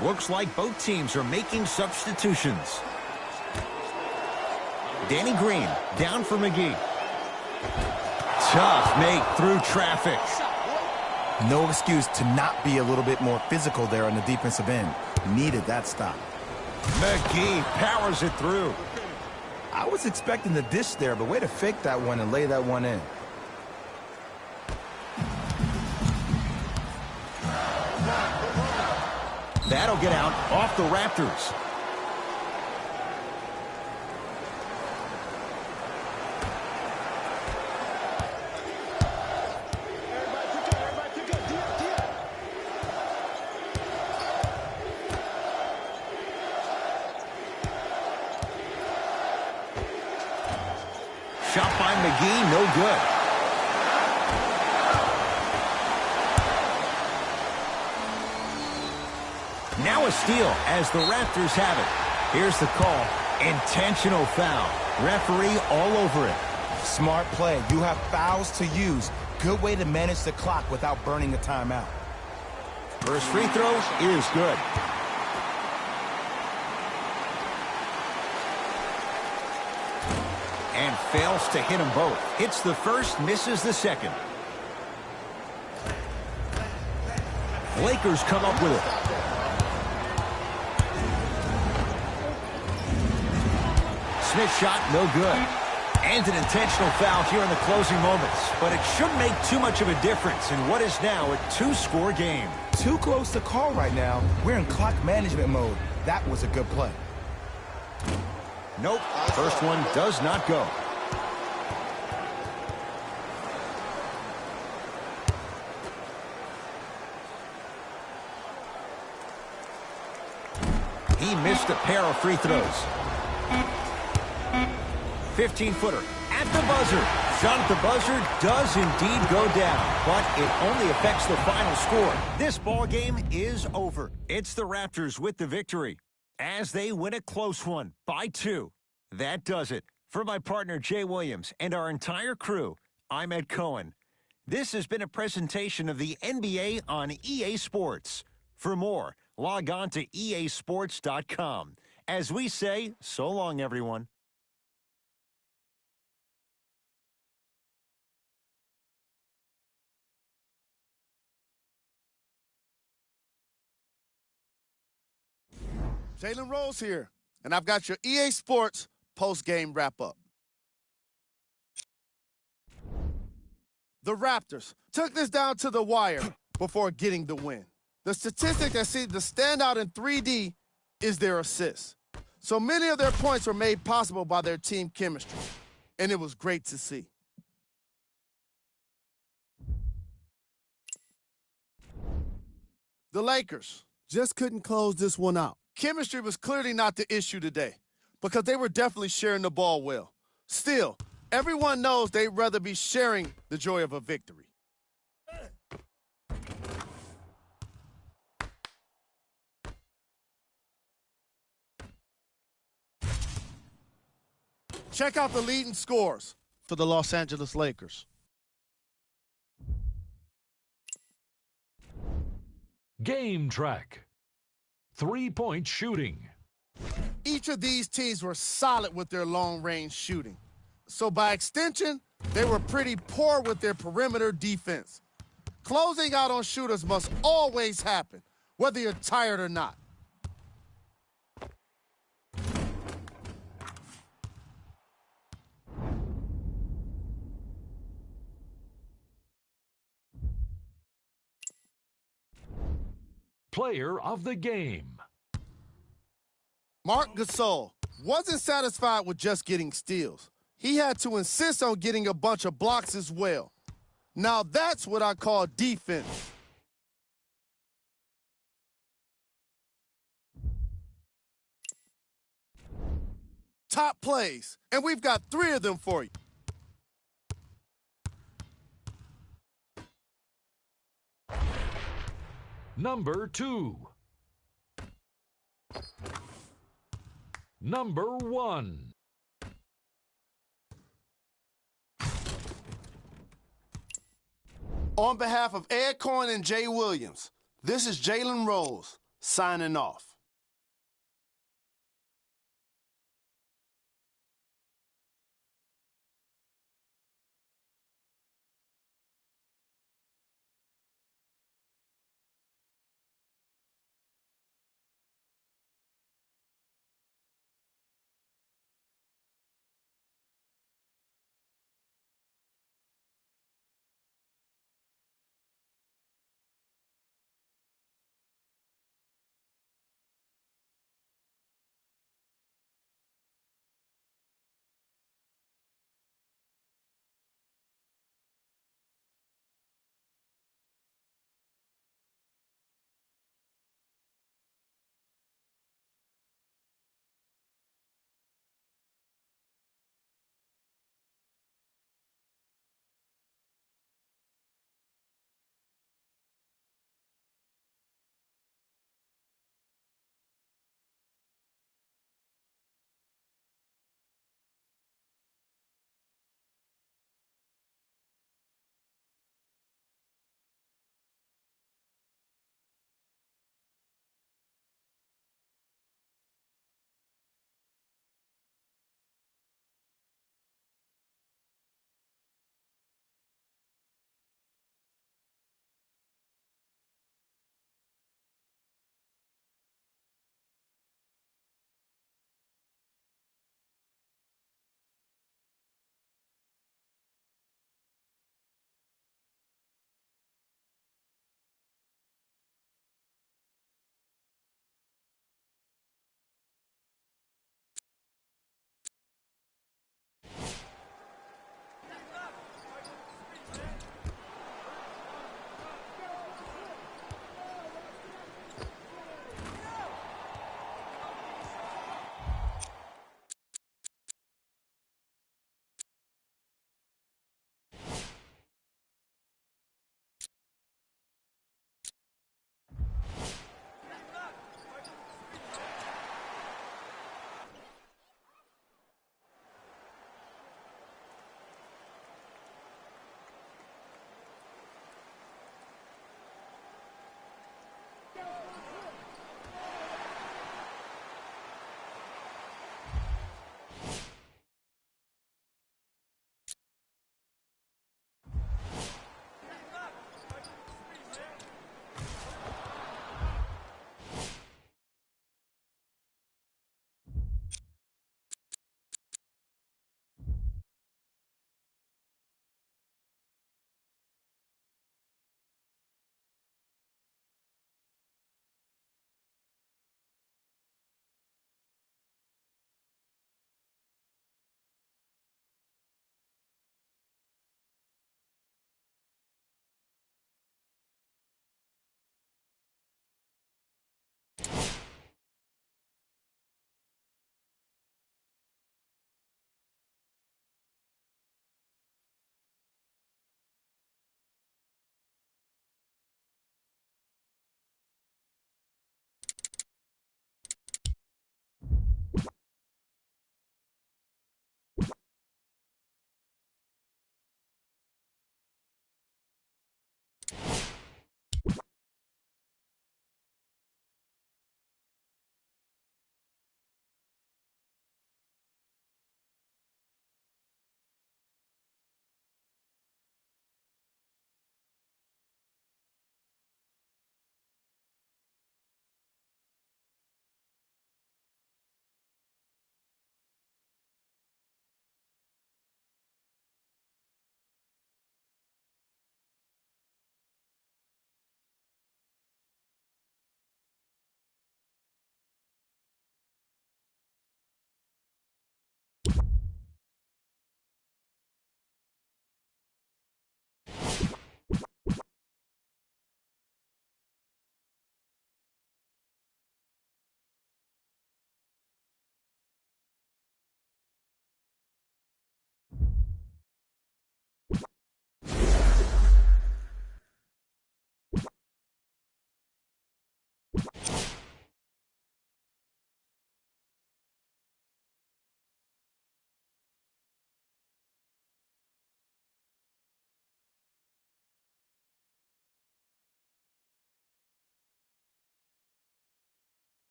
Looks like both teams are making substitutions. Danny Green down for McGee. Tough make through traffic. No excuse to not be a little bit more physical there on the defensive end. Needed that stop. McGee powers it through. I was expecting the dish there, but way to fake that one and lay that one in. That'll get out off the Raptors. Shot by McGee, no good. Now a steal as the Raptors have it. Here's the call. Intentional foul. Referee all over it. Smart play. You have fouls to use. Good way to manage the clock without burning a timeout. First free throw is good. And fails to hit them both. Hits the first, misses the second. Lakers come up with it. Smith shot, no good. And an intentional foul here in the closing moments. But it shouldn't make too much of a difference in what is now a two-score game. Too close to call right now. We're in clock management mode. That was a good play. Nope. First one does not go. He missed a pair of free throws. 15-footer at the buzzer. Shot at the buzzer does indeed go down, but it only affects the final score. This ball game is over. It's the Raptors with the victory as they win a close one by 2. That does it. For my partner Jay Williams and our entire crew, I'm Ed Cohen. This has been a presentation of the NBA on EA Sports. For more, log on to easports.com. As we say, so long, everyone. Jalen Rose here, and I've got your EA Sports post-game wrap-up. The Raptors took this down to the wire, before getting the win. The statistic that seems to stand out in 3D is their assists. So many of their points were made possible by their team chemistry, and it was great to see. The Lakers just couldn't close this one out. Chemistry was clearly not the issue today because they were definitely sharing the ball well. Still, everyone knows they'd rather be sharing the joy of a victory. Check out the leading scores for the Los Angeles Lakers. Game track. 3-point shooting. Each of these teams were solid with their long-range shooting. So by extension, they were pretty poor with their perimeter defense. Closing out on shooters must always happen, whether you're tired or not. Player of the game. Marc Gasol wasn't satisfied with just getting steals. He had to insist on getting a bunch of blocks as well. Now that's what I call defense. Top plays, and we've got 3 of them for you. Number 2. Number 1. On behalf of Ed Cohen and Jay Williams, this is Jalen Rose signing off.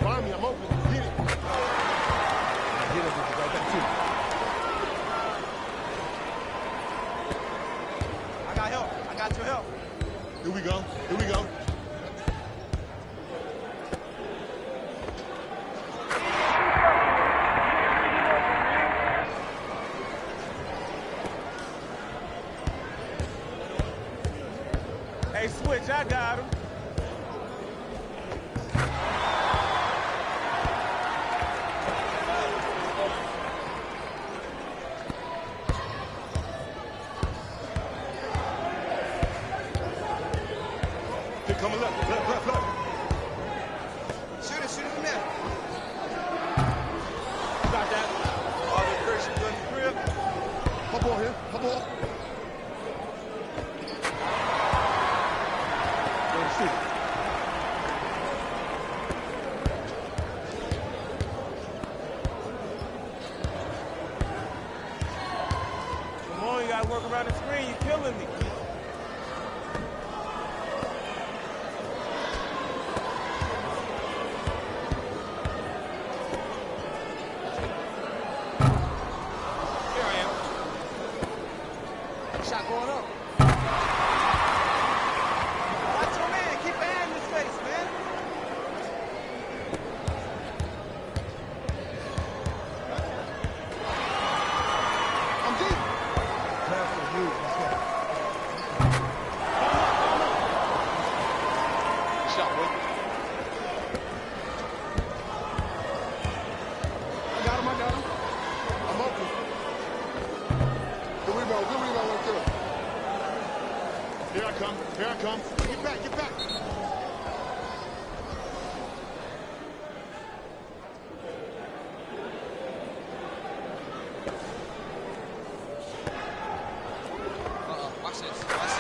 Find me, I'm open. Get it. Get it, I got two. I got help. I got your help. Here we go. Here we go. Hey, switch, I got him. Here, coming left, left. Shoot it from there. Got that. All the Christian good in the crib. Hop on here, hop on. Go and shoot it. Come on, you gotta work around the screen. You're killing me. Shot going up. Watch your man. Keep your hand in his face, man. I'm deep. Pass for you. Let's go. Shot, boy. I got him. I'm open. Good rebound right there. Here I come. Get back. Watch this. Good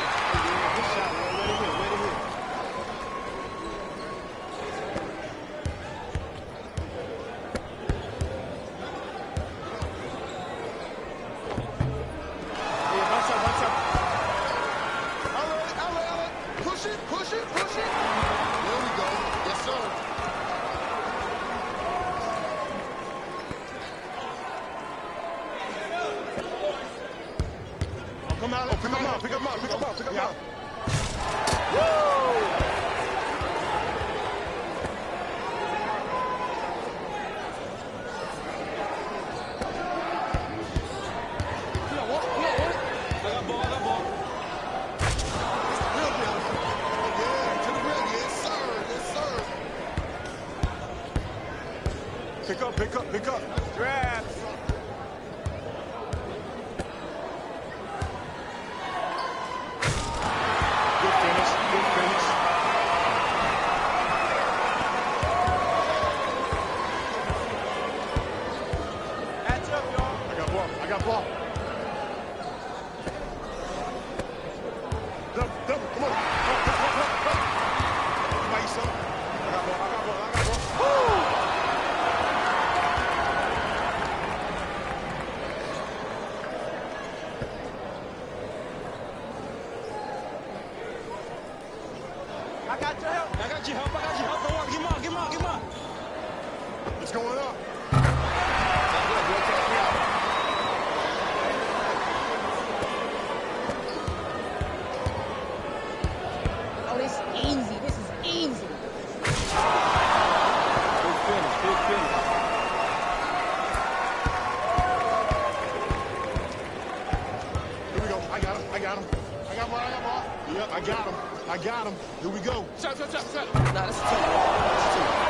shot, man. Way to hit. Yeah, watch out. Outlet. Push it. There we go. Yes, sir. Come out. Pick him up. Pick up. Grabs. Good finish. got ball. Double, come on. Nice, son. I got ball. Woo! I got your help. I got your help. Don't worry. Get him on. What's going on? Oh, this is easy. This is easy. Big finish. Here we go. I got him. I got ball. Yep, I got him. Here we go. Shot. Nah, that's a tough ball. That's two.